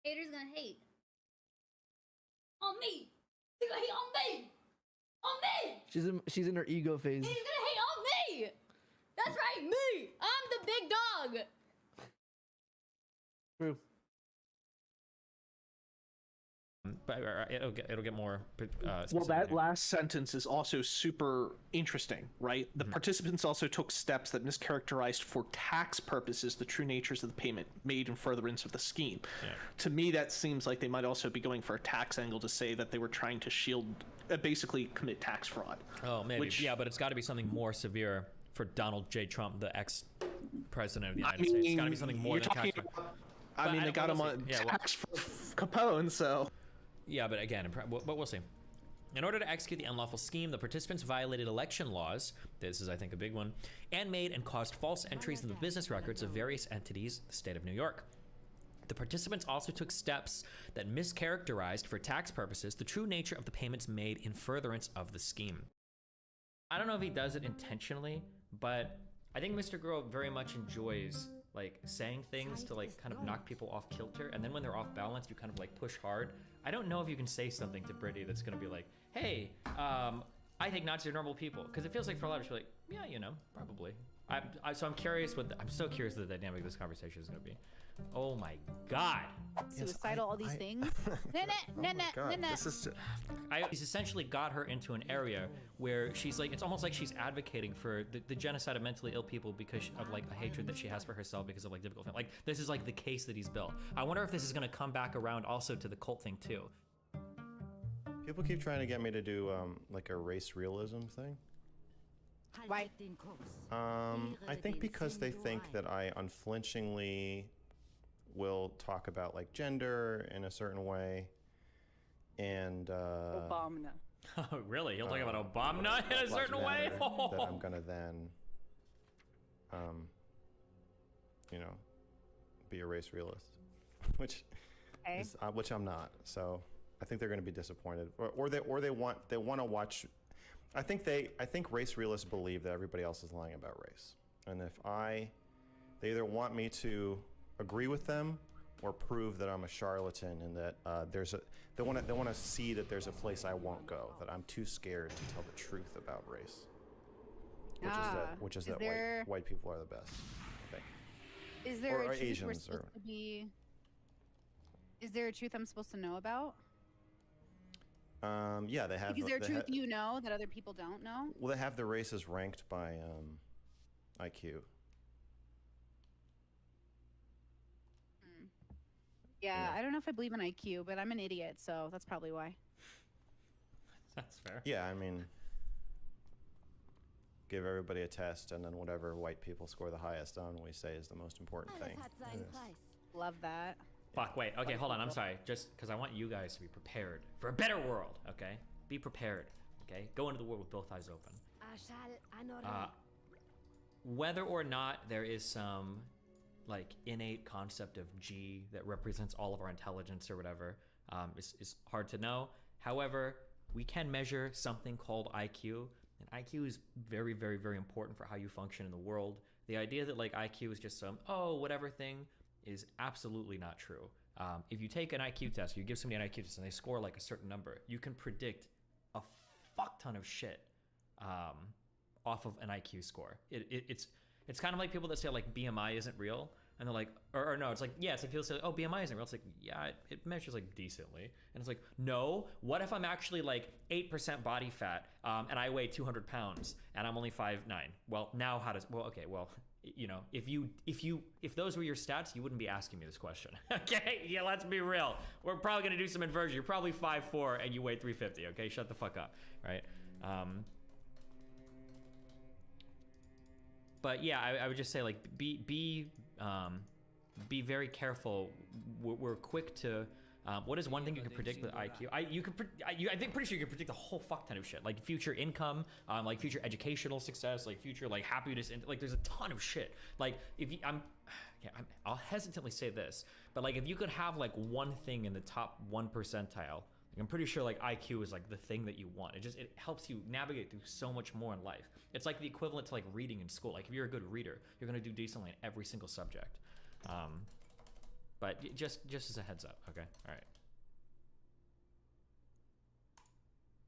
Haters gonna hate. On me! He's gonna hate on me! On me! She's in her ego phase. He's gonna hate on me! That's right, me! I'm the big dog! True. But it'll get more. Well, that last sentence is also super interesting, right? The participants also took steps that mischaracterized for tax purposes the true natures of the payment made in furtherance of the scheme. Yeah. To me, that seems like they might also be going for a tax angle to say that they were trying to shield, basically commit tax fraud. Oh, maybe. Yeah, but it's got to be something more severe for Donald J. Trump, the ex-president of the United States. It's got to be something more than tax. I mean, they got him on tax for Capone, so. Yeah, but again, but we'll see. In order to execute the unlawful scheme, the participants violated election laws, this is, I think, a big one, and made and caused false entries in the business records of various entities in the state of New York. The participants also took steps that mischaracterized for tax purposes the true nature of the payments made in furtherance of the scheme. I don't know if he does it intentionally, but I think Mr. Girl very much enjoys like saying things to like kind of knock people off kilter, and then when they're off balance, you kind of like push hard. I don't know if you can say something to Brittany that's gonna be like, hey, I think Nazis are normal people, because it feels like for a lot of people, like, yeah, you know, probably. So I'm curious I'm so curious what the dynamic of this conversation is gonna be. Oh my God. Suicidal, all these things. He's essentially got her into an area where she's like, it's almost like she's advocating for the genocide of mentally ill people because of like a hatred that she has for herself because of like difficult things. Like this is like the case that he's built. I wonder if this is gonna come back around also to the cult thing too. People keep trying to get me to do like a race realism thing. Why? I think because they think that I unflinchingly will talk about like gender in a certain way, and Obama. Oh, really? He'll talk about Obama in a certain way? That I'm gonna then, you know, be a race realist, which which I'm not. So I think they're going to be disappointed, or they want to watch. I think race realists believe that everybody else is lying about race, and if they either want me to agree with them or prove that I'm a charlatan and that they want to see that there's a place I won't go, that I'm too scared to tell the truth about race, which is that white people are the best, I think. Is there or a truth Asians we're supposed to be? Is there a truth I'm supposed to know about? Yeah, they have. Is there a truth you know that other people don't know? Well, they have the races ranked by IQ. Yeah, I don't know if I believe in IQ, but I'm an idiot, so that's probably why. That's fair. Yeah, I mean, give everybody a test, and then whatever white people score the highest on, we say is the most important thing. Love that. Fuck, wait, okay, hold on, I'm sorry. Just because I want you guys to be prepared for a better world, okay? Be prepared, okay? Go into the world with both eyes open. Whether or not there is some like innate concept of G that represents all of our intelligence or whatever is hard to know. However, we can measure something called IQ, and IQ is very, very, very important for how you function in the world. The idea that like IQ is just some, whatever thing is absolutely not true. If you take an IQ test, you give somebody an IQ test and they score like a certain number, you can predict a fuck ton of shit off of an IQ score. It's kind of like people that say like BMI isn't real, and they're like, or no, it's like, yeah, it's like people say, oh, BMI isn't real. It's like, yeah, it measures like decently. And it's like, no, what if I'm actually like 8% body fat and I weigh 200 pounds and I'm only 5'9"? Well, now you know, if those were your stats, you wouldn't be asking me this question. Okay, yeah, let's be real. We're probably gonna do some inversion. You're probably 5'4" and you weigh 350. Okay, shut the fuck up, right? But yeah, I would just say like be very careful. We're quick to. What is one thing you can predict with IQ? I think pretty sure you can predict a whole fuck ton of shit, like future income, like future educational success, like future like happiness, and like there's a ton of shit. Like if you, I'll hesitantly say this, but like if you could have like one thing in the top 1 percentile, like I'm pretty sure like IQ is like the thing that you want. It helps you navigate through so much more in life. It's like the equivalent to like reading in school. Like if you're a good reader, you're gonna do decently in every single subject. But just as a heads up, okay? All right.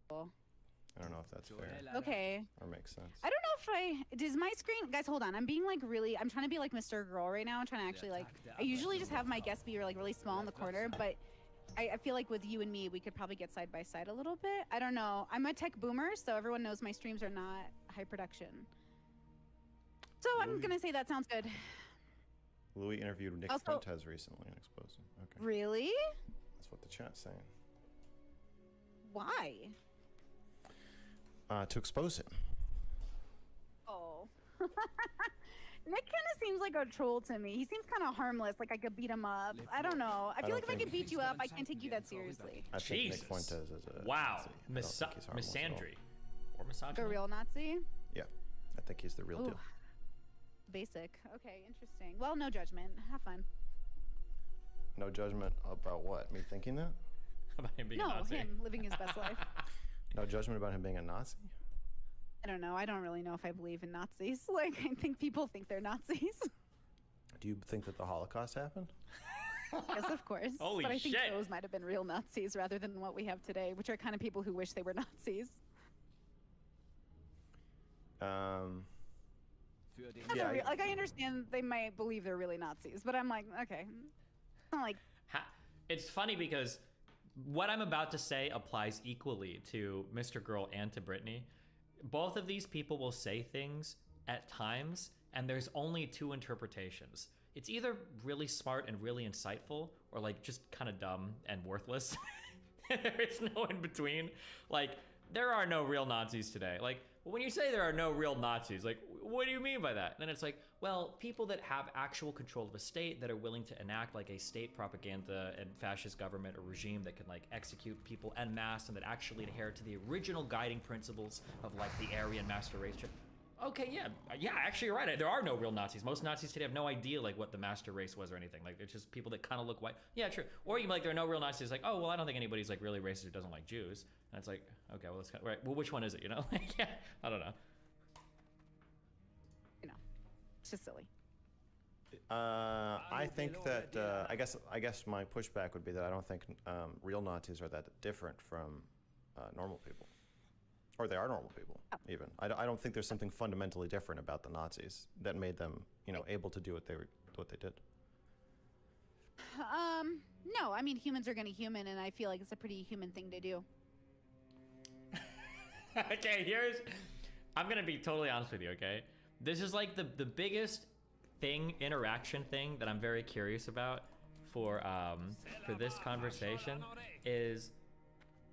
Cool. I don't know if that's fair Okay. or makes sense. I don't know if does my screen, guys, hold on. I'm being like I'm trying to be like Mr. Girl right now. I'm trying to actually like, I usually just have my guests be like really small in the corner, but I feel like with you and me, we could probably get side by side a little bit. I don't know. I'm a tech boomer, so everyone knows my streams are not high production. So I'm gonna say that sounds good. Louis interviewed Nick Also- Fuentes recently and exposed him. Okay. Really? That's what the chat's saying. Why? To expose him. Oh. Nick kind of seems like a troll to me. He seems kind of harmless, like I could beat him up. I don't know. I feel like if I could beat you up, I can't take you that seriously. I think Nick Jesus. Fuentes is a Wow. Nazi. I don't think he's harmless at all. Misandry. Or misogyny. The real Nazi? Yeah, I think he's the real Ooh. deal. Basic. Okay, interesting. Well, no judgment. Have fun. No judgment about what? Me thinking that? About him being a No, Nazi. him living his best life. No judgment about him being a Nazi? I don't know. I don't really know if I believe in Nazis. Like, I think people think they're Nazis. Do you think that the Holocaust happened? Yes, of course. Holy but I think shit. those might have been real Nazis rather than what we have today, which are kind of people who wish they were Nazis. Yeah, Like, I understand they might believe they're really Nazis, but I'm like, okay. I'm like, It's funny because what I'm about to say applies equally to Mr. Girl and to Brittany. Both of these people will say things at times, and there's only two interpretations. It's either really smart and really insightful, or like just kind of dumb and worthless. There is no in between. Like, there are no real Nazis today. Like, when you say there are no real Nazis, like, what do you mean by that? And then it's like, well, people that have actual control of a state, that are willing to enact like a state propaganda and fascist government or regime that can like execute people en masse and that actually adhere to the original guiding principles of like the Aryan master race. Okay, yeah, actually you're right. There are no real Nazis. Most Nazis today have no idea like what the master race was or anything. Like, it's just people that kind of look white. Yeah, true. Or you can be like, there are no real Nazis. Like, oh, well, I don't think anybody's like really racist who doesn't like Jews. And it's like, okay, well, that's kind of, right. Well, which one is it? You know? Yeah, I don't know. you know, it's just silly. I think that I guess my pushback would be that I don't think real Nazis are that different from normal people, or they are normal people. Even I don't think there's something fundamentally different about the Nazis that made them, you know, able to do what they did. No, I mean, humans are gonna human, and I feel like it's a pretty human thing to do. Okay, I'm gonna be totally honest with you, okay? This is like the biggest interaction thing that I'm very curious about for this conversation is,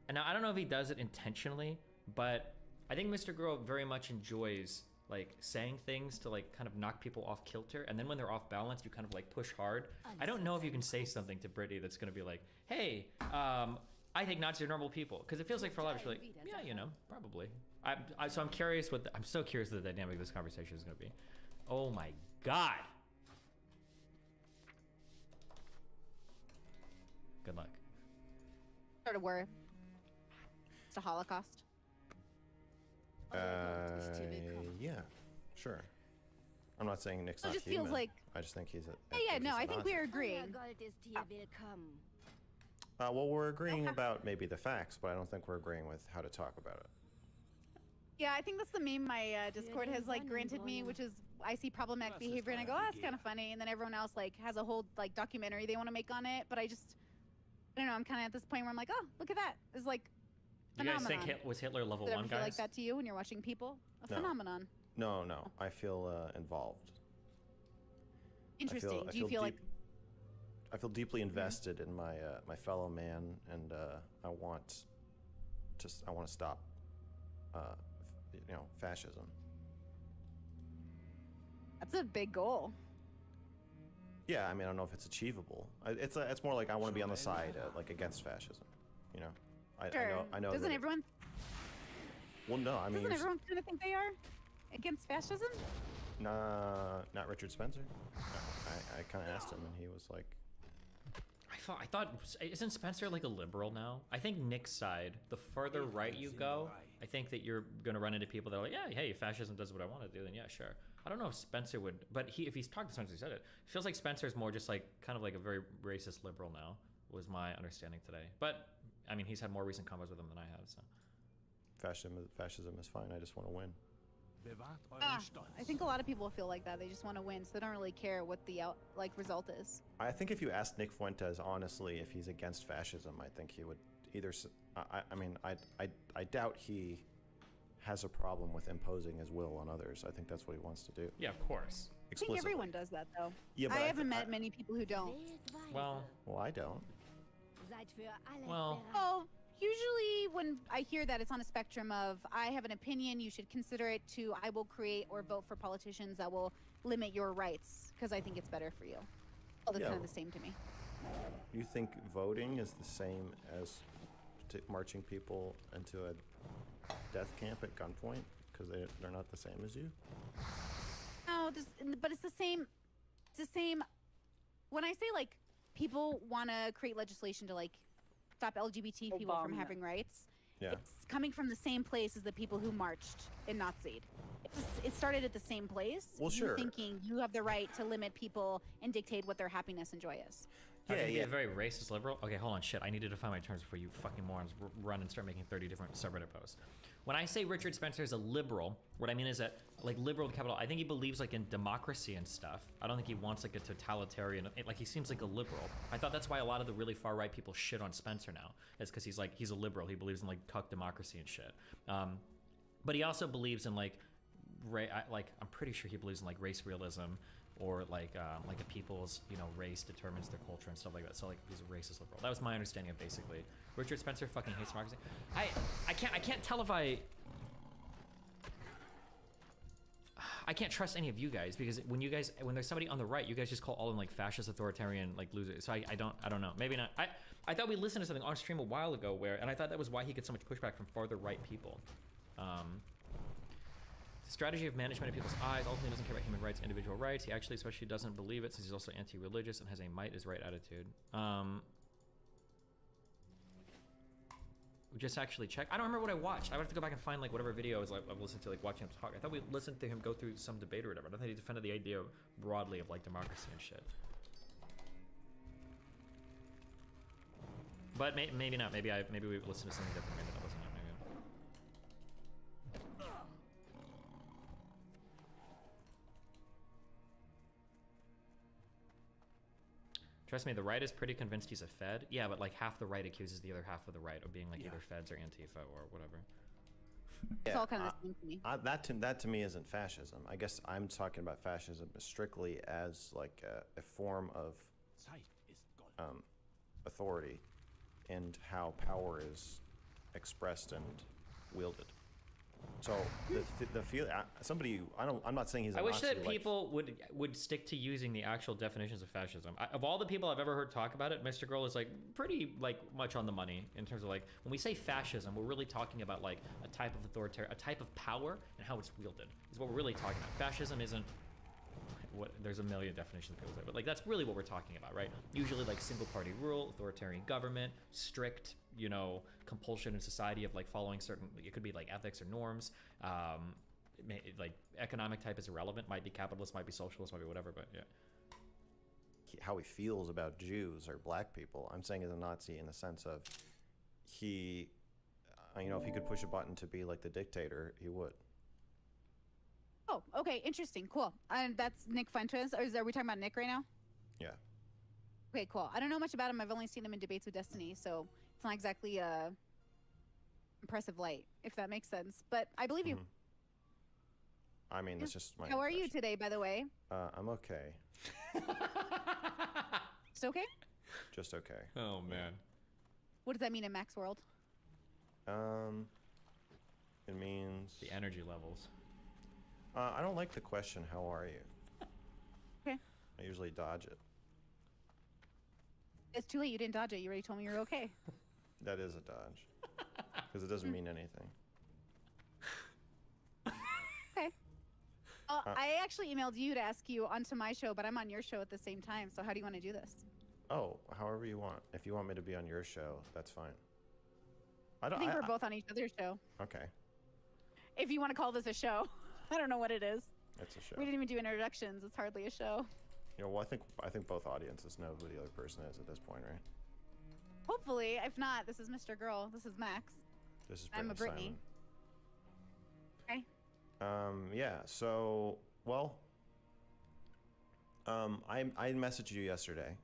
and I don't know if he does it intentionally, but I think Mr. Girl very much enjoys like saying things to like kind of knock people off kilter, and then when they're off balance, you kind of like push hard. I don't know if you can say something to Brittany that's gonna be like, hey, I think Nazis are normal people, because it feels like for a lot of us, you're like, yeah, you know, probably. So I'm curious I'm so curious what the dynamic of this conversation is gonna be. Oh my God. Good luck. Sort of were. It's a Holocaust. Yeah, sure. I'm not saying Nick's It not just human. feels like- I just think he's a. Yeah, no, he's a I think Nazi. we're agreeing. Well, we're agreeing about maybe the facts, but I don't think we're agreeing with how to talk about it. Yeah, I think that's the meme my Discord has like granted me, which is I see problematic behavior and I go, oh, that's kind of funny, and then everyone else like has a whole like documentary they want to make on it, but I don't know. I'm kind of at this point where I'm like, oh, look at that. It's like You guys phenomenon. think was Hitler level Does it 1, ever feel guys? like that to you when you're watching people? A No. phenomenon. No, I feel involved. Interesting. Do you feel like I feel deeply invested in my my fellow man, and I want to stop, fascism. that's a big goal? Yeah, I mean, I don't know if it's achievable. It's more like I want to be on the side like against fascism. You know, Sure. I know. Doesn't that everyone? Well, no, I mean, Doesn't everyone kind of think they are against fascism? not Richard Spencer. No, I kind of asked him, and he was like, I thought, isn't Spencer like a liberal now? I think Nick's side, the further right you go, I think that you're gonna run into people that are like, yeah, hey, fascism does what I want to do, then yeah, sure. I don't know if Spencer would, but if he's talking to Spencer, he said it. It feels like Spencer's more just like kind of like a very racist liberal now, was my understanding today. But I mean, he's had more recent combos with him than I have, so. Fascism is fine. I just want to win. I think a lot of people feel like that. They just want to win, so they don't really care what the result is. I think if you asked Nick Fuentes honestly if he's against fascism, I think he would either. I mean, I doubt he has a problem with imposing his will on others. I think that's what he wants to do. Yeah, of course. I think everyone does that, though. Yeah, but I haven't met many people who don't. Well, I don't. Well. Oh, usually when I hear that, it's on a spectrum of I have an opinion, you should consider it, to I will create or vote for politicians that will limit your rights because I think it's better for you. Well, that's kind of the same to me. You think voting is the same as marching people into a death camp at gunpoint because they're not the same as you? No, but it's the same. It's the same. When I say like people want to create legislation to like stop LGBT people from having rights, it's coming from the same place as the people who marched and Nazi'd. It started at the same place. Well, sure. Thinking you have the right to limit people and dictate what their happiness and joy is. Yeah. A very racist liberal. Okay, hold on, shit. I need to define my terms before you fucking morons run and start making 30 different subreddit posts. When I say Richard Spencer is a liberal, what I mean is that, like, liberal with capital, I think he believes, like, in democracy and stuff. I don't think he wants, like, a totalitarian, like, he seems like a liberal. I thought that's why a lot of the really far-right people shit on Spencer now. It's because he's a liberal. He believes in, like, cuck democracy and shit. But he also believes in, like, I'm pretty sure he believes in, like, race realism, or like a people's, you know, race determines their culture and stuff like that. So like he's a racist liberal. That was my understanding of basically Richard Spencer fucking hates democracy. I can't tell if I can't trust any of you guys, because when there's somebody on the right, you guys just call all of them like fascist, authoritarian, like losers. So I don't know. Maybe not. I thought we listened to something on stream a while ago and I thought that was why he gets so much pushback from farther right people. Strategy of management of people's eyes ultimately doesn't care about human rights, individual rights. He actually especially doesn't believe it, since he's also anti-religious and has a might is right attitude. Just actually check. I don't remember what I watched. I would have to go back and find like whatever videos I've listened to, like watching him talk. I thought we listened to him go through some debate or whatever. I don't think he defended the idea broadly of like democracy and shit. But maybe not. Maybe we listened to something different. Maybe that wasn't it. Maybe. Trust me, the right is pretty convinced he's a Fed. Yeah, but like half the right accuses the other half of the right of being like either Feds or Antifa or whatever. It's all kind of the same to me. That to me isn't fascism. I guess I'm talking about fascism strictly as like a form of authority and how power is expressed and wielded. So the feel somebody I'm not saying he's a I wish Nazi, that people would stick to using the actual definitions of fascism. Of all the people I've ever heard talk about it, Mr. Girl is like pretty like much on the money in terms of like when we say fascism, we're really talking about like a type of authoritarian, a type of power and how it's wielded is what we're really talking about. Fascism isn't what there's a million definitions of people say, but like that's really what we're talking about, right? Usually like single party rule, authoritarian government, strict, you know, compulsion in society of like following certain, it could be like ethics or norms. Like economic type is irrelevant, might be capitalist, might be socialist, might be whatever, but yeah. How he feels about Jews or black people, I'm saying as a Nazi in the sense of he, you know, if he could push a button to be like the dictator, he would. Oh, okay, interesting, cool. And that's Nick Fuentes, or are we talking about Nick right now? Yeah. Okay, cool. I don't know much about him. I've only seen him in Debates with Destiny, so it's not exactly a impressive light, if that makes sense. But I believe you. I mean, that's just my How are you today, by the way? I'm okay. Just okay? Just okay. Oh, man. What does that mean in Mac's world? It means... The energy levels. I don't like the question, how are you? Okay. I usually dodge it. It's too late. You didn't dodge it. You already told me you're okay. That is a dodge. Because it doesn't mean anything. Okay. I actually emailed you to ask you onto my show, but I'm on your show at the same time. So how do you want to do this? Oh, however you want. If you want me to be on your show, that's fine. I think we're both on each other's show. Okay. If you want to call this a show. I don't know what it is. It's a show. We didn't even do introductions. It's hardly a show. Well, I think both audiences know who the other person is at this point, right? Hopefully, if not, this is Mr. Girl. This is Max. This is I'm a Brittany. Simon. Okay. Yeah. So, well, I messaged you yesterday,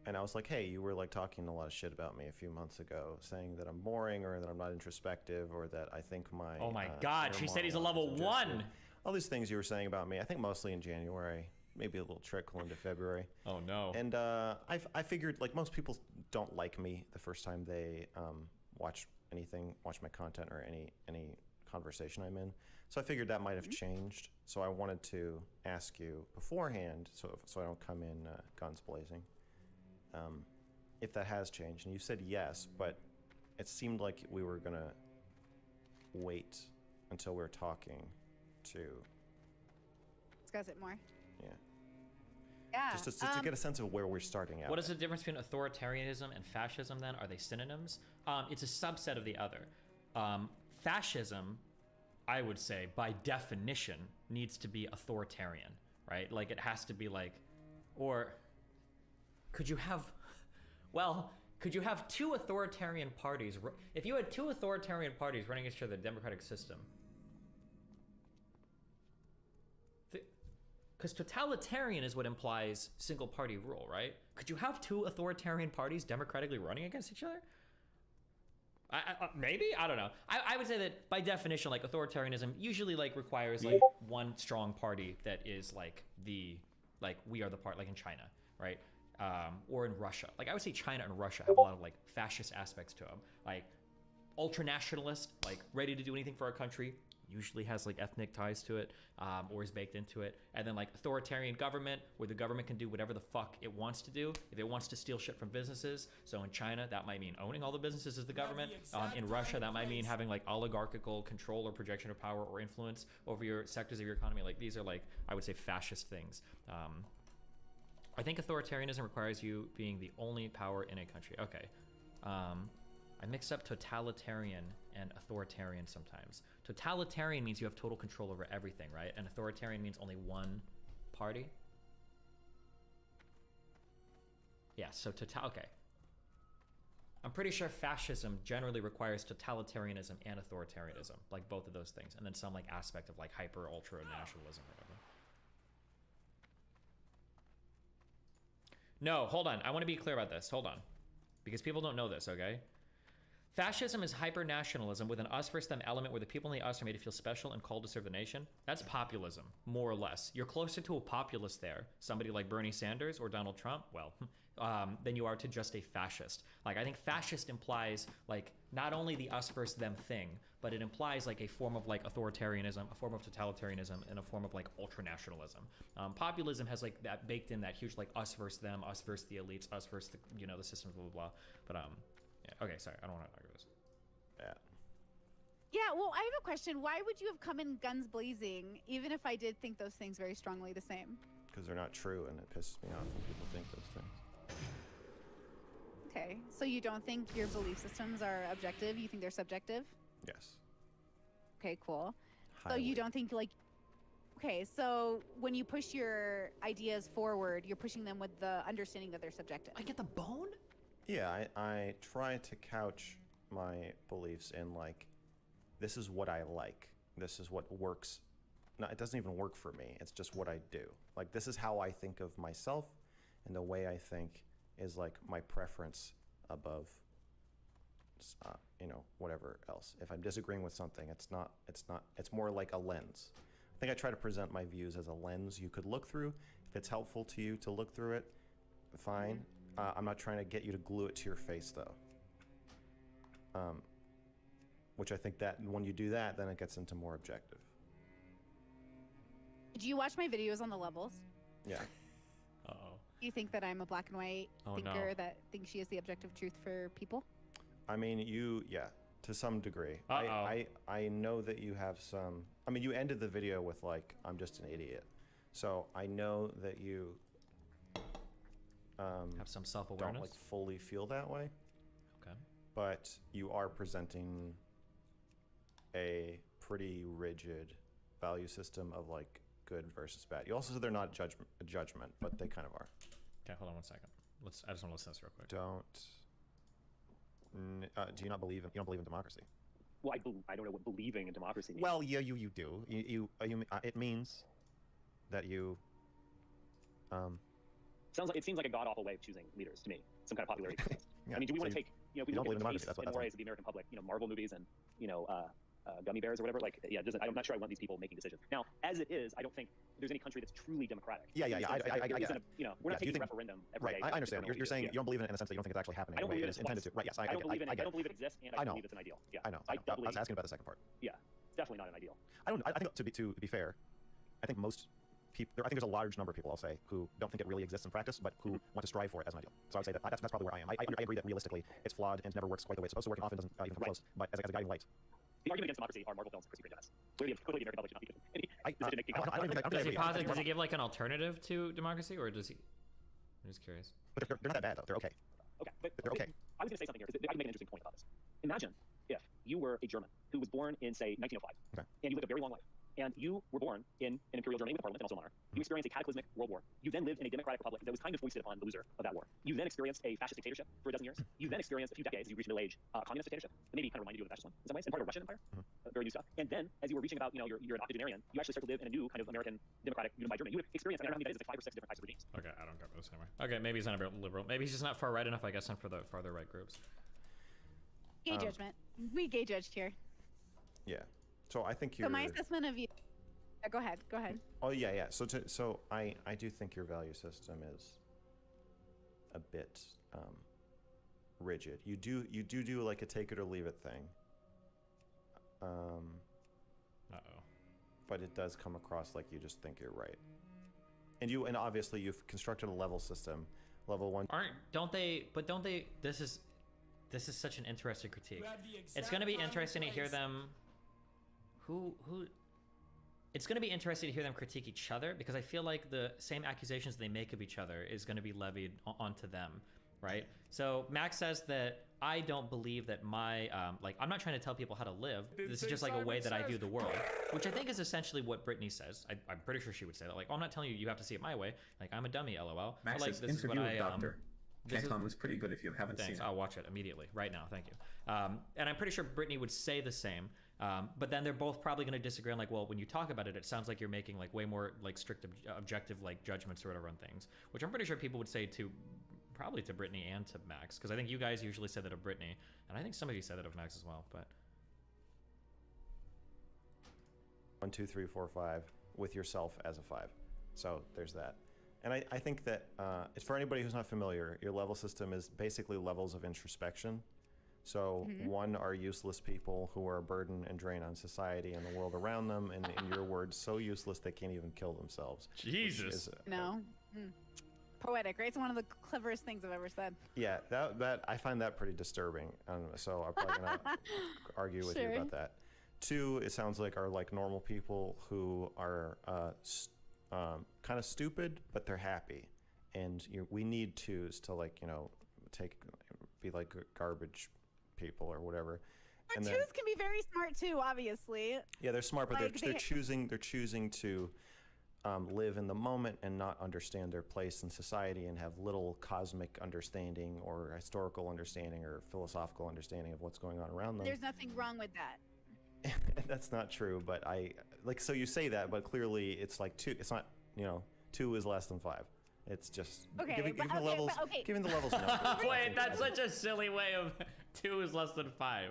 and I was like, hey, you were like talking a lot of shit about me a few months ago, saying that I'm boring or that I'm not introspective or that I think my Oh my God! She said he's a level 1. All these things you were saying about me. I think mostly in January. Maybe a little trickle into February. Oh no. And I figured, like, most people don't like me the first time they watch my content or any conversation I'm in. So I figured that might have changed. So I wanted to ask you beforehand, so I don't come in guns blazing, if that has changed. And you said yes, but it seemed like we were gonna wait until we were talking to Discuss it more. Yeah. Yeah. Just to get a sense of where we're starting out. What is the difference between authoritarianism and fascism then? Are they synonyms? It's a subset of the other. Fascism, I would say, by definition, needs to be authoritarian, right? Like, it has to be like, or could you have two authoritarian parties? If you had two authoritarian parties running against each other, the democratic system, because totalitarian is what implies single party rule, right? Could you have two authoritarian parties democratically running against each other? Maybe? I don't know. I would say that by definition, like, authoritarianism usually like requires like one strong party that is like we are the part, like in China, right? Or in Russia. Like, I would say China and Russia have a lot of like fascist aspects to them. Like, ultranationalist, like ready to do anything for our country, usually has like ethnic ties to it, or is baked into it. And then like authoritarian government, where the government can do whatever the fuck it wants to do. If it wants to steal shit from businesses, so in China that might mean owning all the businesses as the government. In Russia that might mean having like oligarchical control or projection of power or influence over your sectors of your economy. Like, these are like, I would say, fascist things. I think authoritarianism requires you being the only power in a country. Okay. I mix up totalitarian and authoritarian sometimes. Totalitarian means you have total control over everything, right? And authoritarian means only one party. Yeah, so okay. I'm pretty sure fascism generally requires totalitarianism and authoritarianism, like both of those things, and then some like aspect of like hyper ultra nationalism or whatever. No, hold on. I want to be clear about this. Hold on. Because people don't know this, okay? Fascism is hyper-nationalism with an us versus them element where the people in the us are made to feel special and called to serve the nation. That's populism, more or less. You're closer to a populist there, somebody like Bernie Sanders or Donald Trump, well, than you are to just a fascist. Like, I think fascist implies, like, not only the us versus them thing, but it implies, like, a form of, like, authoritarianism, a form of totalitarianism, and a form of, like, ultranationalism. Populism has, like, that baked in, that huge, like, us versus them, us versus the elites, us versus the, you know, the systems, blah, blah, blah. But, yeah, okay, sorry, I don't want to argue this. Yeah. Yeah, well, I have a question. Why would you have come in guns blazing, even if I did think those things very strongly the same? Because they're not true, and it pisses me off when people think those things. Okay, so you don't think your belief systems are objective? You think they're subjective? Yes. Okay, cool. Highly. So you don't think, like... Okay, so when you push your ideas forward, you're pushing them with the understanding that they're subjective. I get the bone? Yeah, I try to couch my beliefs in, like, this is what I like. This is what works. No, it doesn't even work for me. It's just what I do. Like, this is how I think of myself, and the way I think is, like, my preference above, you know, whatever else. If I'm disagreeing with something, it's more like a lens. I think I try to present my views as a lens you could look through. If it's helpful to you to look through it, fine. I'm not trying to get you to glue it to your face, though. Which I think that when you do that, then it gets into more objective. Do you watch my videos on the levels? Yeah. Uh-oh. You think that I'm a black and white thinker that thinks she is the objective truth for people? I mean, yeah, to some degree. I know that you have some... I mean, you ended the video with, like, I'm just an idiot. So I know that you... have some self-awareness? Don't, like, fully feel that way. Okay. But you are presenting a pretty rigid value system of, like, good versus bad. You also said they're not a judgment, but they kind of are. Okay, hold on 1 second. I just want to listen to this real quick. Do you not believe in? You don't believe in democracy? Well, I don't know what believing in democracy means. Well, yeah, you do. It means that you. It seems like a god awful way of choosing leaders to me. Some kind of popularity contest. Yeah, I mean, do we so want to take, if we you look don't at believe in the democracy, tastes that's and what- mores of the American public, Marvel movies and gummy bears or whatever. Like, yeah, I'm not sure I want these people making decisions. Now, as it is, I don't think there's any country that's truly democratic. Yeah. I get it. We're not taking a referendum every Right, day. I understand. You're saying you don't believe in it in the sense that you don't think it's actually happening. I don't the way believe it is intended to. Right? Yes, I don't believe in it. I I get don't it. believe it exists, and I I know. believe it's an ideal. Yeah, I know. I I was asking about the second part. Yeah, it's definitely not an ideal. I think to be fair, I think most people. I think there's a large number of people, I'll say, who don't think it really exists in practice, but who want to strive for it as an ideal. So I would say that's probably where I am. I agree that realistically it's flawed and never works quite the way it's supposed to work, and often doesn't even come close. But as a guiding light. The argument against democracy are Marvel films and Chrissy Grey Clearly, the American public should not be any decision-making. I don't think Does he give like an alternative to democracy, or does he? I'm just curious. But they're not that bad though. They're okay. Okay, but They're okay. I was going to say something here because I can make an interesting point about this. Imagine if you were a German who was born in, say, 1905, and you lived a very long life, and you were born in an imperial Germany with a parliament and also a monarch. You experienced a cataclysmic world war. You then lived in a democratic republic that was kind of foisted upon the loser of that war. You then experienced a fascist dictatorship for a dozen years. You then experienced a few decades, you reached middle age, communist dictatorship. That maybe kind of reminded you of the fascist one in some ways, and part of the Russian Empire. Very new stuff. And then, as you were reaching about, you're an octogenarian, you actually start to live in a new kind of American democratic unified Germany. You would experience, I don't know how many days, it's like 5 or 6 different types of regimes. Okay, I don't get this anymore. Okay, maybe he's not a bit liberal. Maybe he's just not far right enough, I guess, for the farther right groups. Gay judgment. We gay judged here. Yeah. So I think you're. So my assessment of you. Go ahead. Oh yeah. So I do think your value system is a bit rigid. You do like a take it or leave it thing. But it does come across like you just think you're right. And obviously you've constructed a level system. Level 1. Don't they? This is such an interesting critique. It's going to be interesting to hear them. It's going to be interesting to hear them critique each other, because I feel like the same accusations they make of each other is going to be levied onto them, right? So Max says that I don't believe that my I'm not trying to tell people how to live. This is just like a way that I view the world, which I think is essentially what Brittany says. I'm pretty sure she would say that. Like, oh, I'm not telling you you have to see it my way. Like, I'm a dummy, lol. Max's this interview with Dr. This Canton was pretty good if you haven't Thanks. seen it. I'll watch it immediately, right now. Thank you. And I'm pretty sure Brittany would say the same. But then they're both probably going to disagree on like, well, when you talk about it, it sounds like you're making like way more like strict objective like judgments or whatever on things, which I'm pretty sure people would say to probably to Brittany and to Max, because I think you guys usually say that of Brittany, and I think some of you said that of Max as well. But 1, 2, 3, 4, 5 with yourself as a 5. So there's that. And I think that it's for anybody who's not familiar, your level system is basically levels of introspection. So 1 are useless people who are a burden and drain on society and the world around them, and in your words, so useless they can't even kill themselves. Jesus. Poetic, right? It's one of the cleverest things I've ever said. Yeah, that I find that pretty disturbing. So I'm probably gonna argue with you about that. 2, it sounds like, are like normal people who are kind of stupid, but they're happy, and we need 2s to like be like garbage people or whatever. And 2s can be very smart too, obviously. Yeah, they're smart, but like they're choosing to live in the moment and not understand their place in society and have little cosmic understanding or historical understanding or philosophical understanding of what's going on around them. There's nothing wrong with that. That's not true, but so you say that, but clearly it's like 2. It's not, 2 is less than 5. It's just giving the levels. Giving the levels. Wait, that's such a silly way of 2 is less than 5.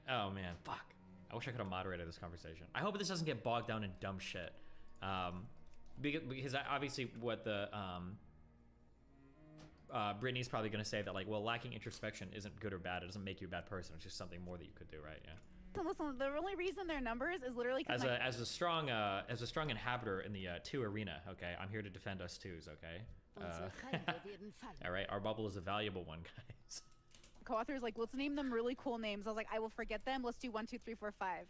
Oh man, fuck. I wish I could have moderated this conversation. I hope this doesn't get bogged down in dumb shit. Because obviously what the Brittany's probably going to say that like, well, lacking introspection isn't good or bad. It doesn't make you a bad person. It's just something more that you could do, right? Yeah. So listen, the only reason their numbers is literally as a strong inhabitor in the 2 arena. Okay, I'm here to defend us 2s. Okay. All right, our bubble is a valuable one, guys. Co-author's like, let's name them really cool names. I was like, I will forget them. Let's do 1, 2, 3, 4, 5.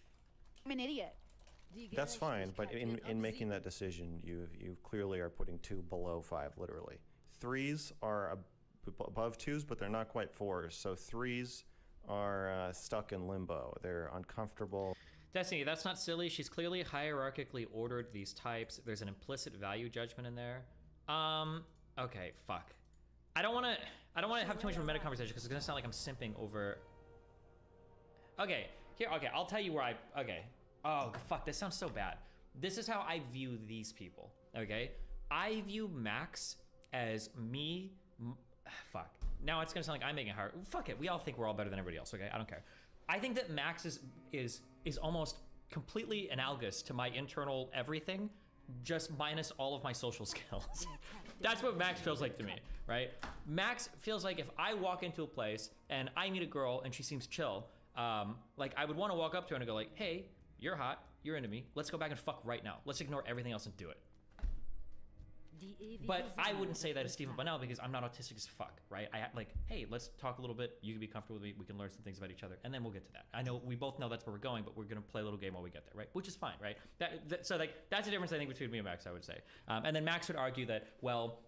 I'm an idiot. That's fine, but in making that decision, you clearly are putting 2 below 5, literally. 3s are above 2s, but they're not quite 4s. So 3s are stuck in limbo. They're uncomfortable. Destiny, that's not silly. She's clearly hierarchically ordered these types. There's an implicit value judgment in there. Okay, fuck. I don't want to have too much of a meta conversation because it's gonna sound like I'm simping over. Okay, here. Okay, I'll tell you where Okay. Oh fuck, this sounds so bad. This is how I view these people. Okay, I view Max as me. Fuck. Now it's gonna sound like I'm making it hard. Fuck it. We all think we're all better than everybody else. Okay, I don't care. I think that Max is almost completely analogous to my internal everything, just minus all of my social skills. That's what Max feels like to me, right? Max feels like if I walk into a place and I meet a girl and she seems chill, like I would want to walk up to her and go like, hey, you're hot, you're into me, let's go back and fuck right now. Let's ignore everything else and do it. But I wouldn't say that to Stephen Bunnell because I'm not autistic as fuck, right? Like, hey, let's talk a little bit. You can be comfortable with me. We can learn some things about each other, and then we'll get to that. I know we both know that's where we're going, but we're gonna play a little game while we get there, right? Which is fine, right? So like that's the difference I think between me and Max, I would say. And then Max would argue that, well,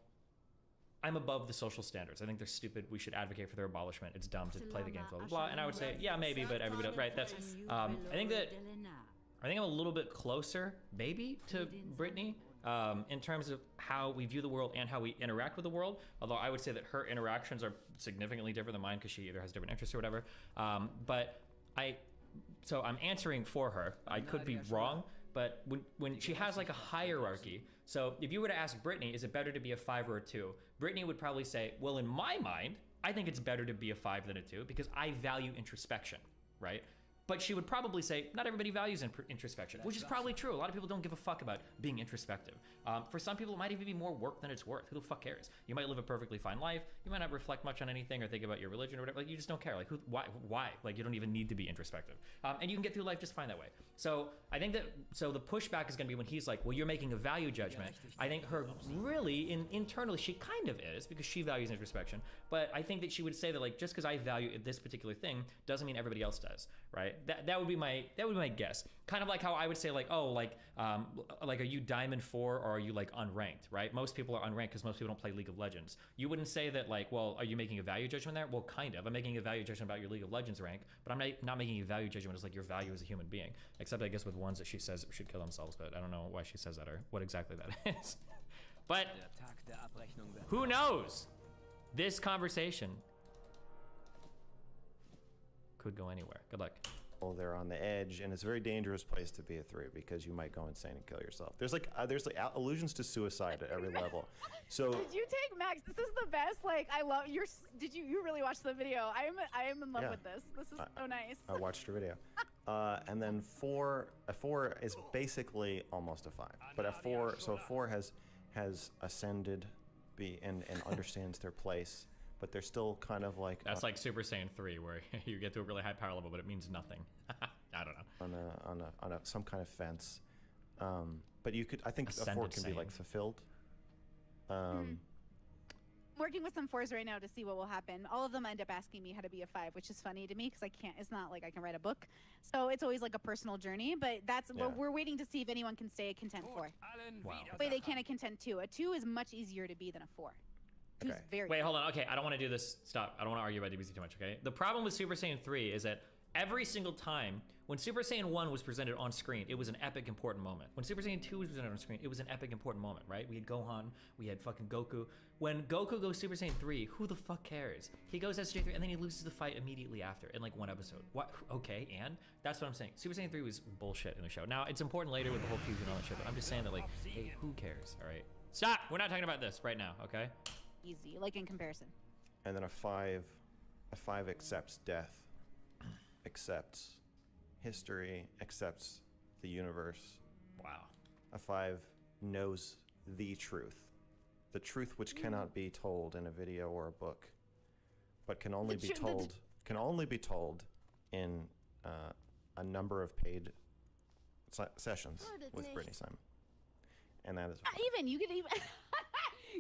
I'm above the social standards. I think they're stupid. We should advocate for their abolishment. It's dumb to play the games, blah blah blah. And I would say, yeah, maybe, but everybody else, right? That's. I think I'm a little bit closer, maybe, to Brittany. In terms of how we view the world and how we interact with the world, although I would say that her interactions are significantly different than mine because she either has different interests or whatever. So I'm answering for her. I could be wrong, but when she has like a hierarchy, so if you were to ask Brittany, is it better to be a 5 or a 2? Brittany would probably say, well, in my mind, I think it's better to be a 5 than a 2 because I value introspection, right? But she would probably say, not everybody values introspection, which is probably true. A lot of people don't give a fuck about being introspective. For some people, it might even be more work than it's worth. Who the fuck cares? You might live a perfectly fine life. You might not reflect much on anything or think about your religion or whatever. Like, you just don't care. Like, why? Like, you don't even need to be introspective. And you can get through life just fine that way. So I think that, the pushback is gonna be when he's like, well, you're making a value judgment. I think her really, internally, she kind of is because she values introspection. But I think that she would say that, like, just because I value this particular thing doesn't mean everybody else does, right? That would be my guess. Kind of like how I would say, like, oh, like are you Diamond 4 or are you like unranked, right? Most people are unranked because most people don't play League of Legends. You wouldn't say that, like, well, are you making a value judgment there? Well, kind of. I'm making a value judgment about your League of Legends rank, but I'm not making a value judgment as like your value as a human being. Except I guess with ones that she says should kill themselves, but I don't know why she says that or what exactly that is. But who knows? This conversation could go anywhere. Good luck. They're on the edge, and it's a very dangerous place to be a 3 because you might go insane and kill yourself. There's like allusions to suicide at every level. So did you take Max? This is the best. Like, I love your. Did you really watch the video? I am in love with this. This is so nice. I watched your video. And then a 4 is basically almost a 5, but a 4. So 4 has ascended, and understands their place. But they're still kind of like that's like Super Saiyan 3, where you get to a really high power level, but it means nothing. I don't know. On some kind of fence, but I think a 4 can be like fulfilled. Working with some 4s right now to see what will happen. All of them end up asking me how to be a 5, which is funny to me because I can't. It's not like I can write a book, so it's always like a personal journey. But that's what we're waiting to see if anyone can stay a content 4. Wow. Wait, they can a content 2. A 2 is much easier to be than a 4. Okay. Wait, hold on. Okay, I don't want to do this. Stop. I don't want to argue about DBZ too much, okay? The problem with Super Saiyan 3 is that every single time when Super Saiyan 1 was presented on screen, it was an epic, important moment. When Super Saiyan 2 was presented on screen, it was an epic, important moment, right? We had Gohan, we had fucking Goku. When Goku goes Super Saiyan 3, who the fuck cares? He goes SJ3 and then he loses the fight immediately after in like one episode. What? Okay, and? That's what I'm saying. Super Saiyan 3 was bullshit in the show. Now, it's important later with the whole fusion and all that shit, but I'm just saying that, like, hey, who cares, all right? Stop! We're not talking about this right now, okay? Easy, like in comparison. And then a 5 accepts death, accepts history, accepts the universe. Wow. A 5 knows the truth which cannot be told in a video or a book, but can only be told in a number of paid sessions with Brittany Simon. And that is you could even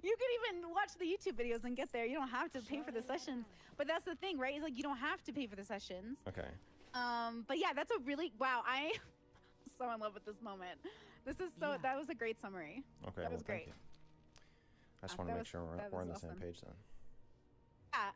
you could even watch the YouTube videos and get there. You don't have to pay for the sessions. But that's the thing, right? It's like you don't have to pay for the sessions. Okay. But yeah, that's a really I'm so in love with this moment. This is so that was a great summary. Okay, that was thank great. you. I just want to make sure we're on the same page then.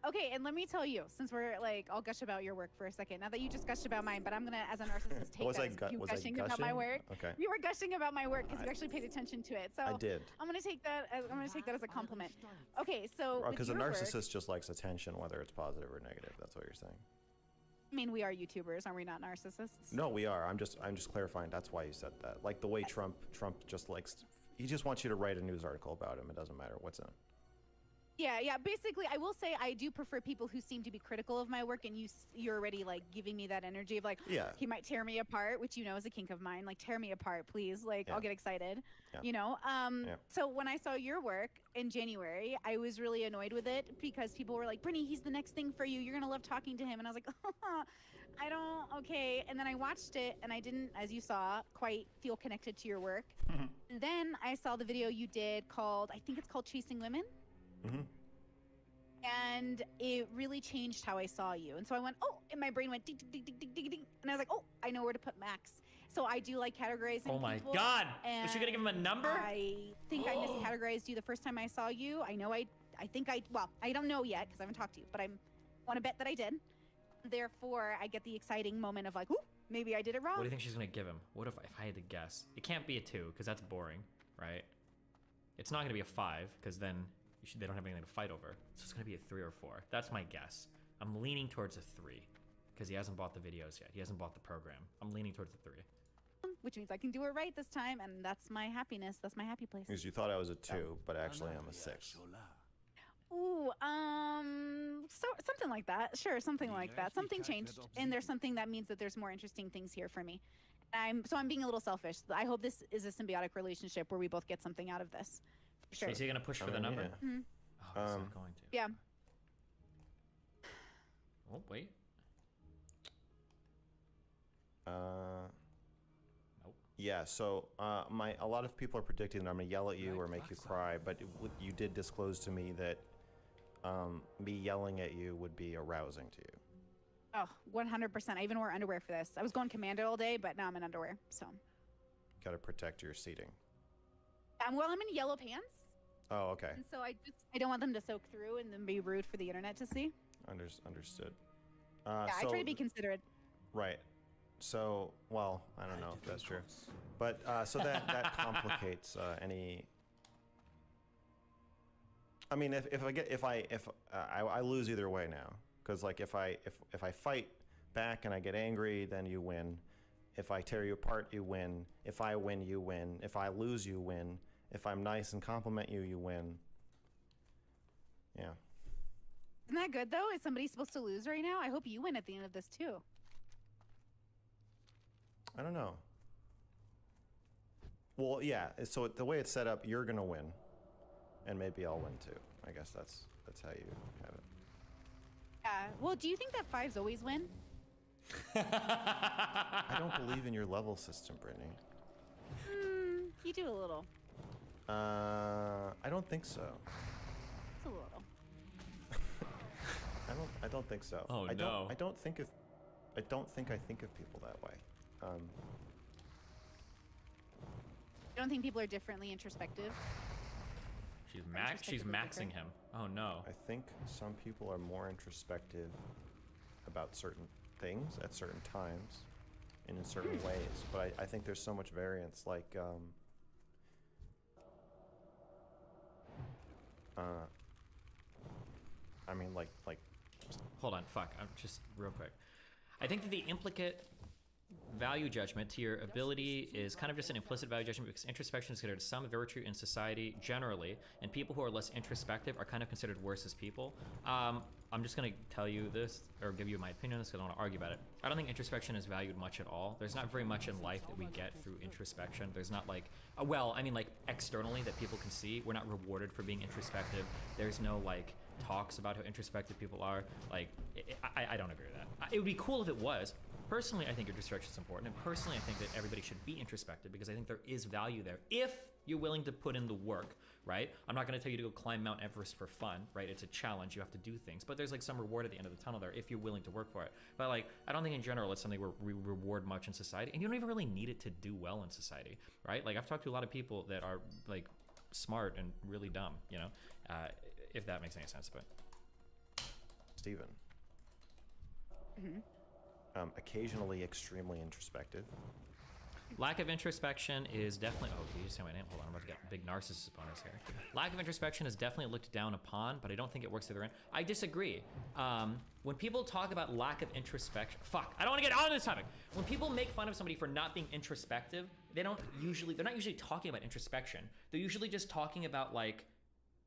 Okay, and let me tell you, since we're like, I'll gush about your work for a second. Now that you just gushed about mine, but I'm gonna, as a narcissist, take Was that I as gu- you was I gushing about my gushing? work. Okay. You were gushing about my work because you actually paid attention to it. So I did. I'm gonna take that as a compliment. Okay, so Because a with your narcissist work, just likes attention, whether it's positive or negative. That's what you're saying. I mean, we are YouTubers, are we not narcissists? No, we are. I'm just clarifying. That's why you said that. Like the way Trump just likes. He just wants you to write a news article about him. It doesn't matter what's in it. Yeah. Basically, I will say I do prefer people who seem to be critical of my work, and you're already like giving me that energy of like, Yeah. he might tear me apart, which you know is a kink of mine. Like, tear me apart, please. Like, Yeah. I'll get excited. Yeah. You know. Yeah. So when I saw your work in January, I was really annoyed with it because people were like, Brittany, he's the next thing for you. You're gonna love talking to him, and I was like, I don't. Okay. And then I watched it, and I didn't, as you saw, quite feel connected to your work. And then I saw the video you did called, I think it's called Chasing Women. Mm-hmm. And it really changed how I saw you. And so I went, oh, and my brain went ding, ding, ding, ding, ding, ding. And I was like, oh, I know where to put Max. So I do like categorizing Oh my people, God! And Was she gonna give him a number? I think I miscategorized you the first time I saw you. I know I don't know yet because I haven't talked to you, but I want to bet that I did. Therefore, I get the exciting moment of like, ooh, maybe I did it wrong. What do you think she's gonna give him? What if I had to guess? It can't be a 2 because that's boring, right? It's not gonna be a 5 because then they don't have anything to fight over. So it's gonna be a 3 or 4. That's my guess. I'm leaning towards a 3 because he hasn't bought the videos yet. He hasn't bought the program. I'm leaning towards a 3. Which means I can do it right this time, and that's my happiness. That's my happy place. Because you thought I was a 2, but actually I'm a 6. Ooh, so something like that. Sure, something like that. Something changed, and there's something that means that there's more interesting things here for me. I'm being a little selfish. I hope this is a symbiotic relationship where we both get something out of this. For sure. Is he gonna push for the number? Yeah. Mhm. Oh, he's not going to. Yeah. Oh wait. Nope. Yeah. So a lot of people are predicting that I'm gonna yell at you or make you cry, but you did disclose to me that me yelling at you would be arousing to you. Oh, 100%. I even wore underwear for this. I was going commando all day, but now I'm in underwear. So. Got to protect your seating. I'm in yellow pants, Oh, okay. and so I don't want them to soak through and then be rude for the internet to see. Understood. Yeah, I try to be considerate. Right. So, well, I don't know if that's true, but so that complicates any. I mean, if I lose either way now, because like if I fight back and I get angry, then you win. If I tear you apart, you win. If I win, you win. If I lose, you win. If I'm nice and compliment you, you win. Yeah. Isn't that good though? Is somebody supposed to lose right now? I hope you win at the end of this too. I don't know. Well, yeah. So the way it's set up, you're gonna win, and maybe I'll win too. I guess that's how you have it. Yeah. Well, do you think that 5s always win? I don't believe in your level system, Brittany. You do a little. I don't think so. It's a little. I don't think so. Oh, I no. I don't think I think of people that way. You don't think people are differently introspective? She's maxing him. Oh no. I think some people are more introspective about certain things at certain times and in certain ways, but I think there's so much variance. Like, I mean, like. Hold on, fuck. I'm just real quick. I think that the implicate value judgment to your ability is kind of just an implicit value judgment because introspection is considered some virtue in society generally, and people who are less introspective are kind of considered worse as people. I'm just going to tell you this, or give you my opinion on this because I don't want to argue about it. I don't think introspection is valued much at all. There's not very much in life that we get through introspection. There's not like, well, I mean like externally that people can see. We're not rewarded for being introspective. There's no like talks about how introspective people are. Like, I don't agree with that. It would be cool if it was. Personally, I think introspection is important, and personally, I think that everybody should be introspective because I think there is value there if you're willing to put in the work, right? I'm not going to tell you to go climb Mount Everest for fun, right? It's a challenge. You have to do things, but there's like some reward at the end of the tunnel there if you're willing to work for it. But like, I don't think in general it's something where we reward much in society, and you don't even really need it to do well in society, right? Like I've talked to a lot of people that are like smart and really dumb, you know, if that makes any sense, but. Steven. Occasionally extremely introspective. Lack of introspection is definitely. Oh, can you just say my name? Hold on, I'm about to get big narcissist bonus here. Lack of introspection is definitely looked down upon, but I don't think it works the other end. I disagree. When people talk about lack of introspection, fuck, I don't want to get on this topic. When people make fun of somebody for not being introspective, they're not usually talking about introspection. They're usually just talking about like.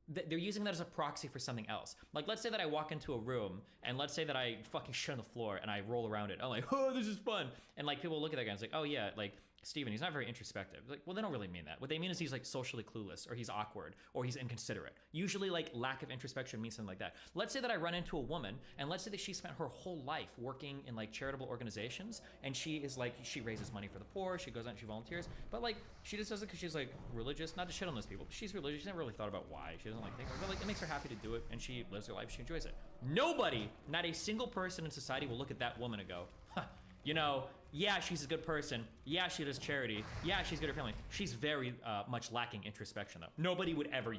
They're using that as a proxy for something else. Like, let's say that I walk into a room, and let's say that I fucking shit on the floor, and I roll around it. I'm like, oh, this is fun. And, like, people look at that guy and it's like, oh, yeah, like, Steven, he's not very introspective. Like, well, they don't really mean that. What they mean is he's, like, socially clueless, or he's awkward, or he's inconsiderate. Usually, like, lack of introspection means something like that. Let's say that I run into a woman, and let's say that she spent her whole life working in, like, charitable organizations, and she is, like, she raises money for the poor, she goes out and she volunteers, but, like, she just does it because she's, like, religious. Not to shit on those people, but she's religious. She's never really thought about why. She doesn't, like, think, but, like, it makes her happy to do it, and she lives her life, she enjoys it. Nobody, not a single person in society will look at that woman and go, huh, you know, yeah, she's a good person. Yeah, she does charity. Yeah, she's good at her family. She's very much lacking introspection, though. Nobody would ever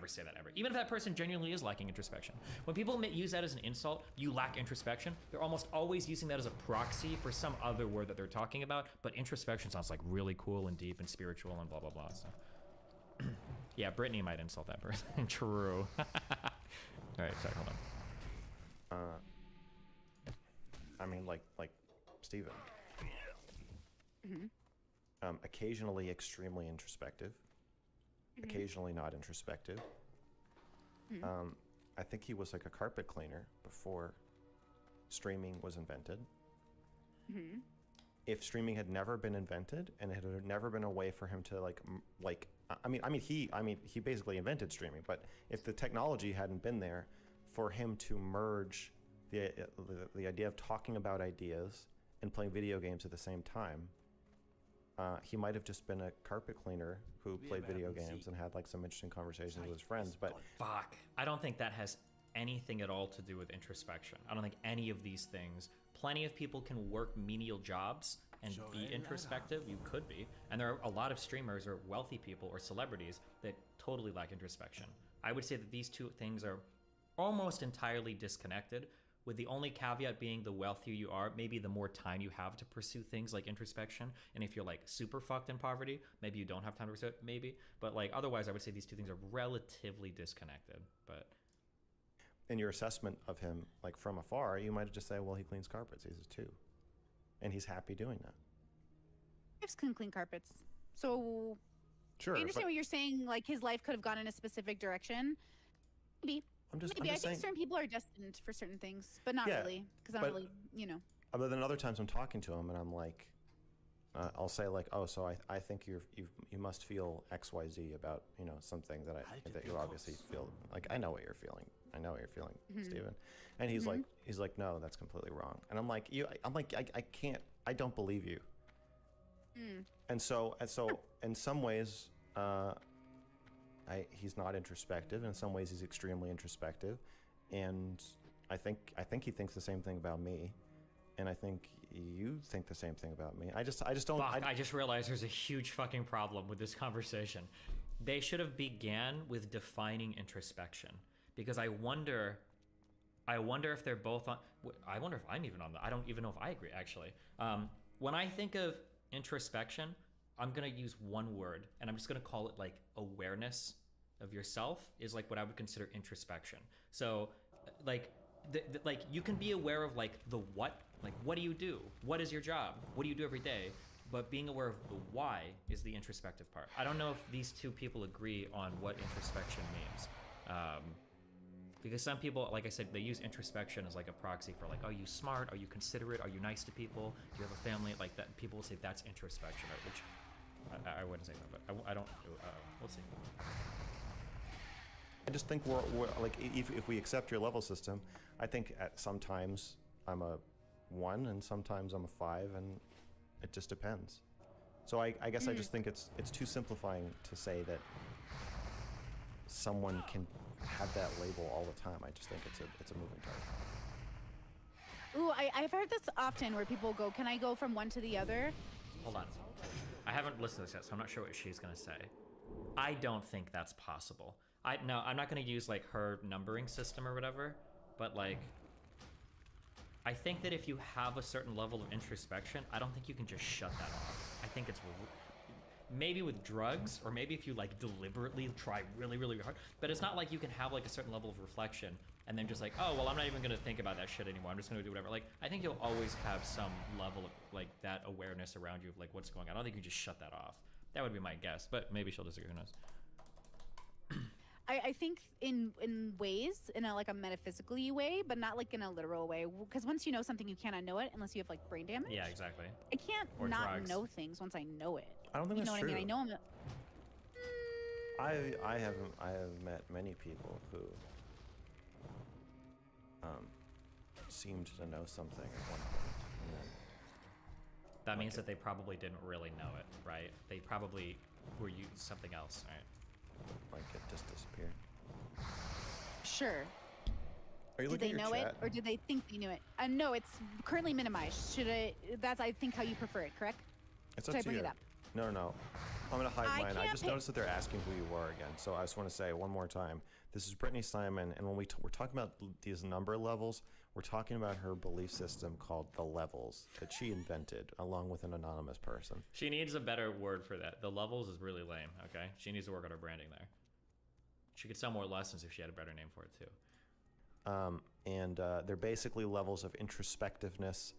say that ever. Even if that person genuinely is lacking introspection. When people use that as an insult, you lack introspection, they're almost always using that as a proxy for some other word that they're talking about, but introspection sounds like really cool and deep and spiritual and blah, blah, blah, so. Yeah, Brittany might insult that person. True. All right, sorry, hold on. I mean, like Steven. Occasionally extremely introspective. Occasionally not introspective. I think he was like a carpet cleaner before streaming was invented. If streaming had never been invented and it had never been a way for him to he basically invented streaming, but if the technology hadn't been there for him to merge the idea of talking about ideas and playing video games at the same time, he might have just been a carpet cleaner who played video games and had like some interesting conversations with his friends. But fuck, I don't think that has anything at all to do with introspection. I don't think any of these things. Plenty of people can work menial jobs and be introspective. You could be, and there are a lot of streamers or wealthy people or celebrities that totally lack introspection. I would say that these two things are almost entirely disconnected, with the only caveat being the wealthier you are, maybe the more time you have to pursue things like introspection. And if you're like super fucked in poverty, maybe you don't have time to pursue it, maybe. But like otherwise, I would say these two things are relatively disconnected. But in your assessment of him, like from afar, you might just say, well, he cleans carpets, he's a 2. And he's happy doing that. Wives can clean carpets. So sure, I understand what you're saying, like his life could have gone in a specific direction. Maybe. Maybe. I think certain people are destined for certain things, but not really, because I don't really, you know. Other than other times I'm talking to him and I'm like, I'll say like, oh, so I think you must feel XYZ about, you know, something that you obviously feel. Like, I know what you're feeling. I know what you're feeling, Steven. And he's like, no, that's completely wrong. And I'm like, I can't, I don't believe you. And so in some ways, he's not introspective. In some ways, he's extremely introspective, and I think he thinks the same thing about me, and I think you think the same thing about me. I just don't. Fuck, I just realized there's a huge fucking problem with this conversation. They should have began with defining introspection, because I wonder if they're both on. I wonder if I'm even on that. I don't even know if I agree actually. When I think of introspection, I'm gonna use one word, and I'm just gonna call it like awareness of yourself is like what I would consider introspection. So, like, like you can be aware of like the what do you do? What is your job? What do you do every day? But being aware of the why is the introspective part. I don't know if these two people agree on what introspection means. Because some people, like I said, they use introspection as like a proxy for like, are you smart? Are you considerate? Are you nice to people? Do you have a family? Like that, people will say that's introspection, which I wouldn't say that, but I don't. We'll see. I just think we're like, if we accept your level system, I think at sometimes I'm a 1 and sometimes I'm a 5, and it just depends. So I guess I just think it's too simplifying to say that someone can have that label all the time. I just think it's a moving target. Ooh, I've heard this often where people go, can I go from one to the other? Hold on. I haven't listened to this yet, so I'm not sure what she's gonna say. I don't think that's possible. No, I'm not gonna use like her numbering system or whatever, but like I think that if you have a certain level of introspection, I don't think you can just shut that off. I think it's maybe with drugs, or maybe if you like deliberately try really, really hard, but it's not like you can have like a certain level of reflection and then just like, oh, well, I'm not even gonna think about that shit anymore. I'm just gonna do whatever. Like, I think you'll always have some level of like that awareness around you of like what's going on. I don't think you can just shut that off. That would be my guess, but maybe she'll disagree, who knows? I think in ways, in a like a metaphysical way, but not like in a literal way. Because once you know something, you cannot know it unless you have like brain damage. Yeah, exactly. I can't Or not drugs. know things once I know it. I don't think You know that's what true. I mean? I know I'm. I have met many people who seemed to know something at one point, and then That means that they probably didn't really know it, right? They probably were using something else, right? like it just disappeared. Sure. Are you Did looking they at your know chat? it, or did they think they knew it? No, it's currently minimized. Should I? That's I think how you prefer it, correct? It's Should up I to bring you. it up? No, no, no. I'm gonna hide I mine. I can't just pick- noticed that they're asking who you were again. So I just want to say one more time. This is Brittany Simon, and when we're talking about these number levels, we're talking about her belief system called the levels that she invented along with an anonymous person. She needs a better word for that. The levels is really lame, okay? She needs to work on her branding there. She could sell more lessons if she had a better name for it too. And they're basically levels of introspectiveness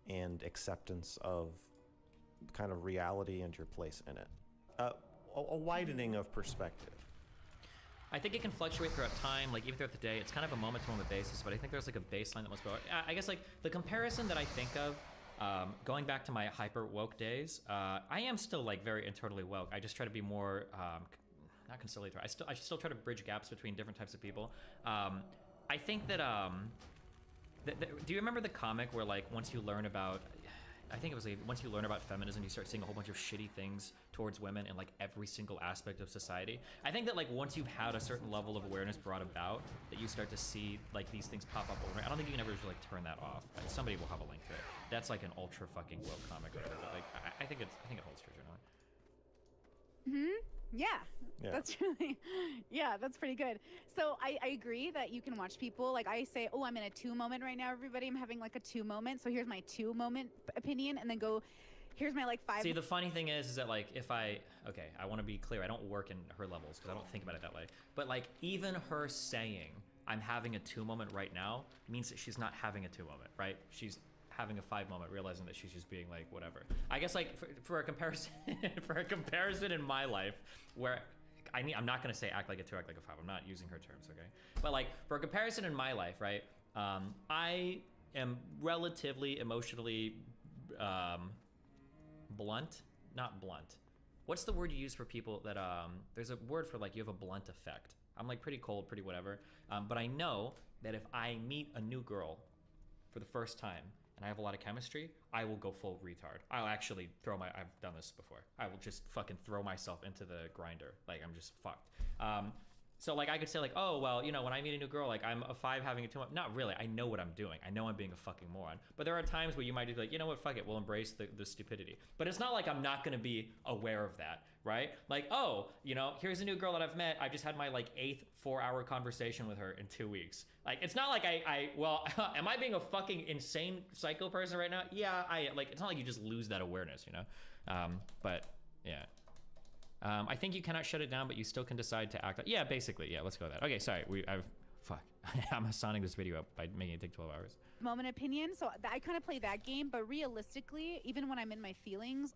and acceptance of kind of reality and your place in it. A widening of perspective. I think it can fluctuate throughout time, like even throughout the day. It's kind of a moment-to-moment basis, but I think there's like a baseline that must go. I guess like the comparison that I think of, going back to my hyper woke days, I am still like very internally woke. I just try to be more, not conciliatory. I still try to bridge gaps between different types of people. I think that, do you remember the comic where like once you learn about, I think it was like once you learn about feminism, you start seeing a whole bunch of shitty things towards women in like every single aspect of society. I think that like once you've had a certain level of awareness brought about, that you start to see like these things pop up over. I don't think you can ever just like turn that off. Somebody will have a link to it. That's like an ultra fucking woke comic or whatever. But like I think it holds true generally. Yeah. Yeah. That's really, yeah, that's pretty good. So I agree that you can watch people, like I say, oh, I'm in a 2 moment right now, everybody. I'm having like a 2 moment. So here's my 2 moment opinion, and then go, here's my like 5. See, the funny thing is that like if I want to be clear, I don't work in her levels because I don't think about it that way. But like even her saying I'm having a 2 moment right now means that she's not having a 2 moment, right? She's having a 5 moment, realizing that she's just being like whatever. I guess like for a comparison, for a comparison in my life where I'm not gonna say act like a 2, act like a 5. I'm not using her terms, okay? But like for a comparison in my life, right? I am relatively emotionally blunt, not blunt. What's the word you use for people that there's a word for like you have a blunt effect. I'm like pretty cold, pretty whatever. But I know that if I meet a new girl for the first time and I have a lot of chemistry, I will go full retard. I'll actually I've done this before. I will just fucking throw myself into the grinder. Like I'm just fucked. So like I could say like, oh, well, you know, when I meet a new girl, like I'm a 5 having a 2. Not really. I know what I'm doing. I know I'm being a fucking moron. But there are times where you might be like, you know what, fuck it. We'll embrace the stupidity. But it's not like I'm not going to be aware of that, right? Like, oh, you know, here's a new girl that I've met. I just had my like 8th 4-hour conversation with her in 2 weeks. Like, it's not like well, am I being a fucking insane psycho person right now? Yeah, it's not like you just lose that awareness, you know? But yeah. I think you cannot shut it down, but you still can decide to act. Yeah, basically. Yeah, let's go with that. Okay, sorry. Fuck. I'm assigning this video up by making it take 12 hours. Moment opinion. So I kind of play that game, but realistically, even when I'm in my feelings,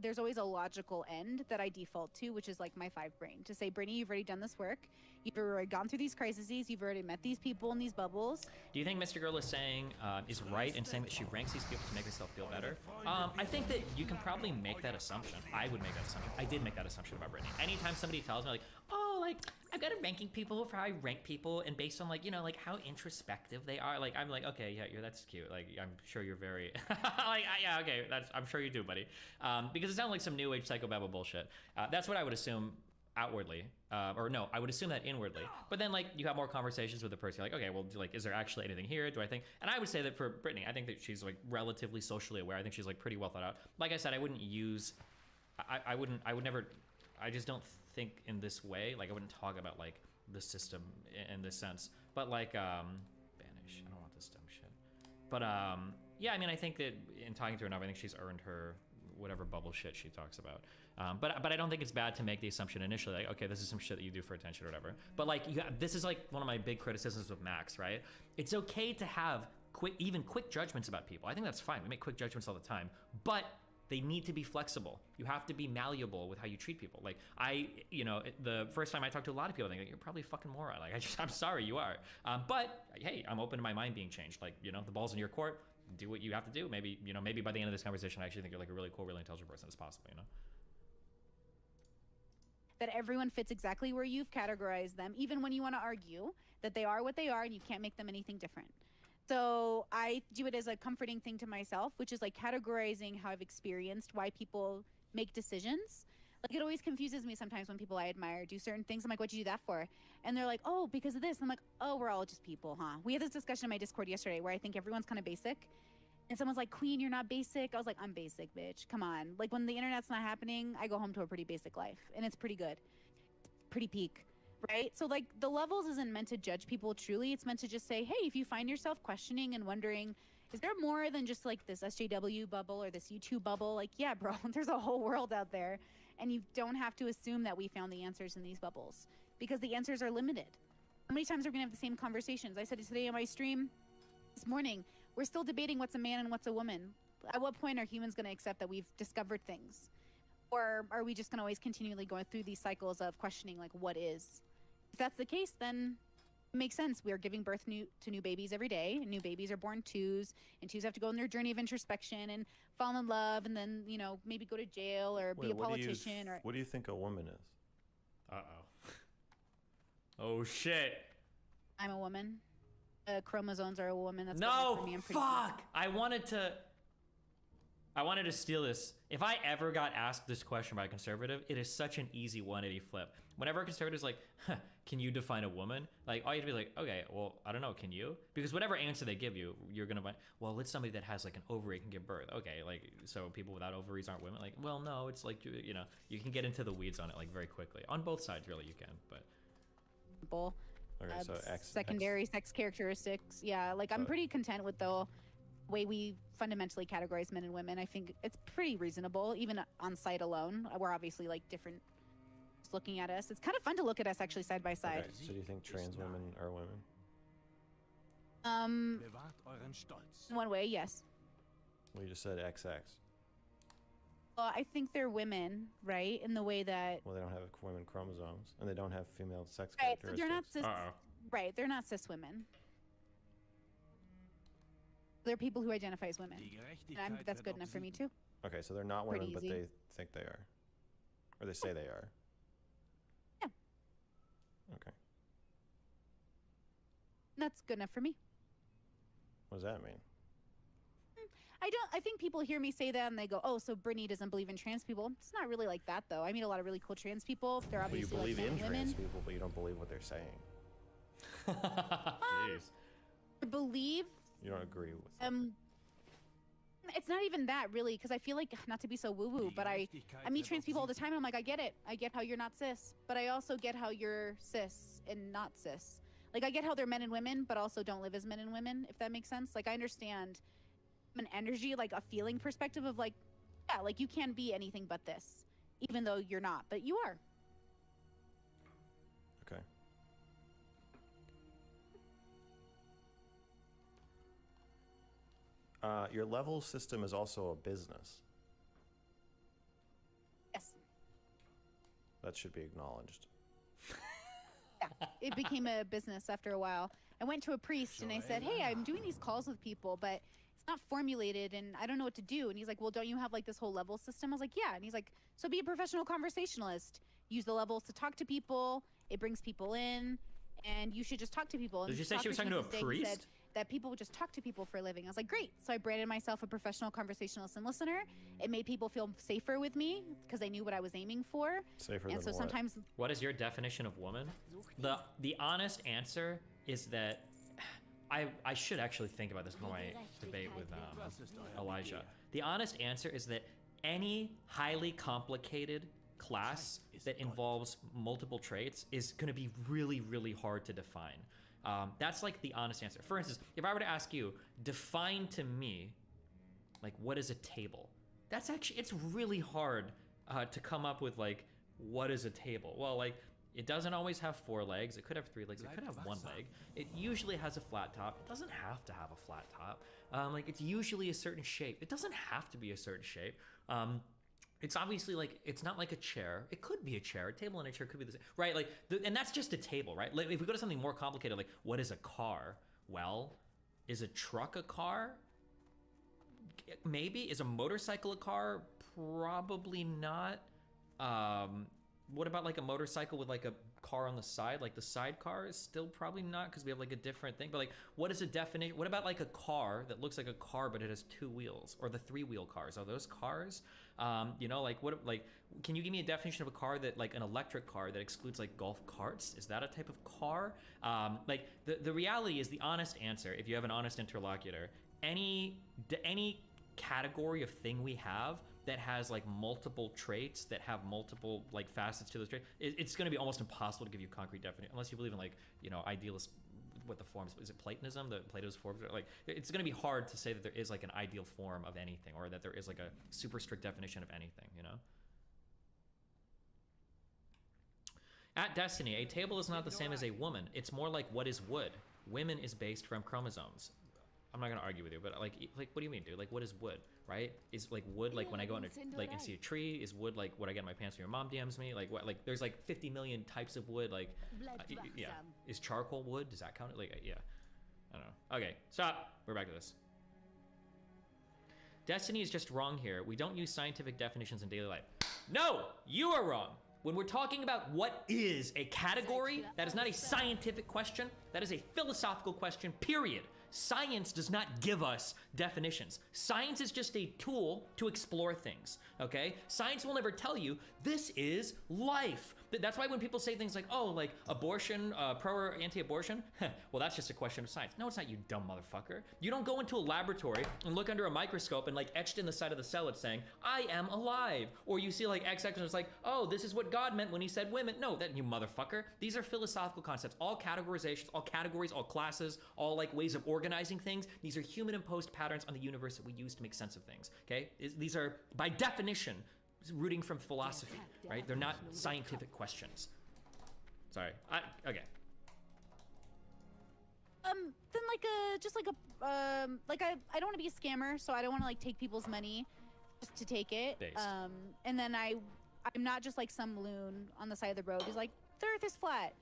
there's always a logical end that I default to, which is like my 5 brain to say, Brittany, you've already done this work. You've already gone through these crises. You've already met these people in these bubbles. Do you think Mr. Girl is saying is right in saying that she ranks these people to make herself feel better? I think that you can probably make that assumption. I would make that assumption. I did make that assumption about Brittany. Anytime somebody tells me like, oh, like I've got a ranking people for how I rank people and based on like, you know, like how introspective they are. Like I'm like, okay, yeah, that's cute. Like I'm sure you're very like yeah, okay, I'm sure you do, buddy. Because it sounds like some new age psychobabble bullshit. That's what I would assume outwardly, or no, I would assume that inwardly. But then like you have more conversations with the person, you're like, okay, well, like, is there actually anything here? Do I think? And I would say that for Brittany, I think that she's like relatively socially aware. I think she's like pretty well thought out. Like I said, I wouldn't use, I would never, I just don't think in this way. Like I wouldn't talk about like the system in this sense. But like, banish. I don't want this dumb shit. But yeah, I mean, I think that in talking to her enough, I think she's earned her whatever bubble shit she talks about. But I don't think it's bad to make the assumption initially, like, okay, this is some shit that you do for attention or whatever. But like, this is like one of my big criticisms with Max, right? It's okay to have quick judgments about people. I think that's fine. We make quick judgments all the time, but they need to be flexible. You have to be malleable with how you treat people. Like the first time I talked to a lot of people, I think, you're probably a fucking moron. Like, I'm sorry, you are. But hey, I'm open to my mind being changed. Like, the ball's in your court. Do what you have to do. Maybe by the end of this conversation, I actually think you're like a really cool, really intelligent person. It's possible, That everyone fits exactly where you've categorized them, even when you want to argue that they are what they are and you can't make them anything different. So I do it as a comforting thing to myself, which is like categorizing how I've experienced why people make decisions. Like, it always confuses me sometimes when people I admire do certain things. I'm like, what'd you do that for? And they're like, oh, because of this. And I'm like, oh, we're all just people, huh? We had this discussion in my Discord yesterday where I think everyone's kind of basic. And someone's like, Queen, you're not basic. I was like, I'm basic, bitch. Come on. Like, when the internet's not happening, I go home to a pretty basic life. And it's pretty good. Pretty peak, right? So, like, the levels isn't meant to judge people truly. It's meant to just say, hey, if you find yourself questioning and wondering, is there more than just, like, this SJW bubble or this YouTube bubble? Like, yeah, bro, there's a whole world out there. And you don't have to assume that we found the answers in these bubbles, because the answers are limited. How many times are we gonna have the same conversations? I said it today on my stream this morning. We're still debating what's a man and what's a woman. At what point are humans gonna accept that we've discovered things? Or are we just gonna always continually going through these cycles of questioning, like, what is? If that's the case, then it makes sense. We are giving birth to new babies every day. New babies are born twos, and twos have to go on their journey of introspection and fall in love, and then, maybe go to jail or be a politician. What do you think a woman is? Uh-oh. Oh, shit. I'm a woman. Chromosomes are a woman. That's no, for me. I'm fuck! I wanted to steal this. If I ever got asked this question by a conservative, it is such an easy 180 flip. Whenever a conservative's like, can you define a woman? Like, all you have to be like, okay, well, I don't know, can you? Because whatever answer they give you, you're gonna find, well, it's somebody that has like an ovary can give birth. Okay, like, so people without ovaries aren't women? Like, well, no, it's like, you can get into the weeds on it like very quickly. On both sides, really, you can, but. Okay, so secondary sex characteristics. Yeah, like, I'm pretty content with the way we fundamentally categorize men and women. I think it's pretty reasonable, even on site alone. We're obviously like different. Just looking at us, it's kind of fun to look at us actually side by side. Okay, so do you think trans women are women? In one way, yes. Well, you just said XX. Well, I think they're women, right? In the way that. Well, they don't have women chromosomes, and they don't have female sex right, characteristics. So they're not cis. Right, they're not cis women. They're people who identify as women. And that's good enough for me too. Okay, so they're not women, but they think they are. Or they say they are. Yeah. Okay. That's good enough for me. What does that mean? I think people hear me say that and they go, oh, so Brittany doesn't believe in trans people. It's not really like that, though. I meet a lot of really cool trans people. They're obviously well, you believe like in women. trans people, but you don't believe what they're saying. Jeez. I believe. You don't agree with them. It's not even that, really, because I feel like, not to be so woo-woo, but I meet trans people all the time, and I'm like, I get it. I get how you're not cis, but I also get how you're cis and not cis. Like, I get how they're men and women, but also don't live as men and women, if that makes sense. Like, I understand an energy, like a feeling perspective of like, yeah, like you can be anything but this, even though you're not, but you are. Okay. Your level system is also a business. Yes. That should be acknowledged. Yeah, it became a business after a while. I went to a priest and I said, hey, I'm doing these calls with people, but it's not formulated and I don't know what to do. And he's like, well, don't you have like this whole level system? I was like, yeah. And he's like, so be a professional conversationalist. Use the levels to talk to people. It brings people in and you should just talk to people. And did you say she was talking to a priest? Said that people would just talk to people for a living. I was like, great. So I branded myself a professional conversationalist and listener. It made people feel safer with me because they knew what I was aiming for. Safer and than so sometimes. What is your definition of woman? The honest answer is that I should actually think about this in my debate with Elijah. The honest answer is that any highly complicated class that involves multiple traits is going to be really, really hard to define. That's like the honest answer. For instance, if I were to ask you, define to me, like, what is a table? That's actually, it's really hard to come up with, like, what is a table? Well, like, it doesn't always have 4 legs. It could have 3 legs. It could have 1 leg. It usually has a flat top. It doesn't have to have a flat top. Like, it's usually a certain shape. It doesn't have to be a certain shape. It's obviously like, it's not like a chair. It could be a chair. A table and a chair could be the same, right? Like, and that's just a table, right? Like, if we go to something more complicated, like, what is a car? Well, is a truck a car? Maybe. Is a motorcycle a car? Probably not. What about like a motorcycle with like a car on the side? Like the sidecar is still probably not, because we have like a different thing. But like, what is a definition? What about like a car that looks like a car but it has 2 wheels? Or the 3-wheel cars? Are those cars? You know, like what? Like, can you give me a definition of a car that, like an electric car that excludes like golf carts? Is that a type of car? Like the reality is, the honest answer, if you have an honest interlocutor, any category of thing we have that has like multiple traits, that have multiple like facets to those traits, it's going to be almost impossible to give you a concrete definition, unless you believe in, like, you know, idealist, what the forms, is it Platonism, the Plato's forms? Like, it's going to be hard to say that there is like an ideal form of anything, or that there is like a super strict definition of anything, you know? At Destiny, a table is not the same as a woman. It's more like, what is wood? Women is based from chromosomes. I'm not gonna argue with you, but like, what do you mean, dude? Like, what is wood, right? Is like wood like when I go into like and see a tree? Is wood like what I get in my pants when your mom DMs me? Like what? Like there's like 50 million types of wood. Like, yeah. Is charcoal wood? Does that count? Like, yeah. I don't know. Okay, stop. We're back to this. Destiny is just wrong here. We don't use scientific definitions in daily life. No, you are wrong. When we're talking about what is a category, that is not a scientific question. That is a philosophical question, period. Science does not give us definitions. Science is just a tool to explore things, okay? Science will never tell you, this is life. That's why when people say things like, oh, like abortion, pro or anti-abortion, well, that's just a question of science. No, it's not, you dumb motherfucker. You don't go into a laboratory and look under a microscope and like etched in the side of the cell it's saying, I am alive. Or you see like XX and it's like, oh, this is what God meant when he said women. No, that you motherfucker. These are philosophical concepts. All categorizations, all categories, all classes, all like ways of organizing things. These are human imposed patterns on the universe that we use to make sense of things, okay? These are, by definition, rooting from philosophy, right? They're not scientific questions. Sorry, okay. Then like I don't want to be a scammer, so I don't want to like take people's money just to take it. Based. And then I'm not just like some loon on the side of the road who's like, the earth is flat.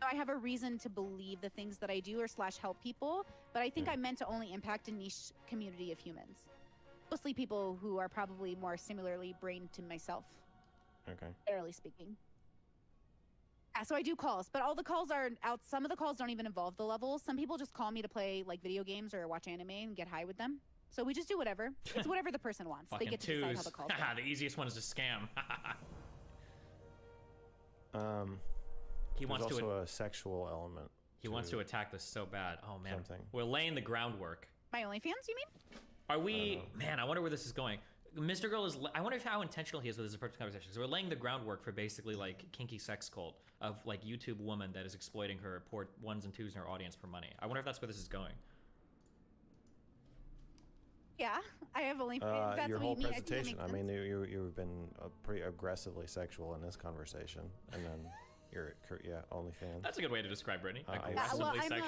I have a reason to believe the things that I do or / help people, but I think I'm meant to only impact a niche community of humans. Mostly people who are probably more similarly brained to myself. Okay. Generally speaking. Yeah, so I do calls, but all the calls are out. Some of the calls don't even involve the levels. Some people just call me to play like video games or watch anime and get high with them. So we just do whatever. It's whatever the person wants. They get to decide how the calls go. The easiest one is to scam. He wants There's to also a sexual element. He wants to attack this so bad. Oh man, something. We're laying the groundwork. My OnlyFans, you mean? Are we? Man, I wonder where this is going. Mr. Girl is. I wonder how intentional he is with his approach to conversation. So we're laying the groundwork for basically like kinky sex cult of like YouTube woman that is exploiting her poor ones and twos in her audience for money. I wonder if that's where this is going. Yeah, I have OnlyFans. That's Your what whole you mean. presentation. I mean, you've been pretty aggressively sexual in this conversation, and then you're OnlyFans. That's a good way to describe Brittany. I Aggressively sexual.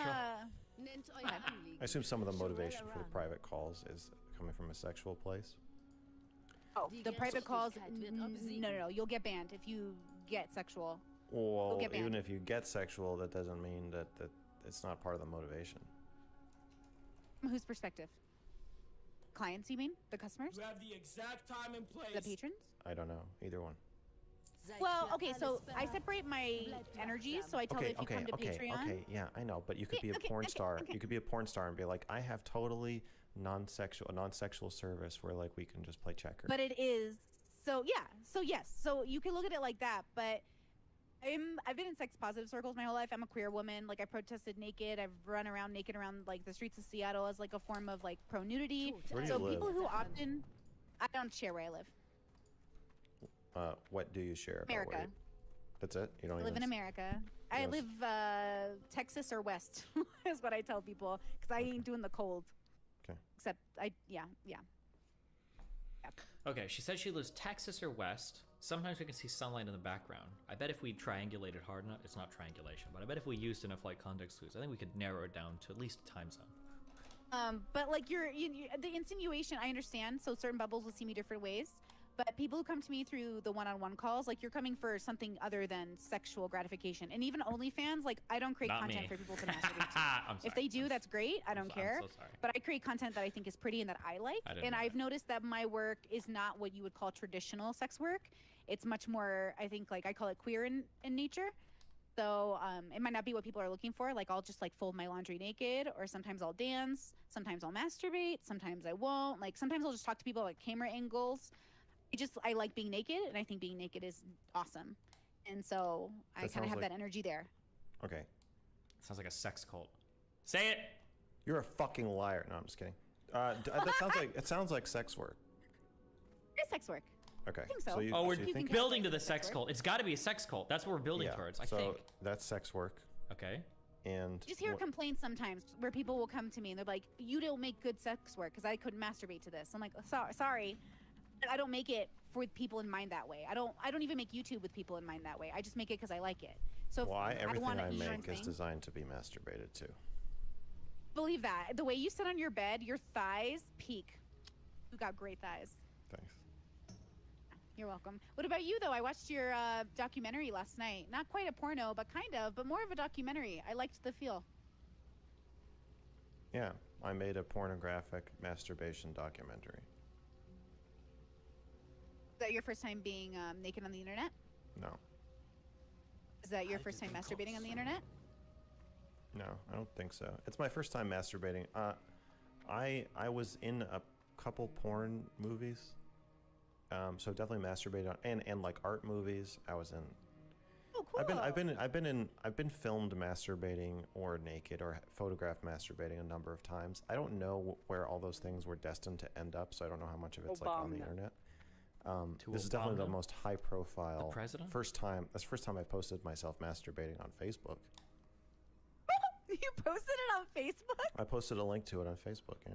I assume some of the motivation for the private calls is coming from a sexual place. Oh, the private calls, no, you'll get banned if you get sexual. Well, get banned. even if you get sexual, that doesn't mean that it's not part of the motivation. From whose perspective? Clients, you mean? The customers? You have the exact time and place. The patrons? I don't know. Either one. Well, okay, so I separate my energies, so I tell you if you come to Patreon. Okay, yeah, I know, but you could be a porn star. You could be a porn star and be like, I have totally non-sexual service where like we can just play checkers. But it is, so yeah, so yes, so you can look at it like that, but I've been in sex positive circles my whole life. I'm a queer woman. Like I protested naked. I've run around naked around like the streets of Seattle as like a form of like pro nudity. Where do So you live? people who often, I don't share where I live. What do you share? America. That's it? You don't I live in America. I Yes. live Texas or west is what I tell people because I ain't doing the cold. Okay. Except yeah. Okay, she said she lives Texas or west. Sometimes we can see sunlight in the background. I bet if we triangulated hard enough, it's not triangulation, but I bet if we used enough like context clues, I think we could narrow it down to at least a time zone. But like the insinuation, I understand. So certain bubbles will see me different ways. But people who come to me through the one-on-one calls, like you're coming for something other than sexual gratification. And even OnlyFans, like I don't create Not content me. for people to masturbate to. I'm If sorry. they do, that's great. I don't care. I'm so sorry. But I create content that I think is pretty and that I like. I didn't And know I've that. noticed that my work is not what you would call traditional sex work. It's much more, I think, like I call it queer in nature. So it might not be what people are looking for. Like I'll just like fold my laundry naked, or sometimes I'll dance, sometimes I'll masturbate, sometimes I won't. Like sometimes I'll just talk to people about camera angles. I like being naked, and I think being naked is awesome. And so I That kind of sounds have like- that energy there. Okay. Sounds like a sex cult. Say it. You're a fucking liar. No, I'm just kidding. It sounds like sex work. It's sex work. Okay. think so. you, Oh, we're so you You can think, count building to the sex sex work. cult. It's got to be a sex cult. That's what we're building yeah. towards, I so think. that's sex work, Okay. and Just hear what- complaints sometimes where people will come to me and they're like, "You don't make good sex work because I couldn't masturbate to this." I'm like, Sorry, I don't make it for people in mind that way. I don't even make YouTube with people in mind that way. I just make it because I like it. So if why I everything want to I eat your make is thing, designed to be masturbated to. believe that. The way you sit on your bed, your thighs peak. You got great thighs. Thanks. You're welcome. What about you though? I watched your documentary last night. Not quite a porno, but kind of, but more of a documentary. I liked the feel. Yeah, I made a pornographic masturbation documentary. Is that your first time being naked on the internet? No, Is that your first time masturbating on the internet? no, I don't think so. It's my first time masturbating. I was in a couple porn movies, so definitely masturbated on, and like art movies. I was in. Oh, cool. I've been filmed masturbating or naked or photographed masturbating a number of times. I don't know where all those things were destined to end up, so I don't know how much of it's like on the Obama. internet. To This is definitely the Obama? most high profile. The president? First time. That's the first time I posted myself masturbating on Facebook. You posted it on Facebook? I posted a link to it on Facebook. Yeah.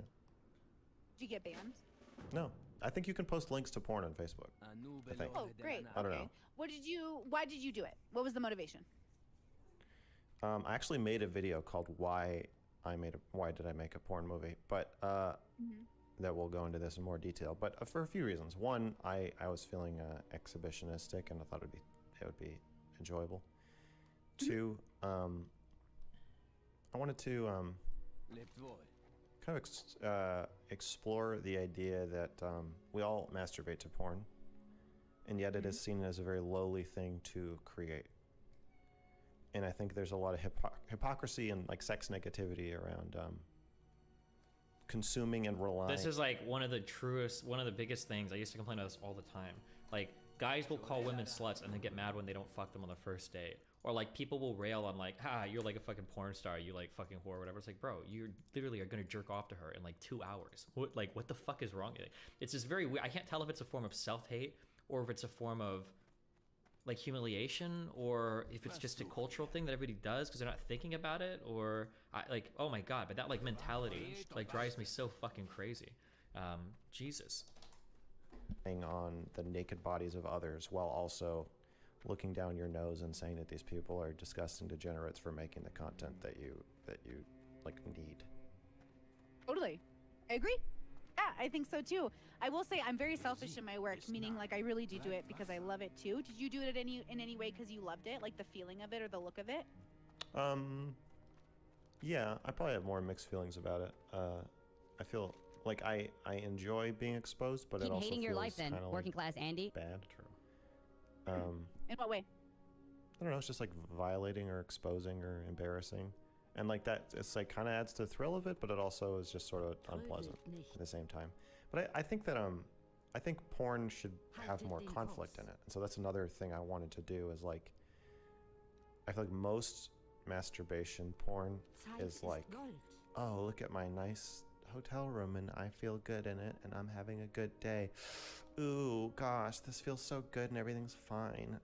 Did you get banned? No, I think you can post links to porn on Facebook. I think. Oh, great. I don't Okay. know. Why did you do it? What was the motivation? I actually made a video called "Why Did I Make a Porn Movie?" But that will go into this in more detail. But for a few reasons. One, I was feeling exhibitionistic, and I thought it would be enjoyable. Two, I wanted to kind of explore the idea that we all masturbate to porn, and yet it is seen as a very lowly thing to create. And I think there's a lot of hypocrisy and like sex negativity around consuming and relying. This is like one of the biggest things. I used to complain about this all the time. Like, guys will call women sluts and then get mad when they don't fuck them on the first date. Or like people will rail on like, you're like a fucking porn star, you like fucking whore or whatever. It's like, bro, you literally are gonna jerk off to her in like 2 hours. What the fuck is wrong? It's just very weird. I can't tell if it's a form of self-hate or if it's a form of like humiliation, or if it's just a cultural thing that everybody does because they're not thinking about it, or like, oh my god, but that like mentality like drives me so fucking crazy. Jesus. On the naked bodies of others while also looking down your nose and saying that these people are disgusting degenerates for making the content that you like need. Totally. I agree. Yeah, I think so too. I will say I'm very selfish in my work, meaning like I really do it because I love it too. Did you do it in any way because you loved it, like the feeling of it or the look of it? Yeah, I probably have more mixed feelings about it. I feel like I enjoy being exposed, but Keep it also hating your feels life then, kinda working like class Andy. bad. True. In what way? I don't know. It's just like violating or exposing or embarrassing, and like that. It's like kind of adds to the thrill of it, but it also is just sort of unpleasant at the same time. But I think that I think porn should have more conflict in it, and so that's another thing I wanted to do. Is like, I feel like most masturbation porn is like, oh, look at my nice hotel room and I feel good in it and I'm having a good day. Ooh, gosh, this feels so good and everything's fine.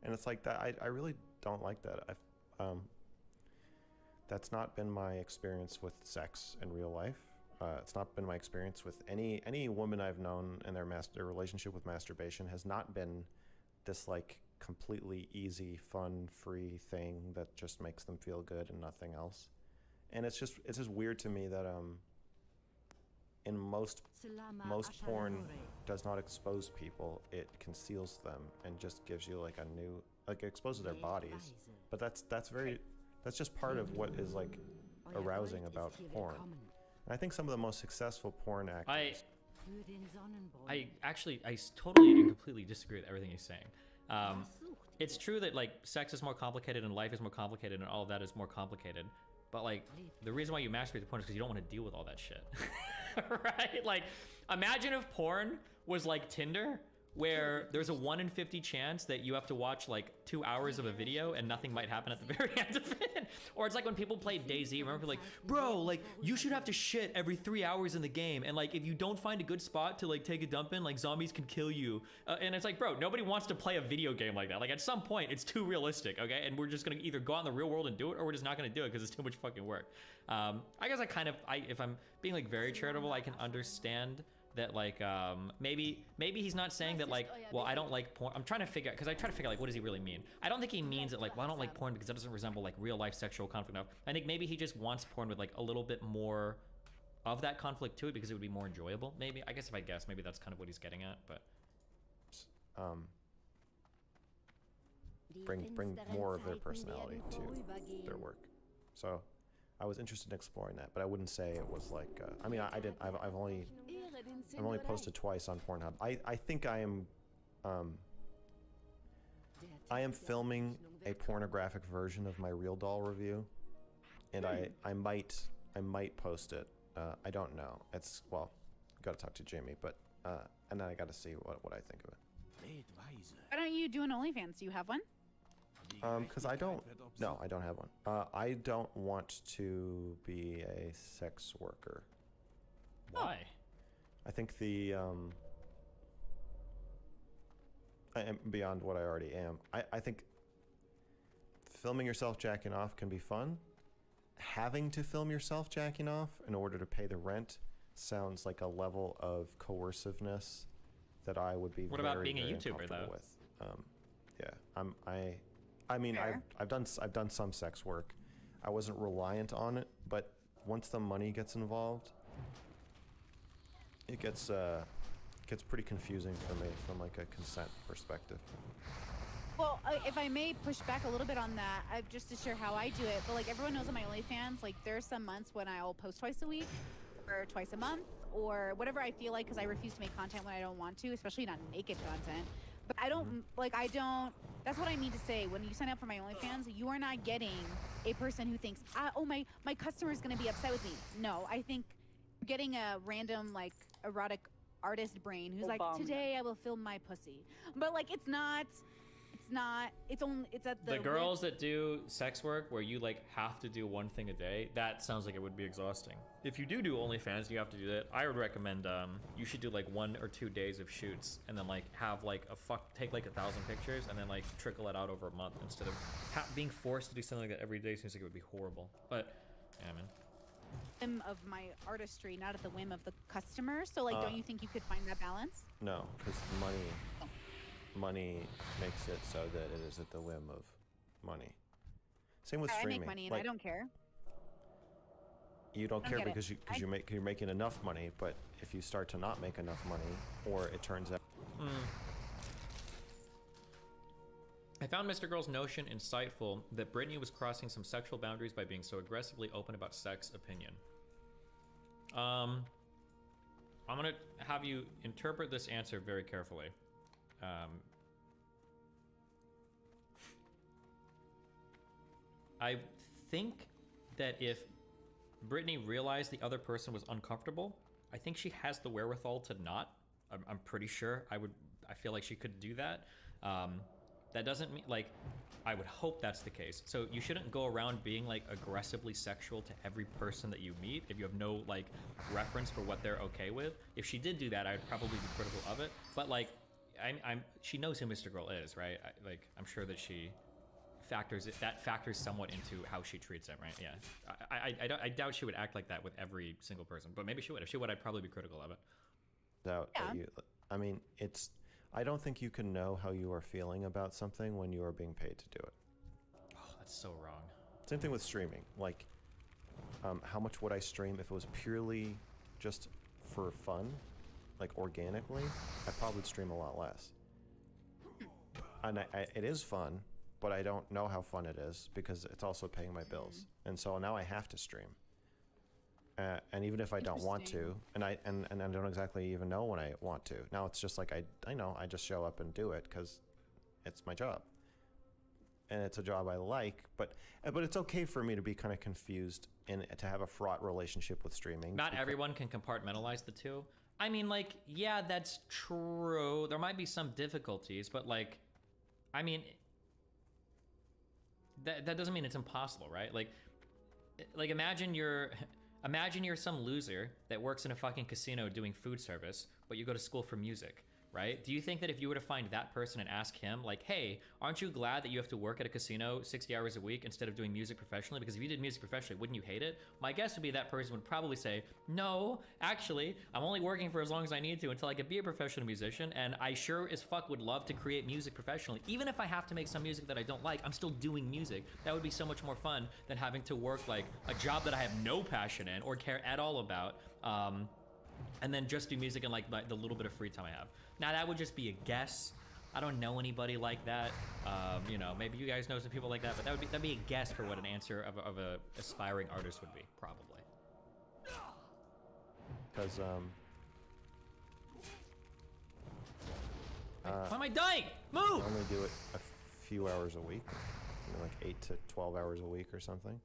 And it's like that. I really don't like that. That's not been my experience with sex in real life. It's not been my experience with any woman I've known, and their relationship with masturbation has not been this like completely easy, fun, free thing that just makes them feel good and nothing else. And it's just weird to me that in most porn does not expose people. It conceals them and just gives you like a new, like it exposes their bodies. But that's just part of what is like arousing about porn. And I think some of the most successful porn actors. I totally and completely disagree with everything he's saying. It's true that like sex is more complicated and life is more complicated and all of that is more complicated. But like the reason why you masturbate to porn is because you don't want to deal with all that shit. Right? Like imagine if porn was like Tinder, where there's a 1 in 50 chance that you have to watch like 2 hours of a video and nothing might happen at the very end of it. Or it's like when people play DayZ, remember people like, bro, like you should have to shit every 3 hours in the game. And like, if you don't find a good spot to like take a dump in, like zombies can kill you. And it's like, bro, nobody wants to play a video game like that. Like at some point it's too realistic, okay? And we're just gonna either go out in the real world and do it, or we're just not gonna do it because it's too much fucking work. I guess if I'm being like very charitable, I can understand that like maybe he's not saying that like, well, I don't like porn. I'm trying to figure out, because I try to figure out like what does he really mean. I don't think he means that like, well, I don't like porn because that doesn't resemble like real life sexual conflict enough. I think maybe he just wants porn with like a little bit more of that conflict to it because it would be more enjoyable. Maybe, I guess if I guess, maybe that's kind of what he's getting at. But bring more of their personality to their work. So I was interested in exploring that, but I wouldn't say it was like I mean, I've only posted twice on Pornhub. I think I am filming a pornographic version of my Real Doll review, and I might post it. I don't know. It's, well, got to talk to Jamie, but and then I got to see what I think of it. Why don't you do an OnlyFans? Do you have one? Because I don't have one. I don't want to be a sex worker. Why? I think I am beyond what I already am. I think filming yourself jacking off can be fun. Having to film yourself jacking off in order to pay the rent sounds like a level of coerciveness that I would be What very, about being a very YouTuber uncomfortable though? with. Yeah, I mean, Fair. I've done some sex work. I wasn't reliant on it, but once the money gets involved, it gets pretty confusing for me from like a consent perspective. Well, if I may push back a little bit on that, just to share how I do it, but like everyone knows on my OnlyFans, like there are some months when I'll post twice a week or twice a month or whatever I feel like, because I refuse to make content when I don't want to, especially not naked content. But I don't, that's what I mean to say. When you sign up for my OnlyFans, you are not getting a person who thinks, oh, my customer is going to be upset with me. No, I think you're getting a random, like, erotic artist brain who's like, today I will film my pussy. But, like, it's at The girls that do sex work where you like have to do one thing a day, that sounds like it would be exhausting. If you do OnlyFans, you have to do that. I would recommend you should do like 1 or 2 days of shoots and then like have like take like 1,000 pictures and then like trickle it out over a month instead of being forced to do something like that every day. Seems like it would be horrible. But yeah, man. Of my artistry, not at the whim of the customer. So like, don't you think you could find that balance? No, because money makes it so that it is at the whim of money. Same with streaming. I make money and like, I don't care. You don't care because you're making enough money, but if you start to not make enough money, or it turns out. I found Mr. Girl's notion insightful that Brittany was crossing some sexual boundaries by being so aggressively open about sex opinion. I'm gonna have you interpret this answer very carefully. I think that if Brittany realized the other person was uncomfortable, I think she has the wherewithal to not. I'm pretty sure I feel like she could do that. That doesn't mean, like, I would hope that's the case. So you shouldn't go around being like aggressively sexual to every person that you meet if you have no like reference for what they're okay with. If she did do that, I'd probably be critical of it. But like, she knows who Mr. Girl is, right? I'm sure that she factors somewhat into how she treats him, right? Yeah, I doubt she would act like that with every single person, but maybe she would. If she would, I'd probably be critical of it. Doubt that you. I mean, it's. I don't think you can know how you are feeling about something when you are being paid to do it. Oh, that's so wrong. Same thing with streaming. Like, how much would I stream if it was purely just for fun, like organically? I probably would stream a lot less. And it is fun, but I don't know how fun it is because it's also paying my bills, and so now I have to stream. And even if I don't want to, and I don't exactly even know when I want to. Now it's just like I know I just show up and do it because it's my job, and it's a job I like. But it's okay for me to be kind of confused and to have a fraught relationship with streaming. Not everyone can compartmentalize the two. I mean, like, yeah, that's true. There might be some difficulties, but like, I mean, that doesn't mean it's impossible, right? Like imagine you're some loser that works in a fucking casino doing food service, but you go to school for music, right? Do you think that if you were to find that person and ask him, like, hey, aren't you glad that you have to work at a casino 60 hours a week instead of doing music professionally? Because if you did music professionally, wouldn't you hate it? My guess would be that person would probably say, no, actually, I'm only working for as long as I need to until I can be a professional musician, and I sure as fuck would love to create music professionally. Even if I have to make some music that I don't like, I'm still doing music. That would be so much more fun than having to work like a job that I have no passion in or care at all about, and then just do music in like the little bit of free time I have. Now that would just be a guess. I don't know anybody like that. You know, maybe you guys know some people like that, but that'd be a guess for what an answer of a aspiring artist would be, probably. Because why am I dying? Move! I only do it a few hours a week, you know, like 8 to 12 hours a week or something,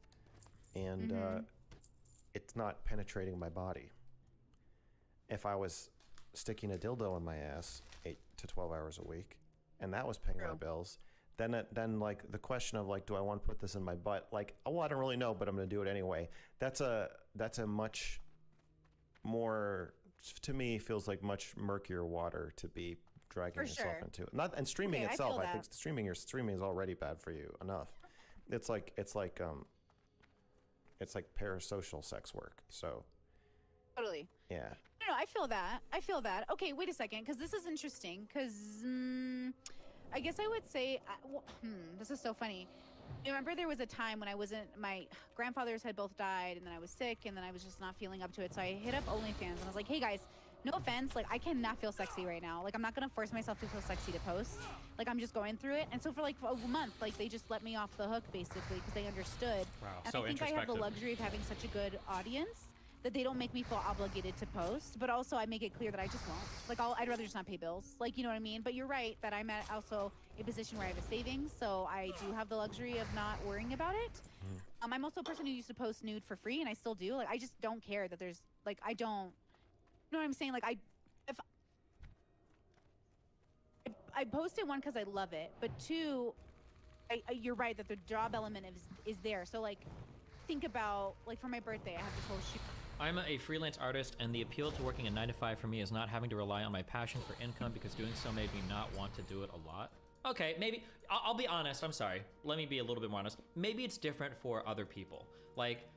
and it's not penetrating my body. If I was sticking a dildo in my ass 8 to 12 hours a week, and that was paying my bills, then like the question of like, do I want to put this in my butt? Like, oh, I don't really know, but I'm going to do it anyway. That's a much more, to me, feels like much murkier water to be dragging yourself into. Not and streaming itself. I think streaming is already bad for you enough. It's like parasocial sex work. So Totally. yeah. No, I feel that. Okay, wait a second, because this is interesting. Because I guess I would say, this is so funny. You remember there was a time when I wasn't, my grandfathers had both died, and then I was sick, and then I was just not feeling up to it. So I hit up OnlyFans, and I was like, hey guys, no offense, like I cannot feel sexy right now. Like I'm not gonna force myself to feel sexy to post. Like I'm just going through it. And so for like a month, like they just let me off the hook basically because they understood. Wow, and so I think I have the luxury of having such a good audience that they don't make me feel obligated to post, but also I make it clear that I just won't. Like I'd rather just not pay bills. Like, you know what I mean? But you're right that I'm at also a position where I have a savings, so I do have the luxury of not worrying about it. I'm also a person who used to post nude for free, and I still do. Like I just don't care that there's like I don't. You know what I'm saying? Like I posted one because I love it, but two, you're right that the job element is there. So like, think about like for my birthday, I have this whole shoot. I'm a freelance artist, and the appeal to working a 9-to-5 for me is not having to rely on my passion for income because doing so made me not want to do it a lot. Okay, maybe, I'll be honest, I'm sorry. Let me be a little bit more honest. Maybe it's different for other people. Like,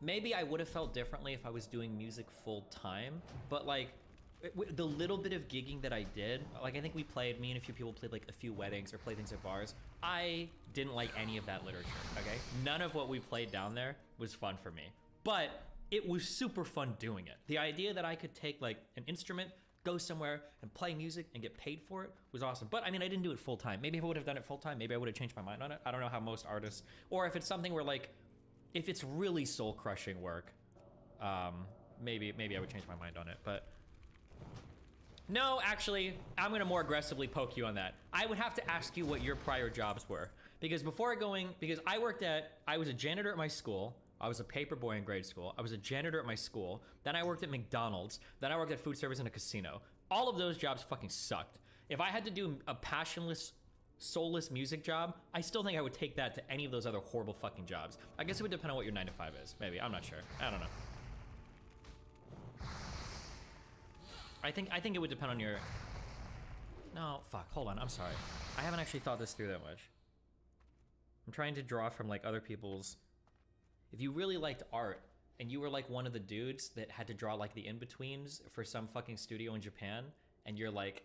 maybe I would have felt differently if I was doing music full time, but like, the little bit of gigging that I did, like I think me and a few people played like a few weddings or played things at bars. I didn't like any of that literature, okay? None of what we played down there was fun for me, but it was super fun doing it. The idea that I could take like an instrument, go somewhere and play music and get paid for it was awesome. But I mean, I didn't do it full time. Maybe if I would have done it full time, maybe I would have changed my mind on it. I don't know how most artists, or if it's something where like, if it's really soul crushing work, maybe I would change my mind on it, but no, actually, I'm gonna more aggressively poke you on that. I would have to ask you what your prior jobs were. Because I was a janitor at my school, I was a paper boy in grade school, I was a janitor at my school, then I worked at McDonald's, then I worked at food service in a casino. All of those jobs fucking sucked. If I had to do a passionless, soulless music job, I still think I would take that to any of those other horrible fucking jobs. I guess it would depend on what your 9-to-5 is, maybe, I'm not sure, I don't know. I think it would depend on your... No, fuck, hold on, I'm sorry. I haven't actually thought this through that much. I'm trying to draw from like other people's. If you really liked art and you were like one of the dudes that had to draw like the in-betweens for some fucking studio in Japan, and you're like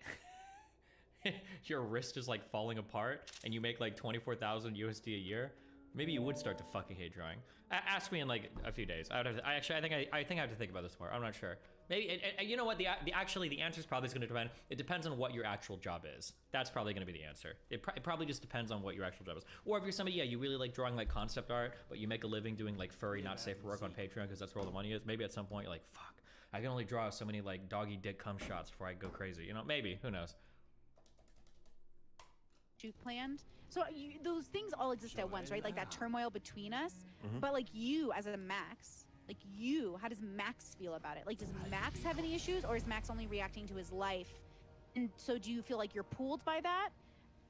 your wrist is like falling apart and you make like 24,000 USD a year, maybe you would start to fucking hate drawing. Ask me in like a few days. I think I have to think about this more. I'm not sure. Maybe you know what, the answer is probably going to depend. It depends on what your actual job is. That's probably going to be the answer. It probably just depends on what your actual job is. Or if you're somebody, yeah, you really like drawing like concept art, but you make a living doing like furry, not safe for work on Patreon because that's where all the money is. Maybe at some point you're like, fuck, I can only draw so many like doggy dick cum shots before I go crazy. You know, maybe, who knows? You planned. So those things all exist at once, right? Like that turmoil between us. But like you as a Max, like you, how does Max feel about it? Like, does Max have any issues, or is Max only reacting to his life? And so do you feel like you're pulled by that?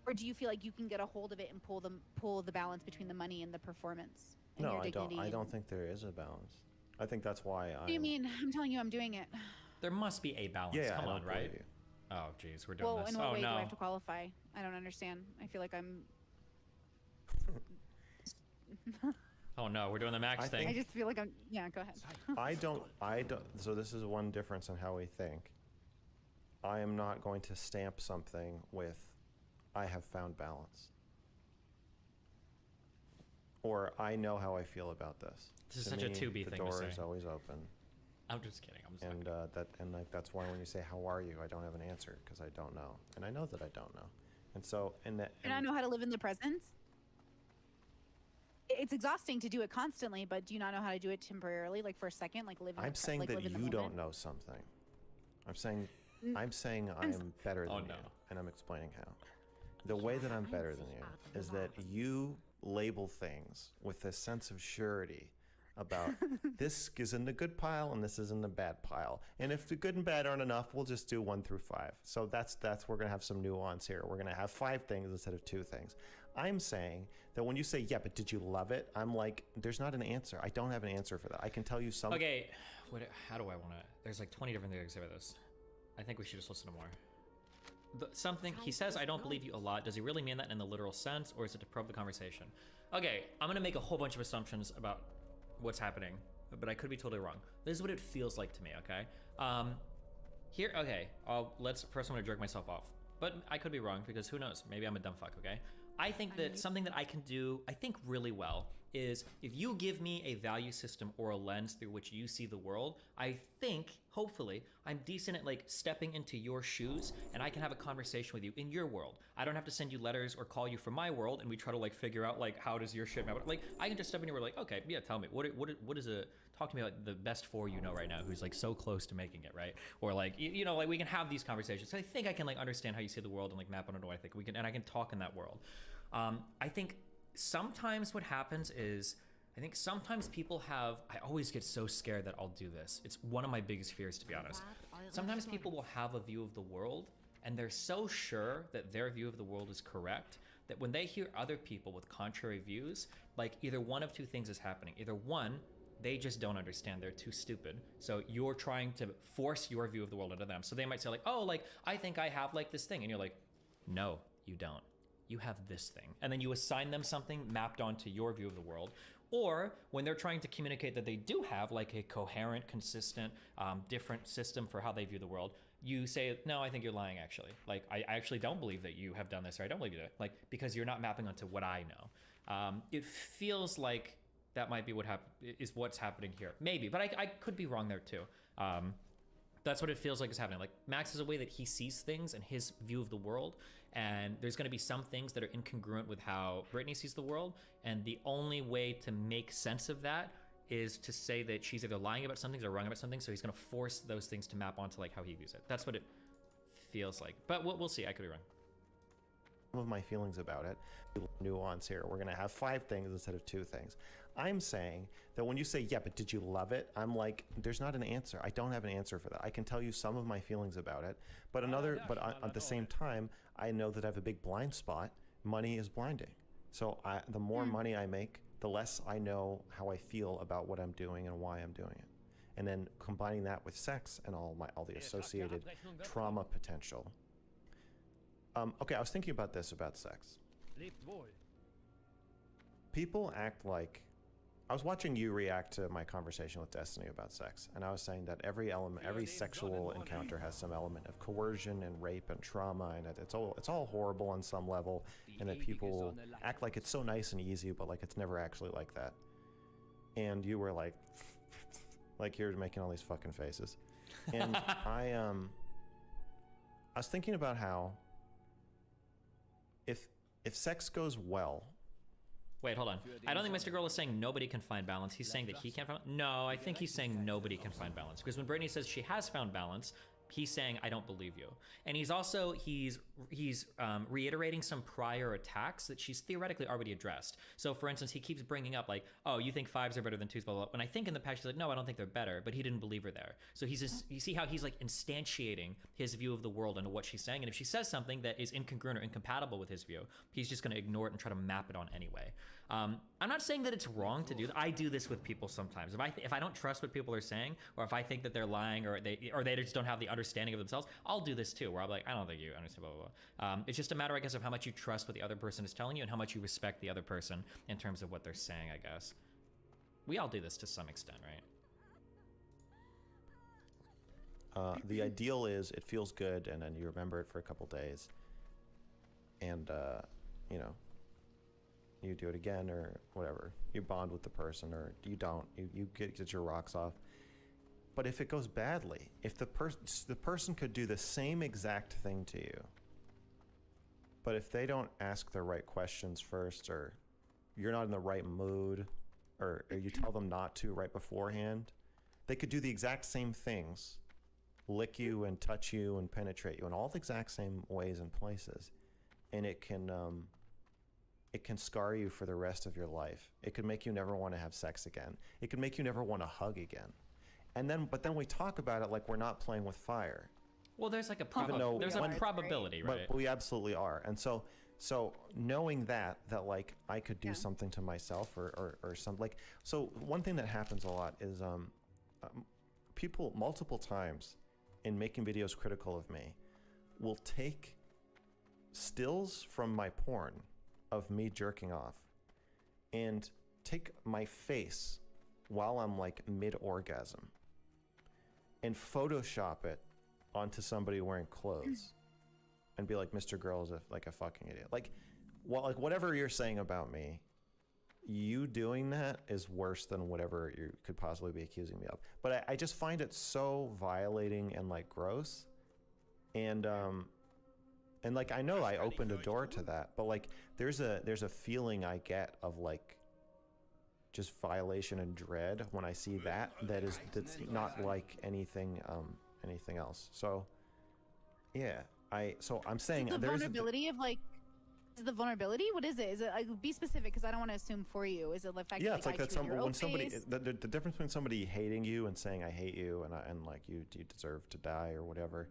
Or do you feel like you can get a hold of it and pull the balance between the money and the performance? And No, your I don't. dignity I don't think there is a balance. I think that's why I. What do you mean? I'm telling you I'm doing it. There must be a balance. Yeah, Come I on, don't right? believe you. Oh, jeez, we're doing Well, this. in what Oh way do no. I have to qualify? I don't understand. I feel like I'm... Oh no, we're doing the Max thing. I just feel like I'm... Yeah, go ahead. I don't. So this is one difference in how we think. I am not going to stamp something with, I have found balance. Or I know how I feel about this. This is To such a me, 2B the thing to door say. is always open. I'm just kidding. I'm just And like that's why when you say how are you, I don't have an answer because I don't know, and I know that I don't know, and so And I know how to live in the present. It's exhausting to do it constantly, but do you not know how to do it temporarily, like for a second, like live in I'm the saying like that live in the you don't moment? know something. I'm saying I am better than you, and I'm explaining how. The way that I'm better than you is that you label things with a sense of surety about this is in the good pile and this is in the bad pile. And if the good and bad aren't enough, we'll just do 1 through 5. So that's we're gonna have some nuance here. We're gonna have 5 things instead of 2 things. I'm saying that when you say, yeah, but did you love it? I'm like, there's not an answer. I don't have an answer for that. I can tell you some. Okay, how do I want to? There's like 20 different things to say about this. I think we should just listen to more. Something he says, I don't believe you a lot. Does he really mean that in the literal sense, or is it to probe the conversation? Okay, I'm gonna make a whole bunch of assumptions about what's happening, but I could be totally wrong. This is what it feels like to me, okay? Here, okay, first I'm gonna jerk myself off, but I could be wrong because who knows? Maybe I'm a dumb fuck, okay? I think that something that I can do, I think really well, is if you give me a value system or a lens through which you see the world, I think, hopefully, I'm decent at like stepping into your shoes and I can have a conversation with you in your world. I don't have to send you letters or call you from my world and we try to like figure out like how does your shit matter. Like I can just step in your world like, okay, yeah, tell me, what is a, talk to me about the best 4 you know right now who's like so close to making it, right? Or like, you know, like we can have these conversations. So I think I can like understand how you see the world and like map onto what I think we can, and I can talk in that world. I think sometimes what happens is, I think sometimes people have, I always get so scared that I'll do this. It's one of my biggest fears, to be honest. Sometimes people will have a view of the world and they're so sure that their view of the world is correct that when they hear other people with contrary views, like either one of 2 things is happening. Either one, they just don't understand, they're too stupid. So you're trying to force your view of the world into them. So they might say like, oh, like, I think I have like this thing. And you're like, no, you don't. You have this thing. And then you assign them something mapped onto your view of the world. Or when they're trying to communicate that they do have like a coherent, consistent, different system for how they view the world, you say, no, I think you're lying actually. Like, I actually don't believe that you have done this, or I don't believe you did. Like, because you're not mapping onto what I know. It feels like that might be is what's happening here. Maybe, but I could be wrong there too. That's what it feels like is happening. Like Max is a way that he sees things and his view of the world. And there's going to be some things that are incongruent with how Brittany sees the world. And the only way to make sense of that is to say that she's either lying about some things or wrong about something. So he's going to force those things to map onto like how he views it. That's what it feels like. But we'll see. I could be wrong. Some of my feelings about it. Nuance here. We're going to have 5 things instead of 2 things. I'm saying that when you say, yeah, but did you love it? I'm like, there's not an answer. I don't have an answer for that. I can tell you some of my feelings about it, but at the same time, I know that I have a big blind spot. Money is blinding. So the more money I make, the less I know how I feel about what I'm doing and why I'm doing it. And then combining that with sex and all the associated trauma potential. Okay, I was thinking about this about sex. people act like, I was watching you react to my conversation with Destiny about sex, and I was saying that every sexual encounter has some element of coercion and rape and trauma, and it's all horrible on some level, and that people act like it's so nice and easy, but like it's never actually like that. And you were like you're making all these fucking faces, and I was thinking about how if sex goes well. Wait, hold on. I don't think Mr. Girl is saying nobody can find balance. He's saying that he can't find. No, I think he's saying nobody can find balance, because when Brittany says she has found balance, he's saying I don't believe you, and he's also reiterating some prior attacks that she's theoretically already addressed. So for instance, he keeps bringing up like, oh, you think 5s are better than 2s, blah blah blah. When I think in the past she's like, no, I don't think they're better, but he didn't believe her there. So he's just, you see how he's like instantiating his view of the world into what she's saying, and if she says something that is incongruent or incompatible with his view, he's just going to ignore it and try to map it on anyway. I'm not saying that it's wrong to do that. I do this with people sometimes. If I don't trust what people are saying, or if I think that they're lying, or they just don't have the understanding of themselves, I'll do this too, where I'm like, I don't think you understand, blah, blah, blah. It's just a matter, I guess, of how much you trust what the other person is telling you and how much you respect the other person in terms of what they're saying, I guess. We all do this to some extent, right? The ideal is it feels good, and then you remember it for a couple days, and you know, you do it again or whatever. You bond with the person, or you don't. You get your rocks off. But if it goes badly, if the person could do the same exact thing to you, but if they don't ask the right questions first, or you're not in the right mood, or you tell them not to right beforehand, they could do the exact same things, lick you and touch you and penetrate you in all the exact same ways and places, and it can scar you for the rest of your life. It could make you never want to have sex again. It could make you never want to hug again. But then we talk about it like we're not playing with fire. Well, there's like a probability, right? But we absolutely are. And so knowing that like I could do something to myself or something, like, so one thing that happens a lot is people multiple times in making videos critical of me will take stills from my porn of me jerking off and take my face while I'm like mid-orgasm and Photoshop it onto somebody wearing clothes and be like, Mr. Girl is like a fucking idiot. Like, well, like whatever you're saying about me, you doing that is worse than whatever you could possibly be accusing me of. But I just find it so violating and like gross. And like, I know I opened a door to that, but like there's a feeling I get of like just violation and dread when I see that's not like anything else. So yeah, I'm saying the vulnerability of like, is the vulnerability, what is it? Is it like, be specific, because I don't want to assume for you. Is it the fact that it's like that when somebody face? the difference between somebody hating you and saying I hate you and like you deserve to die or whatever,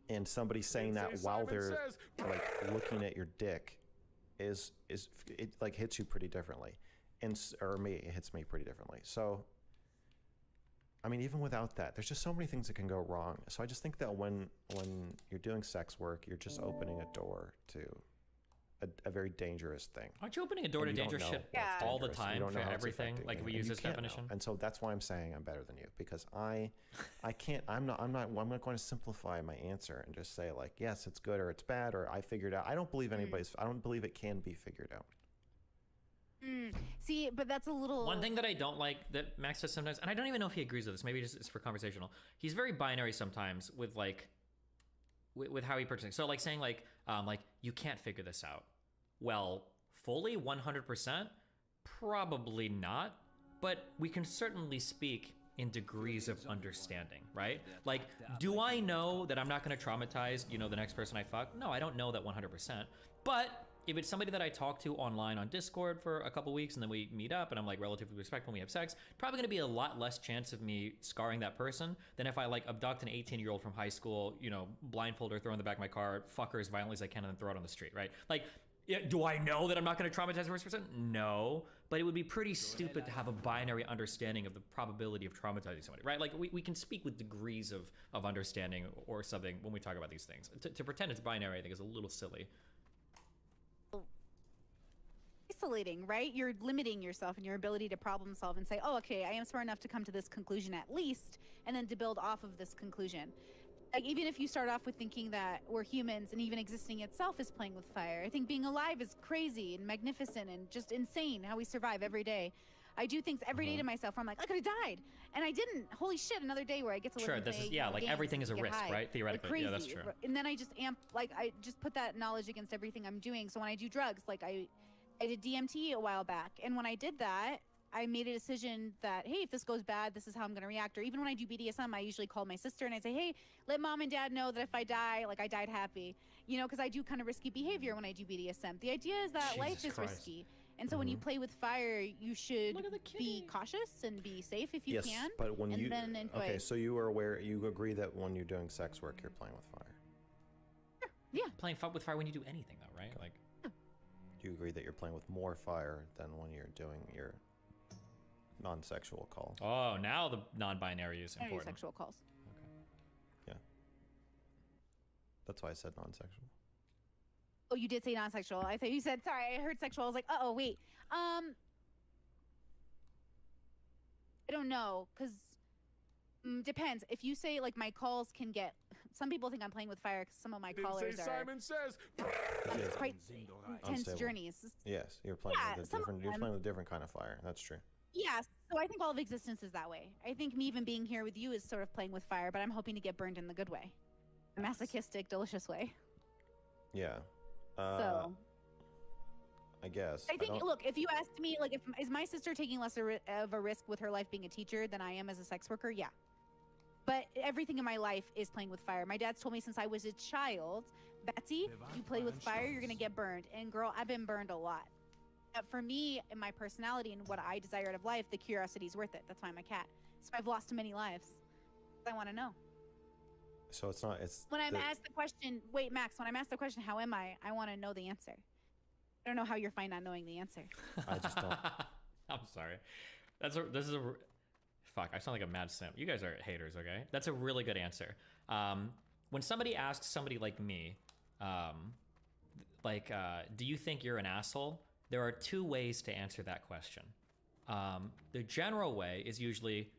and somebody saying that while they're like looking at your dick is it like hits you pretty differently, or me, it hits me pretty differently. So I mean, even without that, there's just so many things that can go wrong. So I just think that when you're doing sex work, you're just opening a door to a very dangerous thing. Aren't you opening a door to dangerous shit all the time for everything? Like if we use this definition. And so that's why I'm saying I'm better than you, because I'm not going to simplify my answer and just say like, yes, it's good or it's bad or I figured out. I don't believe I don't believe it can be figured out. See, but that's a little... One thing that I don't like that Max says sometimes, and I don't even know if he agrees with this, maybe it's for conversational. He's very binary sometimes with like, with how he purchasing. So like saying like you can't figure this out. Well, fully 100%? Probably not, but we can certainly speak in degrees of understanding, right? Like, do I know that I'm not gonna traumatize, the next person I fuck? No, I don't know that 100%, but if it's somebody that I talk to online on Discord for a couple weeks and then we meet up and I'm like relatively respectful when we have sex, probably gonna be a lot less chance of me scarring that person than if I like abduct an 18-year-old from high school, blindfold her, throw in the back of my car, fuck her as violently as I can and then throw it on the street, right? Like, do I know that I'm not gonna traumatize the first person? No, but it would be pretty stupid to have a binary understanding of the probability of traumatizing somebody, right? Like we can speak with degrees of understanding or something when we talk about these things. To pretend it's binary, I think is a little silly. isolating, right? You're limiting yourself and your ability to problem solve and say, oh, okay, I am smart enough to come to this conclusion at least, and then to build off of this conclusion. Like, even if you start off with thinking that we're humans and even existing itself is playing with fire, I think being alive is crazy and magnificent and just insane how we survive every day. I do things every day to myself where I'm like, I could have died. And I didn't. Holy shit, another day where I get to live and this play is, yeah, like games everything is a and get risk, high. right? Theoretically, Like yeah, that's crazy. true. And then I just I just put that knowledge against everything I'm doing. So when I do drugs, like I did DMT a while back. And when I did that, I made a decision that, hey, if this goes bad, this is how I'm going to react. Or even when I do BDSM, I usually call my sister and I say, hey, let mom and dad know that if I die, like I died happy. You know, because I do kind of risky behavior when I do BDSM. The idea is that life is Christ. risky. And so when you play with fire, you should be cautious and be safe if you yes, can. but when and you then enjoy. okay, so you are aware, you agree that when you're doing sex work, you're playing with fire. Yeah. Playing with fire when you do anything, though, right? Like, Do you agree that you're playing with more fire than when you're doing your non-sexual call? oh, now the non-binary is I don't do important. sexual calls. Yeah. That's why I said non-sexual. Oh, you did say non-sexual. I thought you said, sorry, I heard sexual. I was like, uh-oh, wait. I don't know, because depends. If you say, like, my calls can get... Some people think I'm playing with fire because some of my callers are... Simon Says. It's quite intense Unstable. journeys. Yes, you're playing Yeah, with a some of different. You're them. playing with a different kind of fire. That's true. Yeah, so I think all of existence is that way. I think me even being here with you is sort of playing with fire, but I'm hoping to get burned in the good way. A masochistic, delicious way. Yeah. So... I guess. I think, don't- look, if you asked me, like, is my sister taking less of a risk with her life being a teacher than I am as a sex worker? Yeah. But everything in my life is playing with fire. My dad's told me since I was a child, Betsy, you play with fire, you're going to get burned. And girl, I've been burned a lot. For me and my personality and what I desire out of life, the curiosity is worth it. That's why I'm a cat. So I've lost many lives. I want to know. So it's not. It's When I'm asked the question, wait, Max, when I'm asked the question, how am I want to know the answer. I don't know how you're fine not knowing the answer. I just don't. I'm sorry. Fuck, I sound like a mad simp. You guys are haters, okay? That's a really good answer. When somebody asks somebody like me, do you think you're an asshole? There are two ways to answer that question. The general way is usually,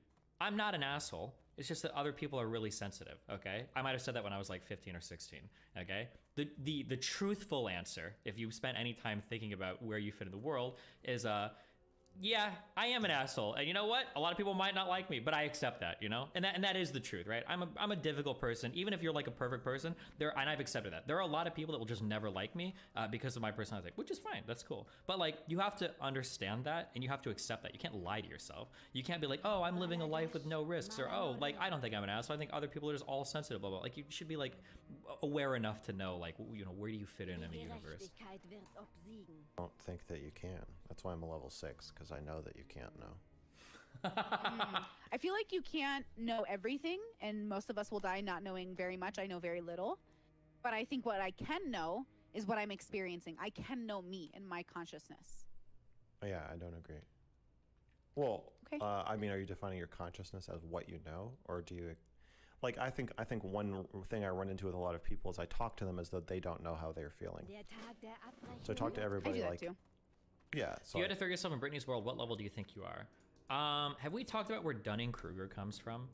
I'm not an asshole. It's just that other people are really sensitive, okay? I might have said that when I was like 15 or 16, okay? The truthful answer, if you spent any time thinking about where you fit in the world, is yeah, I am an asshole, and you know what? A lot of people might not like me, but I accept that, you know, and that is the truth, right? I'm a difficult person, even if you're like a perfect person. And I've accepted that. There are a lot of people that will just never like me because of my personality, which is fine. That's cool. But like, you have to understand that, and you have to accept that. You can't lie to yourself. You can't be like, oh, I'm living a life with no risks, or oh, like I don't think I'm an asshole. I think other people are just all sensitive, blah blah. Like you should be like aware enough to know, like, you know, where do you fit in the universe. I don't think that you can. That's why I'm a level 6, because I know that you can't know. I feel like you can't know everything, and most of us will die not knowing very much. I know very little. But I think what I can know is what I'm experiencing. I can know me and my consciousness. Yeah, I don't agree. Well, Okay. I mean, are you defining your consciousness as what you know, or do you, like, I think one thing I run into with a lot of people is I talk to them as though they don't know how they're feeling. So I talk to I everybody do that like, too. yeah. If So you had to throw yourself in Brittany's world, what level do you think you are? Have we talked about where Dunning-Kruger comes from?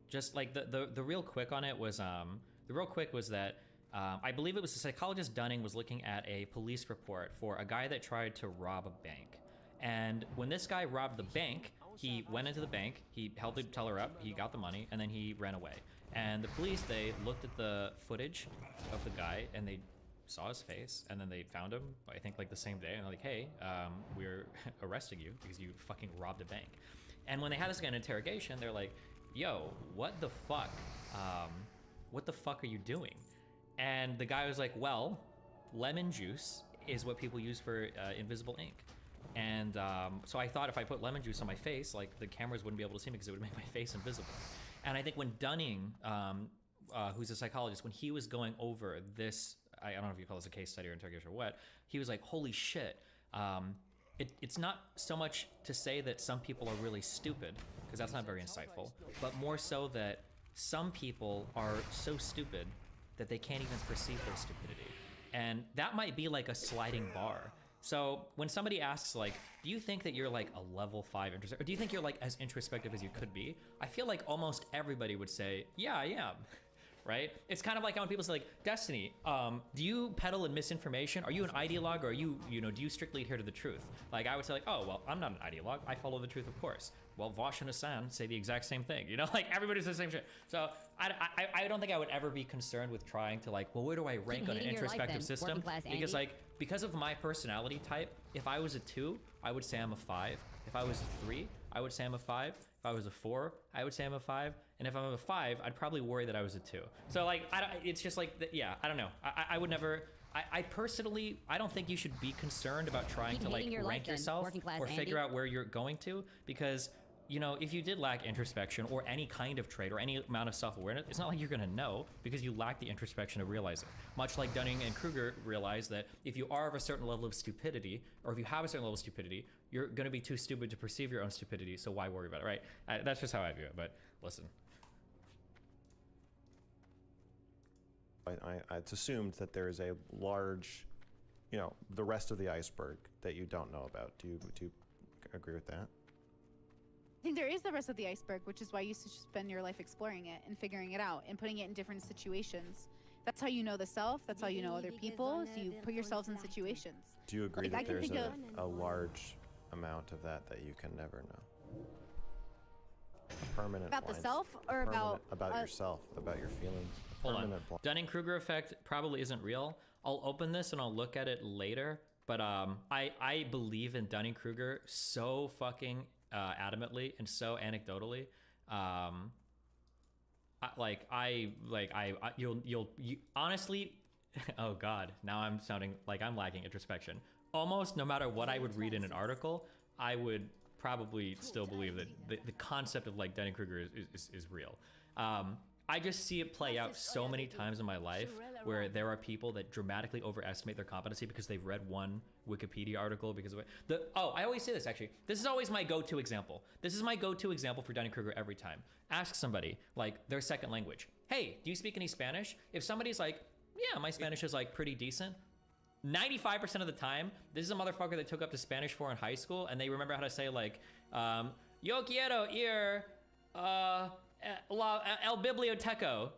Just like the real quick on it was that I believe it was the psychologist Dunning was looking at a police report for a guy that tried to rob a bank. And when this guy robbed the bank, he went into the bank, he held the teller up, he got the money, and then he ran away. And the police, they looked at the footage of the guy and they saw his face, and then they found him, I think like the same day, and they're like, hey, we're arresting you because you fucking robbed a bank. And when they had this guy in interrogation, they're like, yo, what the fuck? What the fuck are you doing? And the guy was like, well, lemon juice is what people use for invisible ink. And so I thought if I put lemon juice on my face, like the cameras wouldn't be able to see me because it would make my face invisible. And I think when Dunning, who's a psychologist, when he was going over this, I don't know if you call this a case study or interrogation or what, he was like, holy shit. It's not so much to say that some people are really stupid, because that's not very insightful, but more so that some people are so stupid that they can't even perceive their stupidity. And that might be like a sliding bar. So when somebody asks like, do you think that you're like a level 5 introspective, or do you think you're like as introspective as you could be? I feel like almost everybody would say, yeah, I am. Right? It's kind of like when people say like, Destiny, do you peddle in misinformation? Are you an ideologue, or are you know, do you strictly adhere to the truth? Like I would say like, oh, well, I'm not an ideologue. I follow the truth, of course. Well, Vosh and Hassan say the exact same thing, you know, like everybody says the same shit. So I don't think I would ever be concerned with trying to like, well, where do I rank on an introspective system? Because like, because of my personality type, if I was a 2, I would say I'm a 5. If I was a 3, I would say I'm a 5. If I was a 4, I would say I'm a 5. And if I'm a 5, I'd probably worry that I was a 2. So like, it's just like, yeah, I don't know. I would never, I personally, I don't think you should be concerned about trying to like rank yourself or figure out where you're going to, because you know, if you did lack introspection or any kind of trait or any amount of self-awareness, it's not like you're gonna know, because you lack the introspection to realize it. Much like Dunning and Kruger realized that if you are of a certain level of stupidity, or if you have a certain level of stupidity, you're gonna be too stupid to perceive your own stupidity, so why worry about it, right? That's just how I view it, but listen. It's assumed that there is a large, you know, the rest of the iceberg that you don't know about. Do you agree with that? I think there is the rest of the iceberg, which is why you should spend your life exploring it and figuring it out and putting it in different situations. That's how you know the self. That's how you know other people. So you put yourselves in situations. Do you agree Like, that there's a large amount of that you can never know? A permanent about the blind self, or about yourself, about your feelings. Hold on. Dunning-Kruger effect probably isn't real. I'll open this and I'll look at it later. But I believe in Dunning-Kruger so fucking adamantly and so anecdotally. You honestly, oh God, now I'm sounding like I'm lacking introspection. Almost no matter what I would read in an article, I would probably still believe that the concept of like Dunning-Kruger is real. I just see it play out so many times in my life where there are people that dramatically overestimate their competency because they've read one Wikipedia article because of it. I always say this actually. This is always my go-to example. This is my go-to example for Dunning-Kruger every time. Ask somebody, like, their second language. Hey, do you speak any Spanish? If somebody's like, yeah, my Spanish is like pretty decent, 95% of the time, this is a motherfucker that took up to Spanish 4 in high school and they remember how to say like, yo quiero ir, el biblioteco,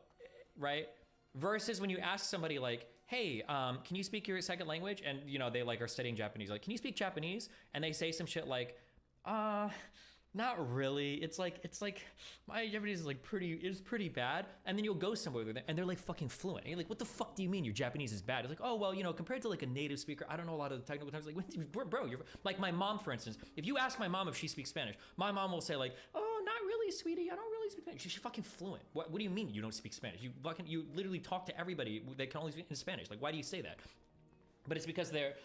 right? Versus when you ask somebody like, hey, can you speak your second language? And you know, they like are studying Japanese, like, can you speak Japanese? And they say some shit like, not really. It's like my Japanese is like pretty bad. And then you'll go somewhere with them and they're like fucking fluent. And you're like, what the fuck do you mean your Japanese is bad? It's like, oh, well, you know, compared to like a native speaker, I don't know a lot of the technical terms. Like, bro, you're like my mom, for instance. If you ask my mom if she speaks Spanish, my mom will say like, oh, not really, sweetie. I don't really speak Spanish. She's fucking fluent. What do you mean you don't speak Spanish? You literally talk to everybody that can only speak in Spanish. Like, why do you say that? But it's because they're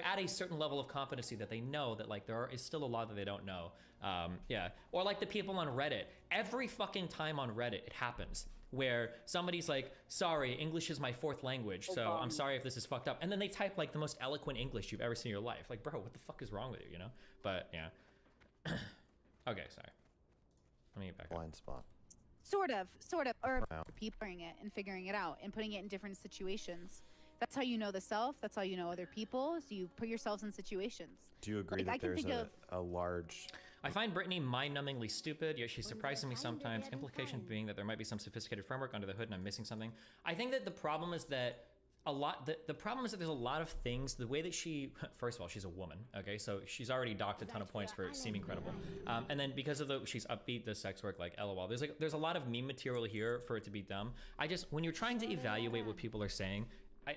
at a certain level of competency that they know that like is still a lot that they don't know. Yeah, or like the people on Reddit. Every fucking time on Reddit it happens where somebody's like, sorry, English is my 4th language, so I'm sorry if this is fucked up. And then they type like the most eloquent English you've ever seen in your life. Like, bro, what the fuck is wrong with you, you know? But yeah. Okay, sorry. Let me get back up. Blind spot. Sort of, or people it and figuring it out and putting it in different situations. That's how you know the self. That's how you know other people. So you put yourselves in situations. Do you agree that there's a large... I find Brittany mind-numbingly stupid, yet she's surprising me sometimes. Implication being that there might be some sophisticated framework under the hood and I'm missing something. I think that the problem is that the problem is that there's a lot of things, the way that she, first of all, she's a woman, okay? So she's already docked a ton of points for seeming credible. And then because of she's upbeat, the sex work, like LOL. There's a lot of meme material here for it to be dumb. When you're trying to evaluate what people are saying,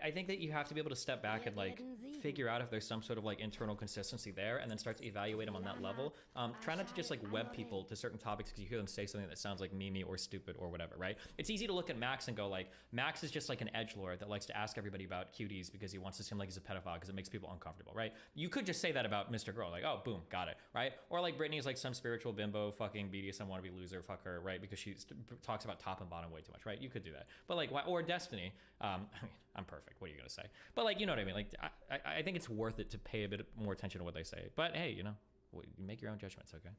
I think that you have to be able to step back and like figure out if there's some sort of like internal consistency there and then start to evaluate them on that level. Try not to just like web people to certain topics because you hear them say something that sounds like memey or stupid or whatever, right? It's easy to look at Max and go like, Max is just like an edgelord that likes to ask everybody about cuties because he wants to seem like he's a pedophile because it makes people uncomfortable, right? You could just say that about Mr. Girl, like, oh, boom, got it, right? Or like Brittany is like some spiritual bimbo fucking BDSM wannabe loser fucker, right? Because she talks about top and bottom way too much, right? You could do that. But like, or Destiny, I mean, I'm perfect. What are you gonna say? But like, you know what I mean? Like, I think it's worth it to pay a bit more attention to what they say. But hey, you know, you make your own judgments, okay?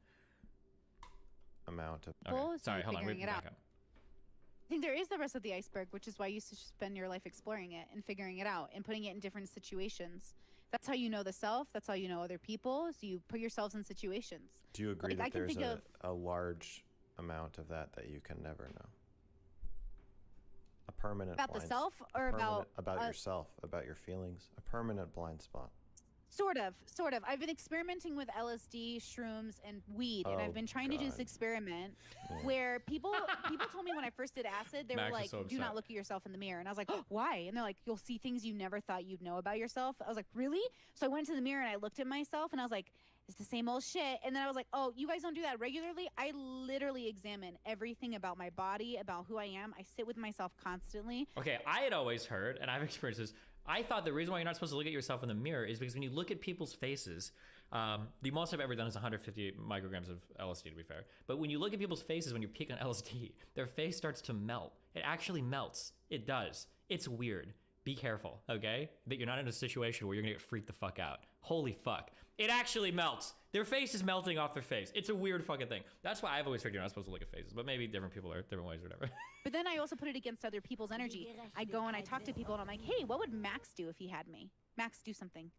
Amount of... Okay. Sorry, hold on. We're back up. I think there is the rest of the iceberg, which is why you should spend your life exploring it and figuring it out and putting it in different situations. That's how you know the self. That's how you know other people. So you put yourselves in situations. Do you agree Like, I that can there's think of- a large amount of that you can never know? A permanent About the blind self a or permanent- about yourself, about your feelings, a permanent blind spot. Sort of. I've been experimenting with LSD, shrooms, and weed, and Oh, I've been trying to do this God. experiment Yeah. where people told me when I first did acid, they Max were is like, so "Do not upset. look at yourself in the mirror," and I was like, oh, "Why?" And they're like, "You'll see things you never thought you'd know about yourself." I was like, "Really?" So I went to the mirror and I looked at myself, and I was like, "It's the same old shit." And then I was like, "Oh, you guys don't do that regularly?" I literally examine everything about my body, about who I am. I sit with myself constantly. Okay, I had always heard, and I've experienced this, I thought the reason why you're not supposed to look at yourself in the mirror is because when you look at people's faces, the most I've ever done is 150 micrograms of LSD, to be fair. But when you look at people's faces when you peak on LSD, their face starts to melt. It actually melts. It does. It's weird. Be careful, okay? That you're not in a situation where you're gonna get freaked the fuck out. Holy fuck. It actually melts. Their face is melting off their face. It's a weird fucking thing. That's why I've always heard you're not supposed to look at faces, but maybe different people are different ways or whatever. But then I also put it against other people's energy. I go and I talk to people and I'm like, "Hey, what would Max do if he had me? Max, do something.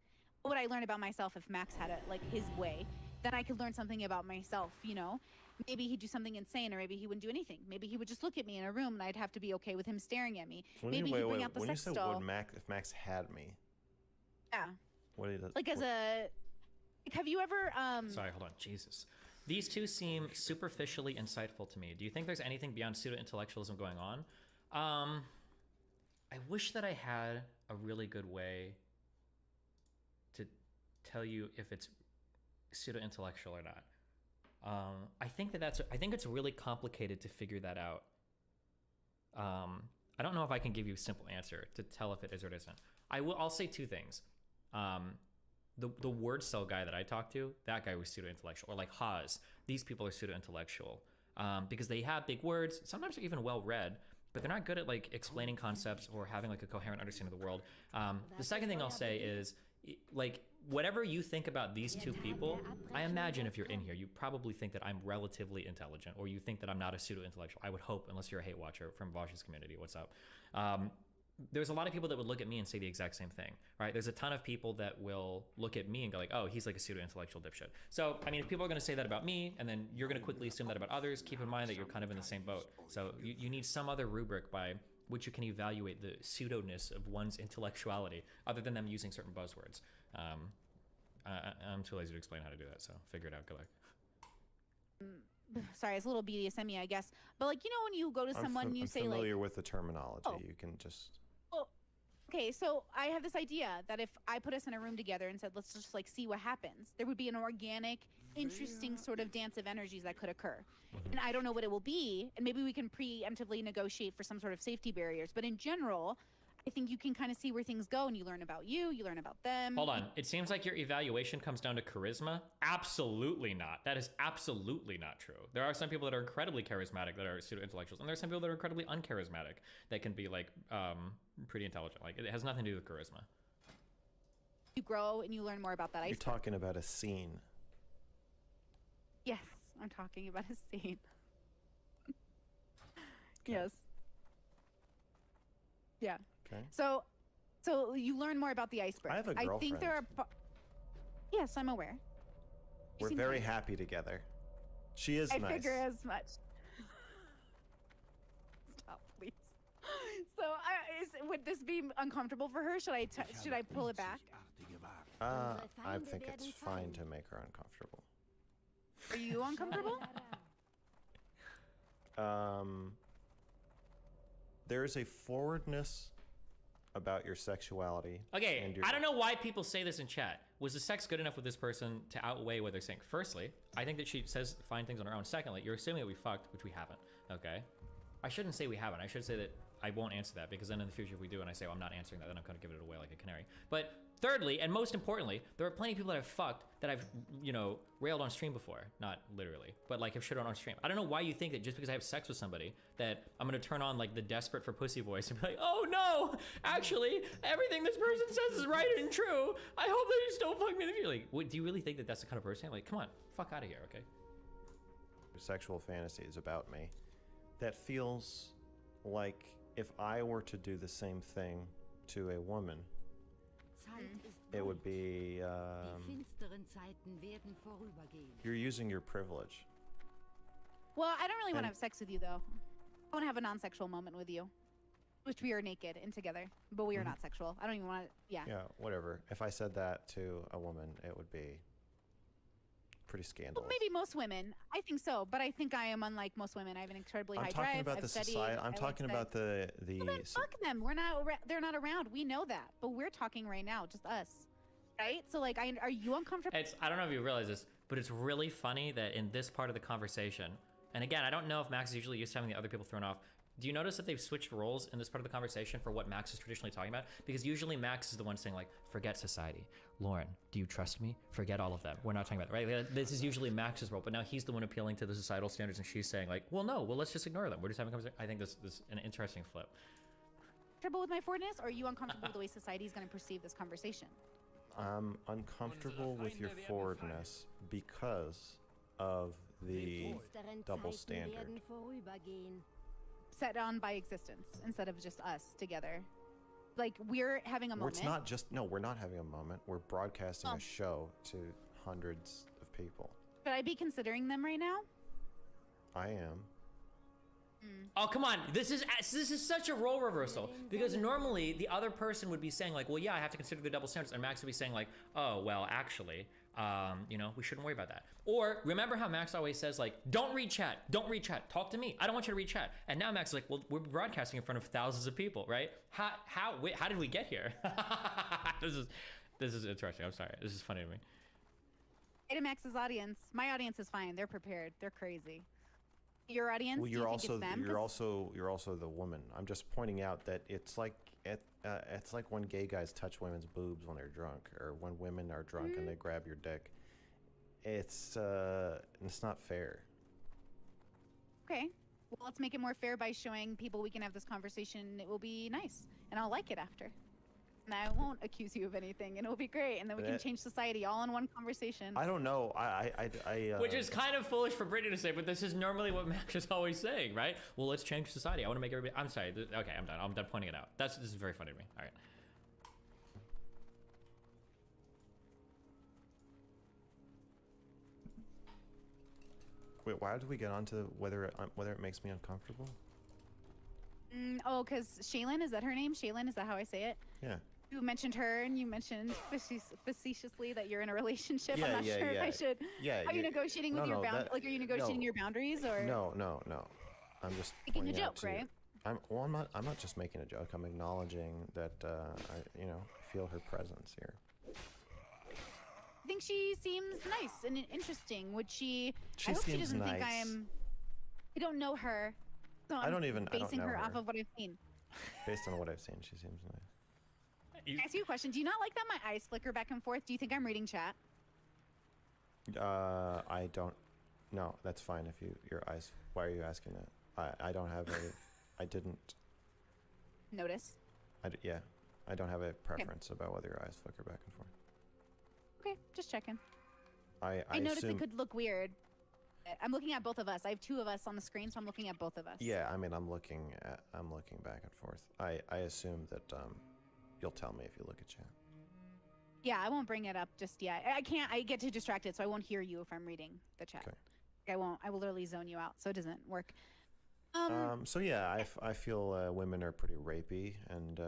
What would I learn about myself if Max had it like his way? Then I could learn something about myself, you know? Maybe he'd do something insane, or maybe he wouldn't do anything. Maybe he would just look at me in a room and I'd have to be okay with him staring at me. Maybe he'd bring out the when sex you say doll. if Max had me, Yeah. what do you Like as a, like, have you ever, Sorry, hold on. Jesus. These two seem superficially insightful to me. Do you think there's anything beyond pseudo-intellectualism going on? I wish that I had a really good way to tell you if it's pseudo-intellectual or not. I think it's really complicated to figure that out. I don't know if I can give you a simple answer to tell if it is or it isn't. I'll say two things. The word cell guy that I talked to, that guy was pseudo-intellectual. Or like Haas, these people are pseudo-intellectual because they have big words. Sometimes they're even well-read, but they're not good at like explaining concepts or having like a coherent understanding of the world. The second thing I'll say is, like, whatever you think about these two people, I imagine if you're in here, you probably think that I'm relatively intelligent, or you think that I'm not a pseudo-intellectual. I would hope, unless you're a hate watcher from Vaj's community. What's up? There's a lot of people that would look at me and say the exact same thing, right? There's a ton of people that will look at me and go like, oh, he's like a pseudo-intellectual dipshit. So, I mean, if people are gonna say that about me, and then you're gonna quickly assume that about others, keep in mind that you're kind of in the same boat. So you need some other rubric by which you can evaluate the pseudo-ness of one's intellectuality, other than them using certain buzzwords. I'm too lazy to explain how to do that, so figure it out, good luck. Sorry, it's a little BDSM-y, I guess. But like, you know, when you go to someone, you I'm say familiar like, with the terminology. Oh. You can just. well, okay, so I have this idea that if I put us in a room together and said, let's just like see what happens, there would be an organic, interesting sort of dance of energies that could occur. And I don't know what it will be, and maybe we can preemptively negotiate for some sort of safety barriers. But in general, I think you can kind of see where things go, and you learn about you learn about them. Hold on, it seems like your evaluation comes down to charisma. Absolutely not. That is absolutely not true. There are some people that are incredibly charismatic that are pseudo-intellectuals, and there are some people that are incredibly uncharismatic that can be like pretty intelligent. Like, it has nothing to do with charisma. You grow and you learn more about that You're iceberg. talking about a scene. Yes, I'm talking about a scene. Yes. Yeah. Okay. So you learn more about the iceberg. I have a I think there are. Yes, I'm aware. You We're seem very nice. happy together. She is I nice. figure as much. Stop, please. So, would this be uncomfortable for her? Should I pull it back? I think it's fine to make her uncomfortable. Are you uncomfortable? There is a forwardness about your sexuality. Okay, and your... I don't know why people say this in chat. Was the sex good enough with this person to outweigh what they're saying? Firstly, I think that she says fine things on her own. Secondly, you're assuming that we fucked, which we haven't, okay? I shouldn't say we haven't. I should say that I won't answer that, because then in the future if we do and I say, well, I'm not answering that, then I'm gonna give it away like a canary. But thirdly, and most importantly, there are plenty of people that I've fucked that I've, you know, railed on stream before. Not literally, but like have shit on stream. I don't know why you think that just because I have sex with somebody that I'm gonna turn on like the desperate for pussy voice and be like, oh no, actually, everything this person says is right and true. I hope they just don't fuck me in the future. Like, what, do you really think that that's the kind of person? Like, come on, fuck out of here, okay? Sexual fantasies about me that feels like if I were to do the same thing to a woman, it would be you're using your privilege. Well, I don't really want to And- have sex with you, though. I want to have a non-sexual moment with you, which we are naked and together, but we are not sexual. I don't even want to. Yeah. Yeah, whatever. If I said that to a woman, it would be pretty scandalous. Well, maybe most women. I think so, but I think I am unlike most women. I have an incredibly I'm high talking drive. about I've the studied, society. I'm I talking like about sex. the. Well, then fuck them. We're not. They're not around. We know that, but we're talking right now, just us, right? So like, are you uncomfortable? I don't know if you realize this, but it's really funny that in this part of the conversation, and again, I don't know if Max is usually used to having the other people thrown off. Do you notice that they've switched roles in this part of the conversation for what Max is traditionally talking about? Because usually Max is the one saying like, forget society. Lauren, do you trust me? Forget all of that. We're not talking about it, right? This is usually Max's role, but now he's the one appealing to the societal standards and she's saying like, well, no, well, let's just ignore them. We're just having a conversation. I think this is an interesting flip. Uncomfortable with my forwardness, or are you uncomfortable with the way society is going to perceive this conversation? I'm uncomfortable with your forwardness because of the double standard. Set on by existence instead of just us together. Like, we're having a moment. It's not just, no, we're not having a moment. We're broadcasting a show to hundreds of people. Should I be considering them right now? I am. Oh, come on. This is such a role reversal because normally the other person would be saying like, well, yeah, I have to consider the double standards. And Max would be saying like, oh, well, actually, you know, we shouldn't worry about that. Or remember how Max always says like, don't read chat, talk to me. I don't want you to read chat. And now Max is like, well, we're broadcasting in front of thousands of people, right? Wait, how did we get here? This is interesting. I'm sorry. This is funny to me. Hey to Max's audience. My audience is fine. They're prepared. They're crazy. Your audience, Well, do you think it's them? you're also the woman. I'm just pointing out that it's like when gay guys touch women's boobs when they're drunk, or when women are drunk and they grab your dick. It's not fair. Okay. Well, let's make it more fair by showing people we can have this conversation. It will be nice, and I'll like it after. And I won't accuse you of anything, and it'll be great. And then we can change society all in one conversation. I don't know. Which is kind of foolish for Brittany to say, but this is normally what Max is always saying, right? Well, let's change society. I want to make everybody. I'm sorry. Okay, I'm done. I'm done pointing it out. This is very funny to me. All right. Wait, why did we get onto whether it makes me uncomfortable? Oh, because Shaylin, is that her name? Shaylin, is that how I say it? Yeah. You mentioned her, and you mentioned facetiously that you're in a relationship. I'm not sure if I should. Yeah. Are you negotiating with your boundaries? Like, are you negotiating your boundaries, or? No. I'm just making a pointing out joke, to you. right? I'm not just making a joke. I'm acknowledging that I feel her presence here. I think she seems nice and interesting. Would she? She I hope she seems doesn't think I nice. am. I don't know her. So I don't know basing her off her. of what I've seen. Based on what I've seen, she seems nice. Can I ask you a question? Do you not like that my eyes flicker back and forth? Do you think I'm reading chat? I don't. No, that's fine. If your eyes. Why are you asking that? I don't have a. I didn't. Notice. Yeah, I don't have a preference about whether your eyes flicker back and forth. Okay, just checking. I noticed assume, it could look weird. I'm looking at both of us. I have two of us on the screen, so I'm looking at both of us. Yeah, I mean, I'm looking back and forth. I assume that you'll tell me if you look at chat. Yeah, I won't bring it up just yet. I can't. I get too distracted, so I won't hear you if I'm reading the chat. Okay. I won't. I will literally zone you out, so it doesn't work. So yeah, I feel women are pretty rapey, and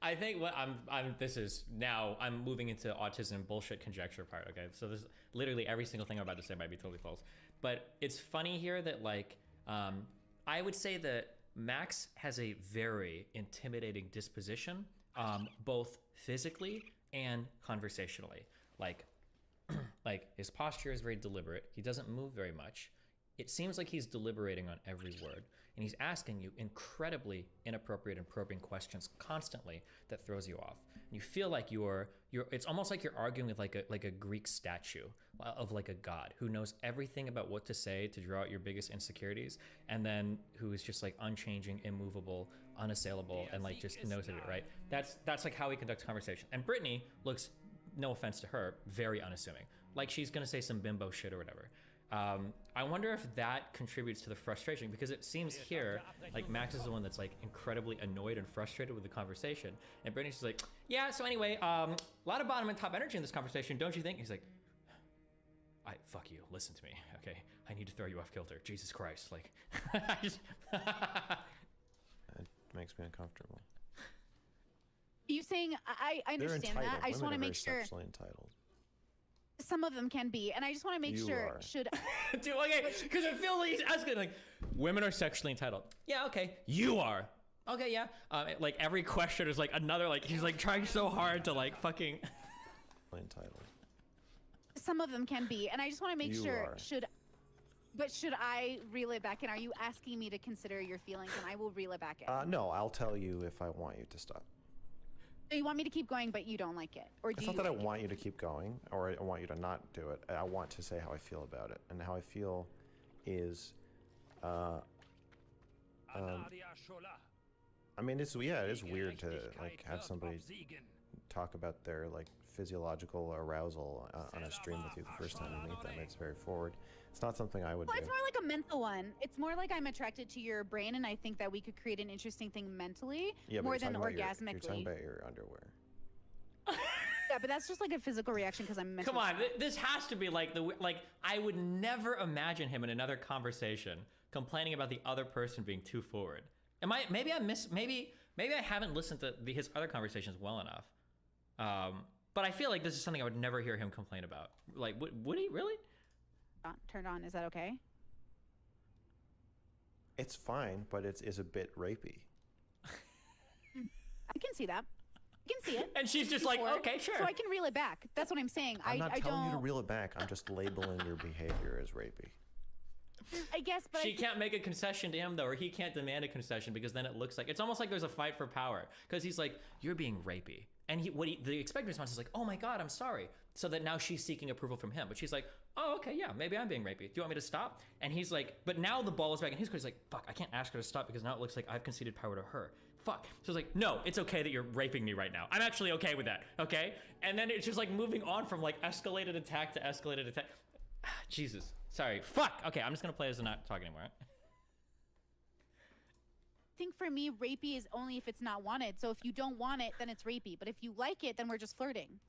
I think what I'm moving into autism bullshit conjecture part. Okay, so this literally every single thing I'm about to say might be totally false, but it's funny here that like I would say that Max has a very intimidating disposition, both physically and conversationally. Like his posture is very deliberate. He doesn't move very much. It seems like he's deliberating on every word, and he's asking you incredibly inappropriate and probing questions constantly that throws you off. And you feel like it's almost like you're arguing with like a Greek statue of like a god who knows everything about what to say to draw out your biggest insecurities, and then who is just like unchanging, immovable, unassailable, and like just knows it, right? That's like how he conducts conversation. And Brittany looks, no offense to her, very unassuming. Like she's gonna say some bimbo shit or whatever. I wonder if that contributes to the frustration, because it seems here like Max is the one that's like incredibly annoyed and frustrated with the conversation, and Brittany's just like, yeah, so anyway, a lot of bottom and top energy in this conversation, don't you think? He's like, fuck you, listen to me, okay? I need to throw you off kilter. Jesus Christ, like, I just... It makes me uncomfortable. You saying, I understand that. I just want to make sure. Sexually entitled. Some of them can be, and I just want to make sure. Should Dude, okay, because I feel like he's asking, like, women are sexually entitled. Yeah, okay. You are. Okay, yeah. Like, every question is, like, another, like, he's, like, trying so hard to, like, fucking... Entitled. Some of them can be, and I just want to make sure. Should I reel it back in? Are you asking me to consider your feelings, and I will reel it back in? No, I'll tell you if I want you to stop. So you want me to keep going, but you don't like it, or do It's you? not that I want you to keep going, or I want you to not do it. I want to say how I feel about it, and how I feel is, I mean, it is weird to like have somebody talk about their like physiological arousal on a stream with you the first time you meet them. It's very forward. It's not something I would do. It's more like a mental one. It's more like I'm attracted to your brain, and I think that we could create an interesting thing mentally, more than orgasmically. You're talking about your underwear. Yeah, but that's just like a physical reaction because I'm. Come on, this has to be like I would never imagine him in another conversation complaining about the other person being too forward. Maybe I haven't listened to his other conversations well enough. But I feel like this is something I would never hear him complain about. Like, would he really? Turned on. Is that okay? It's fine, but it's a bit rapey. I can see that. I can see it. And she's just like, okay, sure. So I can reel it back. That's what I'm saying. I'm not telling you to reel it back. I'm just labeling your behavior as rapey. I guess, but she can't make a concession to him though, or he can't demand a concession, because then it looks like it's almost like there's a fight for power. Because he's like, you're being rapey, and the expected response is like, oh my god, I'm sorry. So that now she's seeking approval from him, but she's like, oh okay, yeah, maybe I'm being rapey. Do you want me to stop? And he's like, but now the ball is back in his court. He's like, fuck, I can't ask her to stop because now it looks like I've conceded power to her. Fuck. So it's like, no, it's okay that you're raping me right now. I'm actually okay with that. Okay. And then it's just like moving on from like escalated attack to escalated attack. Jesus. Sorry. Fuck. Okay, I'm just gonna play as and not talk anymore. I think for me, rapey is only if it's not wanted. So if you don't want it, then it's rapey. But if you like it, then we're just flirting.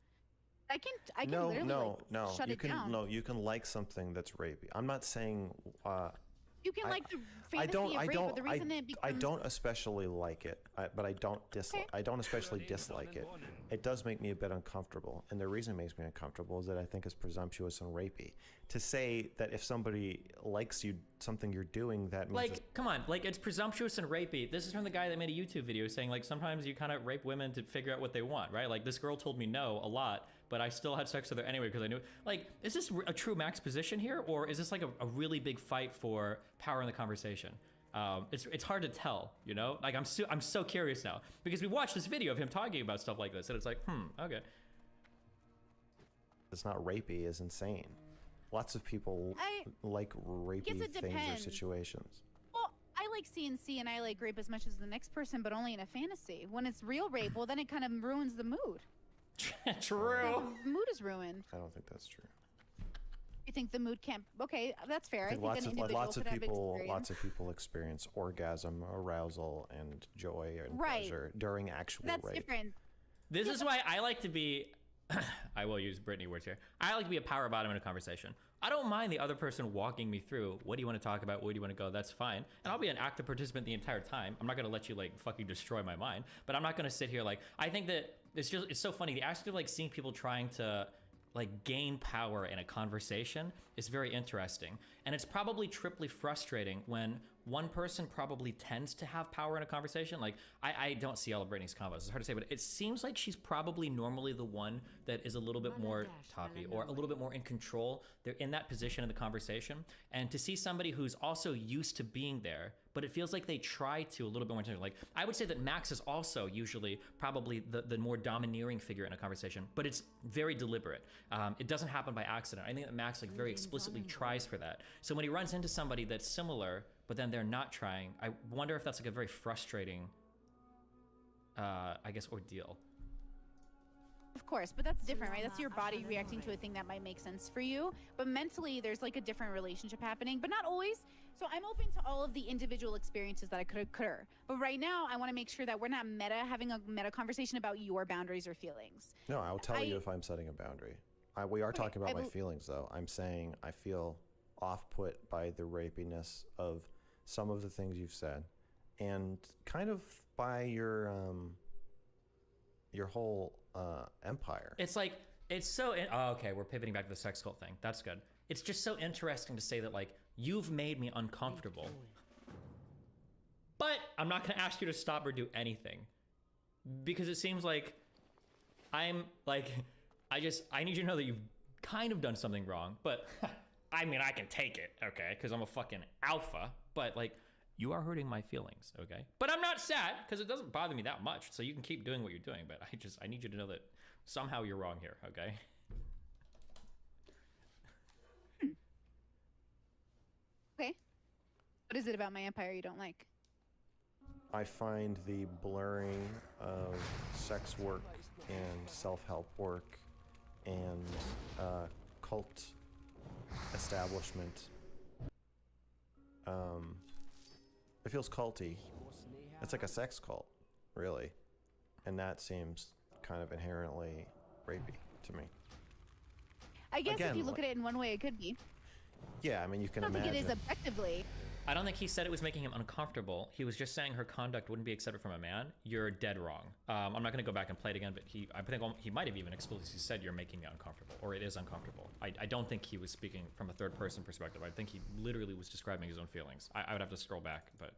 I can literally like, shut it down. No, you can like something that's rapey. I'm not saying. You can like the fantasy of rape, but the reason it becomes... I don't especially like it, but I don't dislike. I don't especially dislike it. It does make me a bit uncomfortable, and the reason it makes me uncomfortable is that I think it's presumptuous and rapey to say that if somebody likes something you're doing, that means like, come on, like it's presumptuous and rapey. This is from the guy that made a YouTube video saying like sometimes you kind of rape women to figure out what they want, right? Like this girl told me no a lot, but I still had sex with her anyway because I knew. Like, is this a true Max position here, or is this like a really big fight for power in the conversation? It's hard to tell, you know. Like I'm so curious now because we watched this video of him talking about stuff like this, and it's like, okay. It's not rapey is insane. Lots of people like rapey things or situations. Well, I like CNC and I like rape as much as the next person, but only in a fantasy. When it's real rape, well, then it kind of ruins the mood. True. The mood is ruined. I don't think that's true. You think the mood can't? Okay, that's fair. I think lots of people experience orgasm, arousal, and joy and pleasure during actual rape. That's different. This is why I like to be. I will use Brittany words here. I like to be a power bottom in a conversation. I don't mind the other person walking me through. What do you want to talk about? Where do you want to go? That's fine. And I'll be an active participant the entire time. I'm not going to let you like fucking destroy my mind. But I'm not going to sit here like. I think that it's so funny. The aspect of like seeing people trying to like gain power in a conversation is very interesting. And it's probably triply frustrating when one person probably tends to have power in a conversation. Like I don't see all of Brittany's combos, it's hard to say, but it seems like she's probably normally the one that is a little bit more toppy or a little bit more in control. They're in that position in the conversation. And to see somebody who's also used to being there, but it feels like they try to a little bit more intentionally. Like I would say that Max is also usually probably the more domineering figure in a conversation, but it's very deliberate. It doesn't happen by accident. I think that Max like very explicitly tries for that. So when he runs into somebody that's similar, but then they're not trying, I wonder if that's like a very frustrating, I guess, ordeal. Of course, but that's different, right? That's your body reacting to a thing that might make sense for you. But mentally, there's like a different relationship happening, but not always. So I'm open to all of the individual experiences that could occur. But right now, I want to make sure that we're not having a meta conversation about your boundaries or feelings. No, I'll tell you if I'm setting a boundary. We are talking about my feelings, though. I'm saying I feel off-put by the rapiness of some of the things you've said, and kind of by your whole empire. It's like, it's so, okay, we're pivoting back to the sex cult thing. That's good. It's just so interesting to say that, like, you've made me uncomfortable. But I'm not gonna ask you to stop or do anything. Because it seems like I'm, like, I need you to know that you've kind of done something wrong, but I mean, I can take it, okay? Because I'm a fucking alpha, but, like, you are hurting my feelings, okay? But I'm not sad, because it doesn't bother me that much, so you can keep doing what you're doing, but I need you to know that somehow you're wrong here, okay? Okay. What is it about my empire you don't like? I find the blurring of sex work and self-help work and cult establishment. It feels culty. It's like a sex cult, really. And that seems kind of inherently rapey to me. I guess if you look at it in one way, it could be. Yeah, I mean, you can I don't imagine. think it is objectively. I don't think he said it was making him uncomfortable. He was just saying her conduct wouldn't be accepted from a man. You're dead wrong. I'm not going to go back and play it again, but I think he might have even explicitly said you're making me uncomfortable, or it is uncomfortable. I don't think he was speaking from a third person perspective. I think he literally was describing his own feelings. I would have to scroll back, but...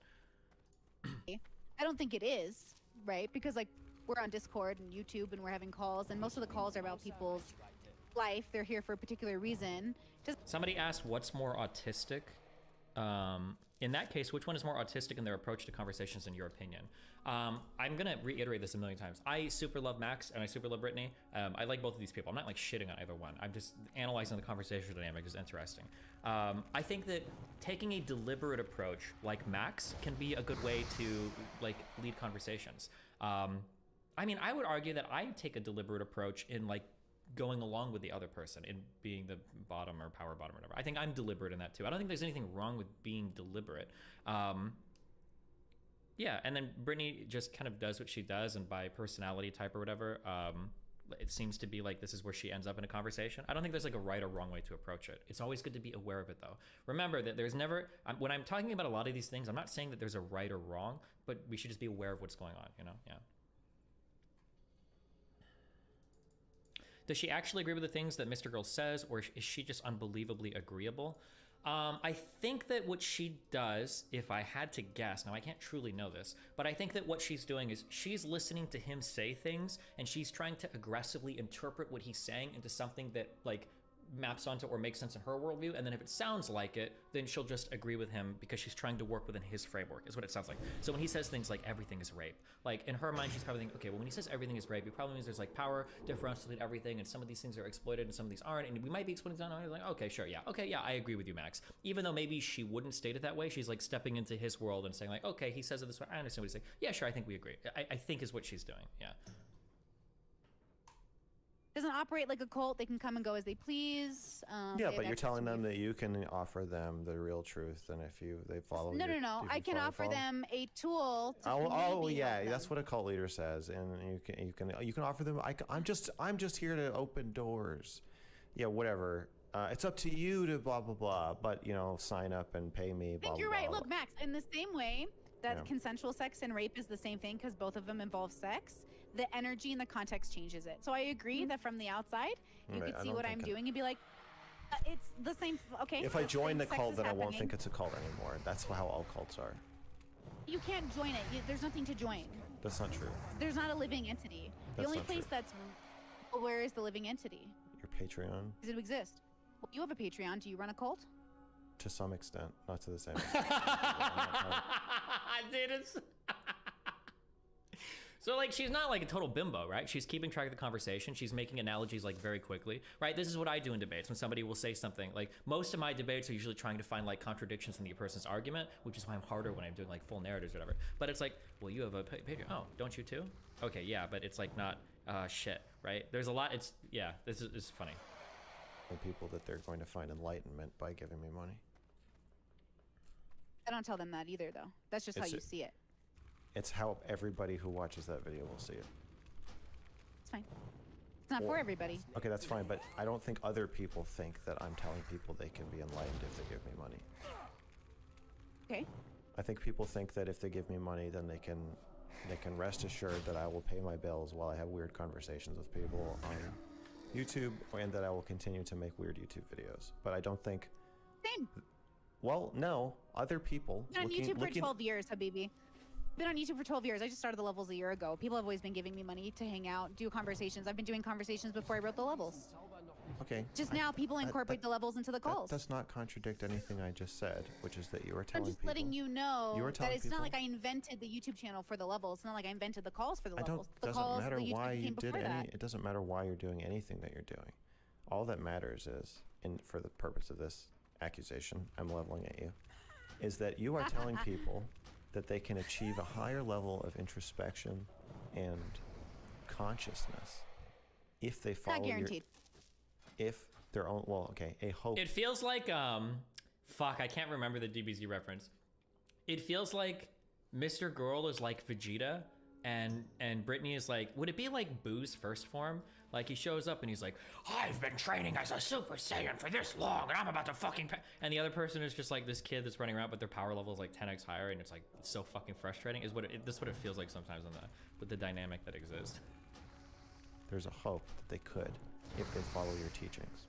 I don't think it is, right? Because, like, we're on Discord and YouTube and we're having calls, and most of the calls are about people's life. They're here for a particular reason. Somebody asked what's more autistic. In that case, which one is more autistic in their approach to conversations, in your opinion? I'm gonna reiterate this a million times. I super love Max and I super love Brittany. I like both of these people. I'm not like shitting on either one. I'm just analyzing the conversation dynamic is interesting. I think that taking a deliberate approach like Max can be a good way to like lead conversations. I mean, I would argue that I take a deliberate approach in like going along with the other person and being the bottom or power bottom or whatever. I think I'm deliberate in that too. I don't think there's anything wrong with being deliberate. Yeah, and then Brittany just kind of does what she does, and by personality type or whatever, it seems to be like this is where she ends up in a conversation. I don't think there's like a right or wrong way to approach it. It's always good to be aware of it though. Remember that there's never, when I'm talking about a lot of these things, I'm not saying that there's a right or wrong, but we should just be aware of what's going on, you know? Yeah. Does she actually agree with the things that Mr. Girl says, or is she just unbelievably agreeable? I think that what she does, if I had to guess, now I can't truly know this, but I think that what she's doing is she's listening to him say things, and she's trying to aggressively interpret what he's saying into something that like maps onto or makes sense in her worldview, and then if it sounds like it, then she'll just agree with him because she's trying to work within his framework, is what it sounds like. So when he says things like everything is rape, like in her mind she's probably thinking, okay, well when he says everything is rape, it probably means there's like power differential in everything, and some of these things are exploited and some of these aren't, and we might be exploiting something. Like, okay, sure, yeah, okay, yeah, I agree with you, Max. Even though maybe she wouldn't state it that way, she's like stepping into his world and saying like, okay, he says it this way, I understand what he's saying. Yeah, sure, I think we agree. I think is what she's doing, yeah. Doesn't operate like a cult. They can come and go as they please. Yeah, but you're telling them that you can offer them the real truth, and if they follow No. I can offer them a tool. Oh yeah, that's what a cult leader says, and you can offer them. I'm just here to open doors. Yeah, whatever. It's up to you to blah blah blah. But sign up and pay me. I think you're right. Look, Max. In the same way that consensual sex and rape is the same thing because both of them involve sex, the energy and the context changes it. So I agree that from the outside, you could see what I'm doing and be like, it's the same. Okay. If I join the cult, then I won't think it's a cult anymore. That's how all cults are. You can't join it. There's nothing to join. That's not true. There's not a living entity. The only place that's where is the living entity? Your Patreon. Does it exist? Well, you have a Patreon. Do you run a cult? To some extent, not to the same extent. Dude, So like she's not like a total bimbo, right? She's keeping track of the conversation. She's making analogies like very quickly, right? This is what I do in debates when somebody will say something. Like most of my debates are usually trying to find like contradictions in the person's argument, which is why I'm harder when I'm doing like full narratives or whatever. But it's like, well, you have a Patreon. Oh, don't you too? Okay, yeah, but it's like not shit, right? There's a lot. It's yeah, this is funny. People that they're going to find enlightenment by giving me money. I don't tell them that either, though. That's just how you see it. It's how everybody who watches that video will see it. It's fine. It's not for everybody. Okay, that's fine, but I don't think other people think that I'm telling people they can be enlightened if they give me money. Okay. I think people think that if they give me money, then they can rest assured that I will pay my bills while I have weird conversations with people on YouTube, and that I will continue to make weird YouTube videos. But I don't think... Same. Well, no. Other people... I've been on YouTube for 12 years, Habibi. I've been on YouTube for 12 years. I just started the levels a year ago. People have always been giving me money to hang out, do conversations. I've been doing conversations before I wrote the levels. Okay. Just now, people incorporate the levels into the calls. That does not contradict anything I just said, which is that you are telling I'm just people... letting you know that it's people, not like I invented the YouTube channel for the levels. It's not like I invented the calls for the levels. It doesn't matter why you did any... It doesn't matter why you're doing anything that you're doing. All that matters is, for the purpose of this accusation I'm leveling at you, is that you are telling people that they can achieve a higher level of introspection and consciousness if they follow not guaranteed. If their own, well, okay, a hope. It feels like, fuck, I can't remember the DBZ reference. It feels like Mr. Girl is like Vegeta, and Brittany is like, would it be like Boo's first form? Like he shows up and he's like, I've been training as a Super Saiyan for this long, and I'm about to fucking... And the other person is just like this kid that's running around, but their power level is like 10x higher, and it's like it's so fucking frustrating. Is what this is what it feels like sometimes with the dynamic that exists. There's a hope that they could if they follow your teachings.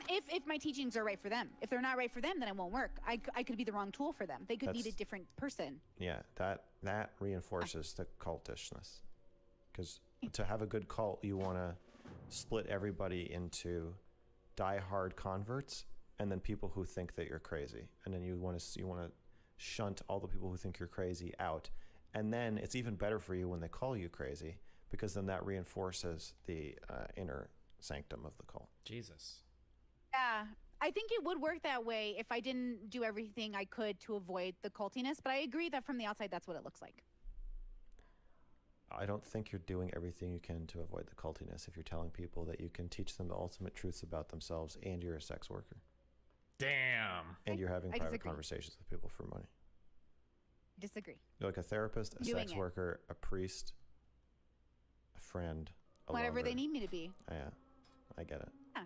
If my teachings are right for them. If they're not right for them, then it won't work. I could be the wrong tool for them. They could need a different person. Yeah, that reinforces the cultishness. Because to have a good cult, you want to split everybody into die-hard converts and then people who think that you're crazy. And then you want to shunt all the people who think you're crazy out. And then it's even better for you when they call you crazy, because then that reinforces the inner sanctum of the cult. Jesus. Yeah, I think it would work that way if I didn't do everything I could to avoid the cultiness, but I agree that from the outside, that's what it looks like. I don't think you're doing everything you can to avoid the cultiness if you're telling people that you can teach them the ultimate truths about themselves and you're a sex worker. Damn. And you're having private disagree. conversations with people for money. Disagree. You're like a therapist, a sex worker, a priest, a friend, a whatever lover. they need me to be. Yeah, I get it. Yeah.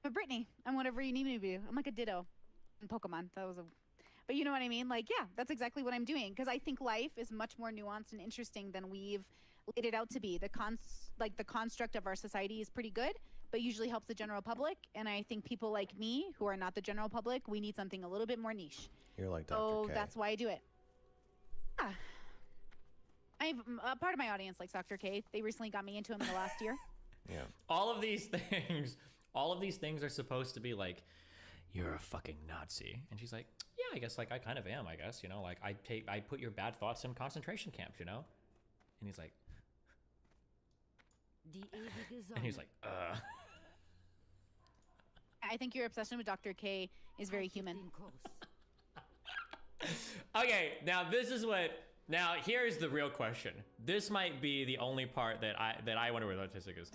But Brittany, I'm whatever you need me to be. I'm like a Ditto in Pokemon. But you know what I mean? Like, yeah, that's exactly what I'm doing. Because I think life is much more nuanced and interesting than we've laid it out to be. The construct of our society is pretty good, but usually helps the general public. And I think people like me, who are not the general public, we need something a little bit more niche. You're like Dr. So K. that's why I do it. Yeah. I've a part of my audience likes Dr. K. They recently got me into him in the last year. Yeah. All of these things are supposed to be like, you're a fucking Nazi. And she's like, yeah, I guess like I kind of am, I guess, you know, like I put your bad thoughts in concentration camps, you know? And he's like, I think your obsession with Dr. K is very human. Okay, now here's the real question. This might be the only part that I wonder what autistic is.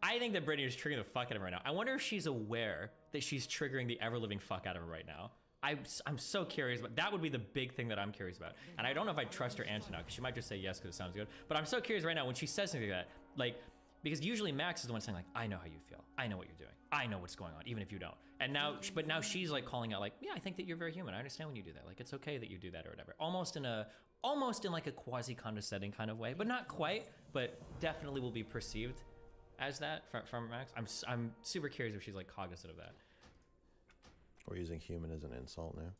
I think that Brittany is triggering the fuck out of her right now. I wonder if she's aware that she's triggering the ever-living fuck out of her right now. I'm so curious, but that would be the big thing that I'm curious about. And I don't know if I trust her answer now, because she might just say yes because it sounds good. But I'm so curious right now when she says something like that, like, because usually Max is the one saying like, I know how you feel. I know what you're doing. I know what's going on, even if you don't. And now, but now she's like calling out like, yeah, I think that you're very human. I understand when you do that. Like, it's okay that you do that or whatever. Almost in like a quasi-condescending kind of way, but not quite, but definitely will be perceived as that from Max. I'm super curious if she's like cognizant of that. We're using human as an insult now.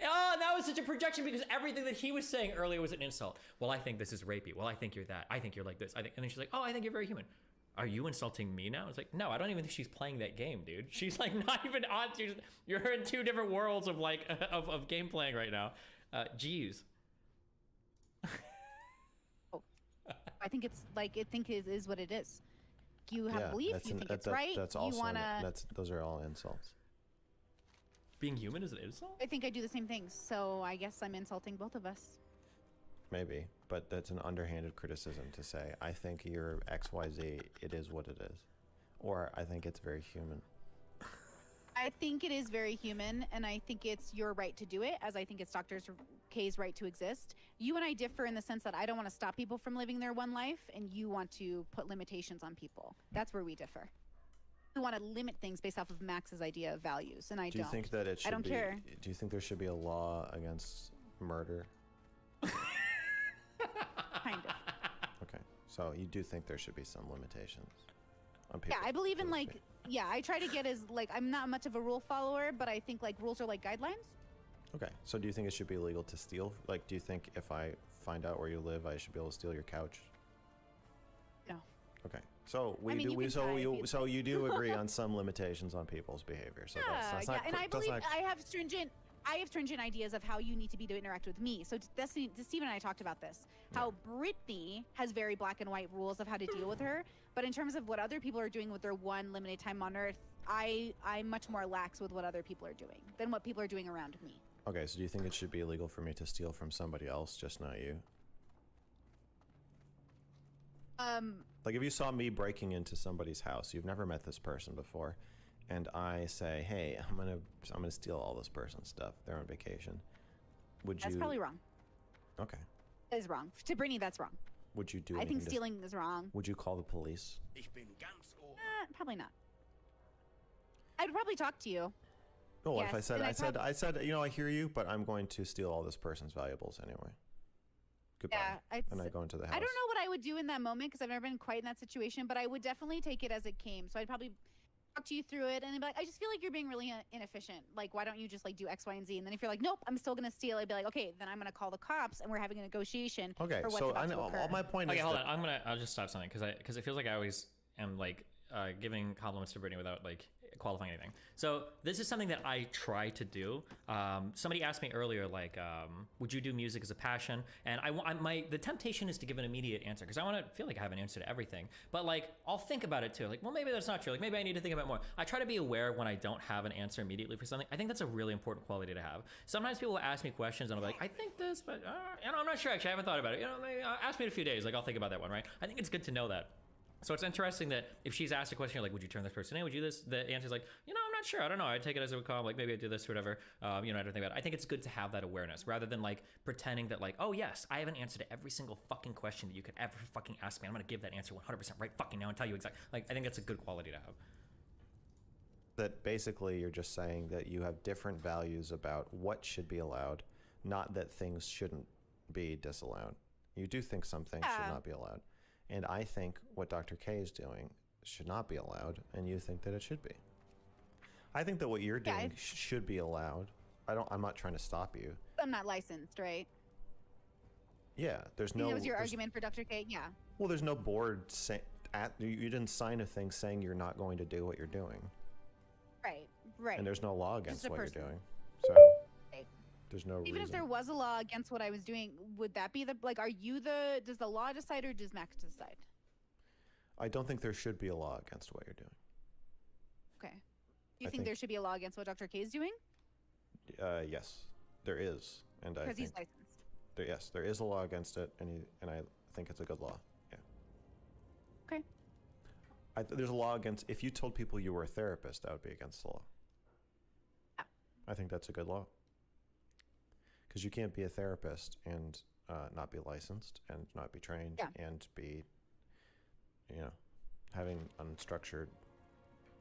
Oh, that was such a projection because everything that he was saying earlier was an insult. Well, I think this is rapey. Well, I think you're that. I think you're like this. And then she's like, oh, I think you're very human. Are you insulting me now? It's like, no, I don't even think she's playing that game, dude. She's like not even on. You're in two different worlds of like of game playing right now. Jeez. I think it's like, is what it is. You have Yeah, a belief, that's you an- think that- it's that- right, That's you also wanna... those are all insults. Being human is an insult? I think I do the same things, so I guess I'm insulting both of us. Maybe, but that's an underhanded criticism to say, I think you're XYZ, it is what it is. Or I think it's very human. I think it is very human, and I think it's your right to do it, as I think it's Dr. K's right to exist. You and I differ in the sense that I don't want to stop people from living their one life, and you want to put limitations on people. That's where we differ. You want to limit things based off of Max's idea of values, and I don't. Do you think that it should I don't be, care. Do you think there should be a law against murder? Kind of. Okay, so you do think there should be some limitations on people? Yeah, I believe in like, yeah, I try to get as like, I'm not much of a rule follower, but I think like rules are like guidelines. Okay, so do you think it should be illegal to steal? Like, do you think if I find out where you live, I should be able to steal your couch? No. Okay, so I mean, you can try if you'd so you do agree on some limitations on people's behavior. So that's yeah, not, and I that's believe not, I have stringent ideas of how you need to be to interact with me. So Stephen and I talked about this. How Brittany has very black and white rules of how to deal with her, but in terms of what other people are doing with their one limited time on Earth, I'm much more lax with what other people are doing than what people are doing around me. Okay, so do you think it should be illegal for me to steal from somebody else, just not you? Like if you saw me breaking into somebody's house, you've never met this person before, and I say, "Hey, I'm gonna steal all this person's stuff. They're on vacation." Would you? That's probably wrong. Okay. That is wrong. To Brittany, that's wrong. Would you do? I think anything to- stealing is wrong. Would you call the police? Probably not. I'd probably talk to you. No, Yes, if I said, and I said, you know, I hear you, but I'm going to steal all this person's valuables anyway. Goodbye. Yeah, And I go into the house. I don't know what I would do in that moment because I've never been quite in that situation, but I would definitely take it as it came. So I'd probably talk to you through it and then be like, I just feel like you're being really inefficient. Like, why don't you just like do X, Y, and Z? And then if you're like, nope, I'm still gonna steal, I'd be like, okay, then I'm gonna call the cops and we're having a negotiation. Okay, for what's so about I to know occur. all my point Okay, is hold that, on. I'll just stop something because it feels like I always am like giving compliments to Brittany without like qualifying anything. So this is something that I try to do. Somebody asked me earlier, like, would you do music as a passion? And the temptation is to give an immediate answer because I want to feel like I have an answer to everything. But like, I'll think about it too. Like, well, maybe that's not true. Like, maybe I need to think about it more. I try to be aware when I don't have an answer immediately for something. I think that's a really important quality to have. Sometimes people will ask me questions and I'll be like, I think this, but you know, I'm not sure. Actually, I haven't thought about it. You know, maybe, ask me in a few days. Like, I'll think about that one, right? I think it's good to know that. So it's interesting that if she's asked a question, you're like, would you turn this person in? Would you do this? The answer's like, you know, I'm not sure. I don't know. I take it as a call. Like, maybe I do this or whatever. You know, I don't think about it. I think it's good to have that awareness rather than like pretending that like, oh yes, I have an answer to every single fucking question that you could ever fucking ask me. I'm going to give that answer 100% right fucking now and tell you exactly. Like, I think that's a good quality to have. that basically you're just saying that you have different values about what should be allowed, not that things shouldn't be disallowed. You do think some things should not be allowed. And I think what Dr. K is doing should not be allowed, and you think that it should be. I think that what you're doing should be allowed. I'm not trying to stop you. I'm not licensed, right? Yeah, there's no. That was your argument for Dr. K. Yeah. Well, there's no board you didn't sign a thing saying you're not going to do what you're doing. Right. Right. And there's no law against Just a what person. you're doing. So there's no Even reason. if there was a law against what I was doing, would that be the like? Are you the? Does the law decide or does Max decide? I don't think there should be a law against what you're doing. Okay. Do you think there should be a law against what Dr. K is doing? Yes, there is, and I Because think he's licensed. yes, there is a law against it, and I think it's a good law. Yeah. Okay. There's a law against if you told people you were a therapist, that would be against the law. Yeah. I think that's a good law. Because you can't be a therapist and not be licensed and not be trained and be, you know, having unstructured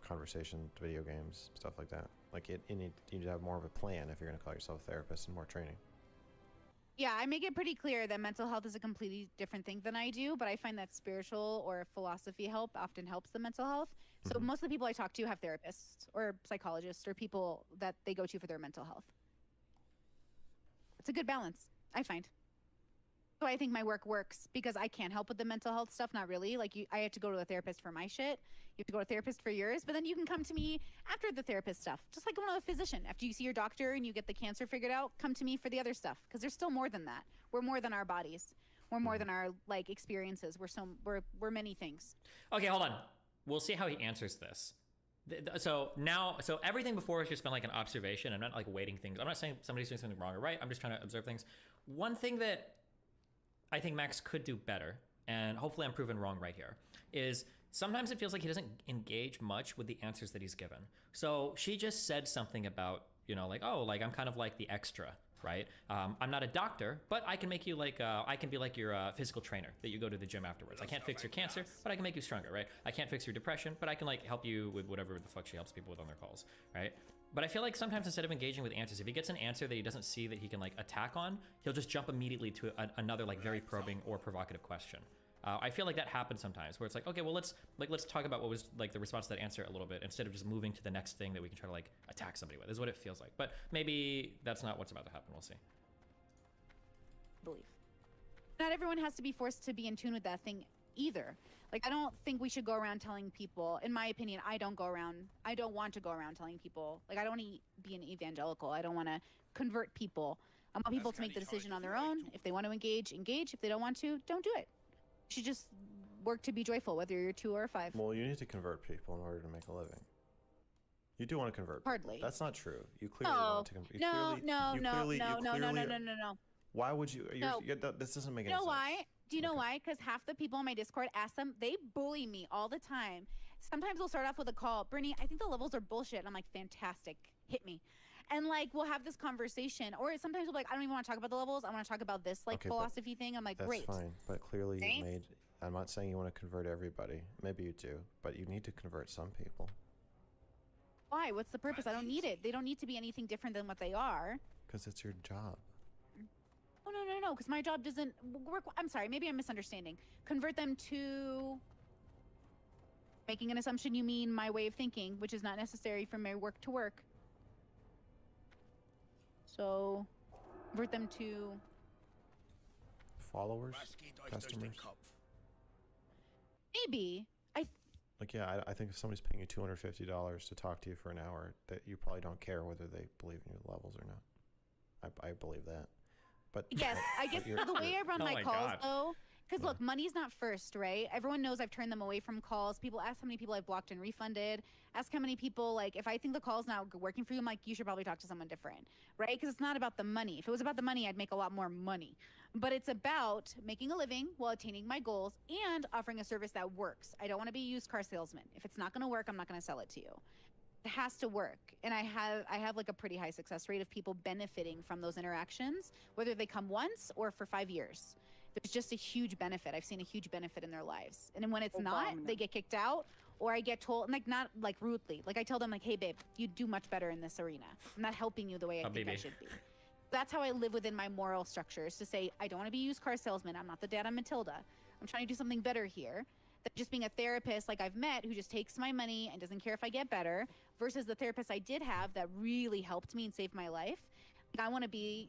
conversations, video games, stuff like that. Like you need to have more of a plan if you're going to call yourself a therapist and more training. Yeah, I make it pretty clear that mental health is a completely different thing than I do, but I find that spiritual or philosophy help often helps the mental health. So most of the people I talk to have therapists or psychologists or people that they go to for their mental health. It's a good balance, I find. So I think my work works because I can't help with the mental health stuff, not really. Like I have to go to a therapist for my shit. You have to go to a therapist for yours, but then you can come to me after the therapist stuff. Just like going to a physician. After you see your doctor and you get the cancer figured out, come to me for the other stuff because there's still more than that. We're more than our bodies. We're more than our like experiences. We're many things. Okay, hold on. We'll see how he answers this. So everything before has just been like an observation. I'm not like weighting things. I'm not saying somebody's doing something wrong or right. I'm just trying to observe things. One thing that I think Max could do better, and hopefully I'm proven wrong right here, is sometimes it feels like he doesn't engage much with the answers that he's given. So she just said something about, like, oh, like I'm kind of like the extra, right? I'm not a doctor, but I can make you like, I can be like your physical trainer that you go to the gym afterwards. I can't fix your cancer, but I can make you stronger, right? I can't fix your depression, but I can like help you with whatever the fuck she helps people with on their calls, right? But I feel like sometimes instead of engaging with answers, if he gets an answer that he doesn't see that he can like attack on, he'll just jump immediately to another like very probing or provocative question. I feel like that happens sometimes where it's like, okay, well, let's talk about what was like the response to that answer a little bit instead of just moving to the next thing that we can try to like attack somebody with, is what it feels like. But maybe that's not what's about to happen. We'll see. Believe. Not everyone has to be forced to be in tune with that thing either. Like, I don't think we should go around telling people, in my opinion, I don't want to go around telling people, like, I don't want to be an evangelical. I don't want to convert people. I want people to make the decision on their own. If they want to engage. If they don't want to, don't do it. You should just work to be joyful, whether you're 2 or 5. Well, you need to convert people in order to make a living. You do want to convert people. Hardly. That's not true. You clearly want to convert. No. Why would you? This doesn't make any sense. You know why? Do you know why? Because half the people on my Discord, ask them, they bully me all the time. Sometimes they'll start off with a call. Brittany, I think the levels are bullshit. And I'm like, fantastic. Hit me. And like, we'll have this conversation. Or sometimes we'll be like, I don't even want to talk about the levels. I want to talk about this like philosophy thing. I'm like, that's great. That's fine. But clearly you made, I'm not saying you want to convert everybody. Maybe you do. But you need to convert some people. Why? What's the purpose? I don't need it. They don't need to be anything different than what they are. Because it's your job. Oh, no. Because my job doesn't work. I'm sorry. Maybe I'm misunderstanding. Convert them to... Making an assumption you mean my way of thinking, which is not necessary for my work to work. So, convert them to... Followers? Customers? Maybe. Like, yeah, I think if somebody's paying you $250 to talk to you for an hour, that you probably don't care whether they believe in your levels or not. I believe that. But yes, I guess the way I run my calls, though, because look, money's not first, right? Everyone knows I've turned them away from calls. People ask how many people I've blocked and refunded. Ask how many people, like, if I think the call's not working for you, I'm like, you should probably talk to someone different, right? Because it's not about the money. If it was about the money, I'd make a lot more money. But it's about making a living while attaining my goals and offering a service that works. I don't want to be a used car salesman. If it's not going to work, I'm not going to sell it to you. It has to work. And I have like a pretty high success rate of people benefiting from those interactions, whether they come once or for 5 years. There's just a huge benefit. I've seen a huge benefit in their lives. And then when it's not, they get kicked out, or I get told, like, not like rudely. Like, I tell them, like, hey, babe, you do much better in this arena. I'm not helping you the way I think I should be. That's how I live within my moral structure, is to say, I don't want to be a used car salesman. I'm not the dad on Matilda. I'm trying to do something better here. Than just being a therapist like I've met who just takes my money and doesn't care if I get better, versus the therapist I did have that really helped me and saved my life. I want to be,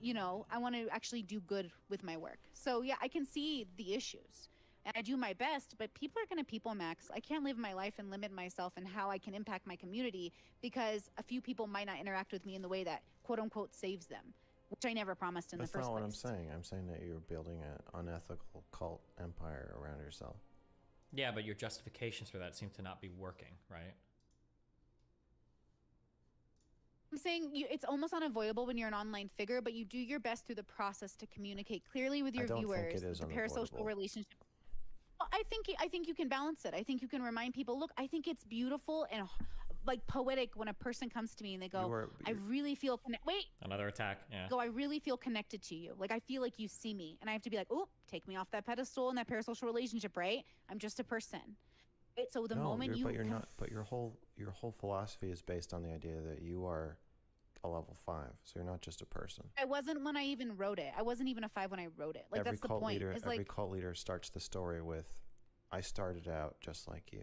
I want to actually do good with my work. So yeah, I can see the issues and I do my best, but people are going to people, Max. I can't live my life and limit myself and how I can impact my community because a few people might not interact with me in the way that quote unquote saves them, which I never promised in the first place. That's not what I'm saying. I'm saying that you're building an unethical cult empire around yourself. Yeah, but your justifications for that seem to not be working, right? I'm saying it's almost unavoidable when you're an online figure, but you do your best through the process to communicate clearly with your viewers. The parasocial relationship. Well, I think you can balance it. I think you can remind people, look, I think it's beautiful and like poetic when a person comes to me and they go, I really feel another attack. Yeah. I really feel connected to you. Like I feel like you see me, and I have to be like, oh, take me off that pedestal in that parasocial relationship, right? I'm just a person. Right? So the moment you but you're not. But your whole philosophy is based on the idea that you are a level 5, so you're not just a person. I wasn't when I even wrote it. I wasn't even a 5 when I wrote it. Like every that's the point. Every cult leader starts the story with, I started out just like you.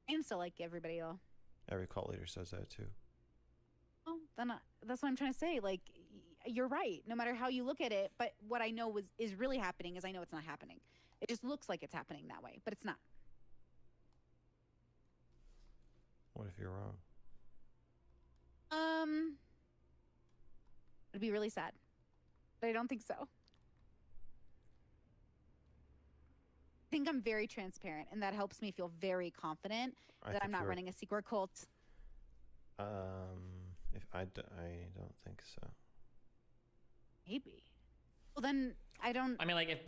I'm still like everybody else. Every cult leader says that too. Oh, then that's what I'm trying to say. Like, you're right. No matter how you look at it, but what I know is really happening is I know it's not happening. It just looks like it's happening that way, but it's not. What if you're wrong? It'd be really sad, but I don't think so. think I'm very transparent, and that helps me feel very confident that I'm not running a secret cult. If I don't think so. Maybe. Well, then I don't. I mean, like if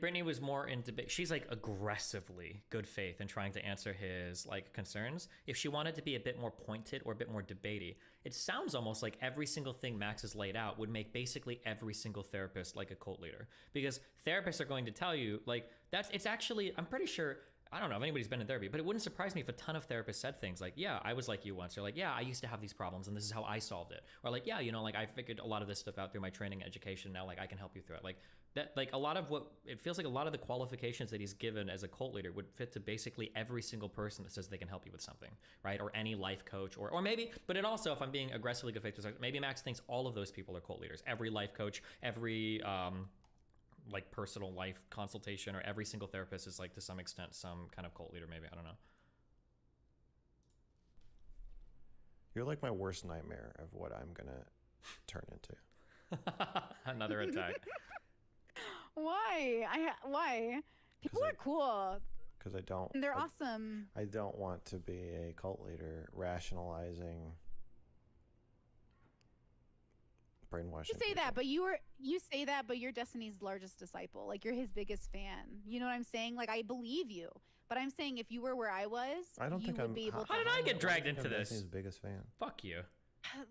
Brittany was more into, she's like aggressively good faith in trying to answer his like concerns. If she wanted to be a bit more pointed or a bit more debatey, it sounds almost like every single thing Max has laid out would make basically every single therapist like a cult leader, because therapists are going to tell you like it's actually, I'm pretty sure, I don't know if anybody's been in therapy, but it wouldn't surprise me if a ton of therapists said things like, yeah, I was like you once, or like, yeah, I used to have these problems and this is how I solved it. Or like, yeah, you know, like I figured a lot of this stuff out through my training and education. Now, like I can help you through it. Like that, like a lot of what it feels like a lot of the qualifications that he's given as a cult leader would fit to basically every single person that says they can help you with something, right? Or any life coach, or maybe, but it also, if I'm being aggressively good faith, maybe Max thinks all of those people are cult leaders. Every life coach, every, like personal life consultation, or every single therapist is like to some extent some kind of cult leader, maybe. I don't know. You're like my worst nightmare of what I'm gonna turn into. Another attack. Why? Why? People are cool. Because I don't. And they're awesome. I don't want to be a cult leader rationalizing brainwashing. You say people. that, but you say that, but you're Destiny's largest disciple. Like, you're his biggest fan. You know what I'm saying? Like, I believe you, but I'm saying if you were where I was, I don't think would I'm. be able to. How did I get dragged into this? Destiny's biggest fan. Fuck you.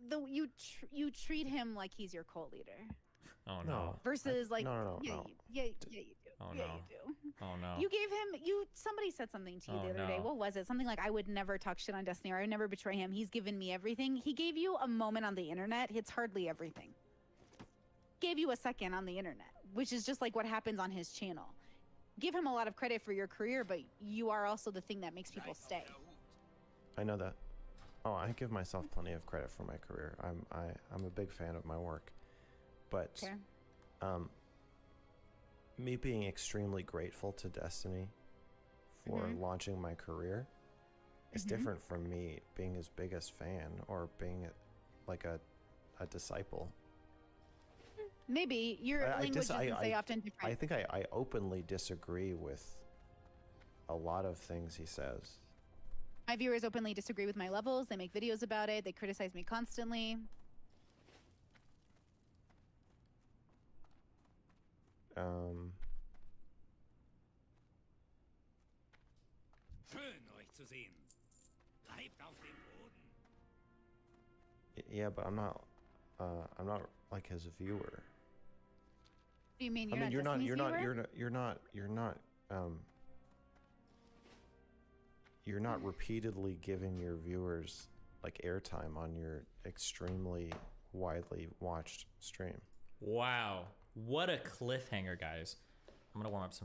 You treat him like he's your cult leader. Oh no. Versus like no. Yeah, you do. Oh yeah, no. you do. Oh no. You gave him somebody said something to you the other day. What was it? Something like, I would never talk shit on Destiny, or I would never betray him. He's given me everything. He gave you a moment on the internet. It's hardly everything. Gave you a second on the internet, which is just like what happens on his channel. Give him a lot of credit for your career, but you are also the thing that makes people stay. I know that. Oh, I give myself plenty of credit for my career. I'm a big fan of my work, but Okay. Me being extremely grateful to Destiny for launching my career is different from me being his biggest fan or being like a disciple. Maybe your language doesn't say often different. I think I openly disagree with a lot of things he says. My viewers openly disagree with my levels. They make videos about it. They criticize me constantly. Yeah, but I'm not like his viewer. What do you mean? You're not repeatedly giving your viewers like airtime on your extremely widely watched stream. Wow. What a cliffhanger, guys. I'm gonna warm up some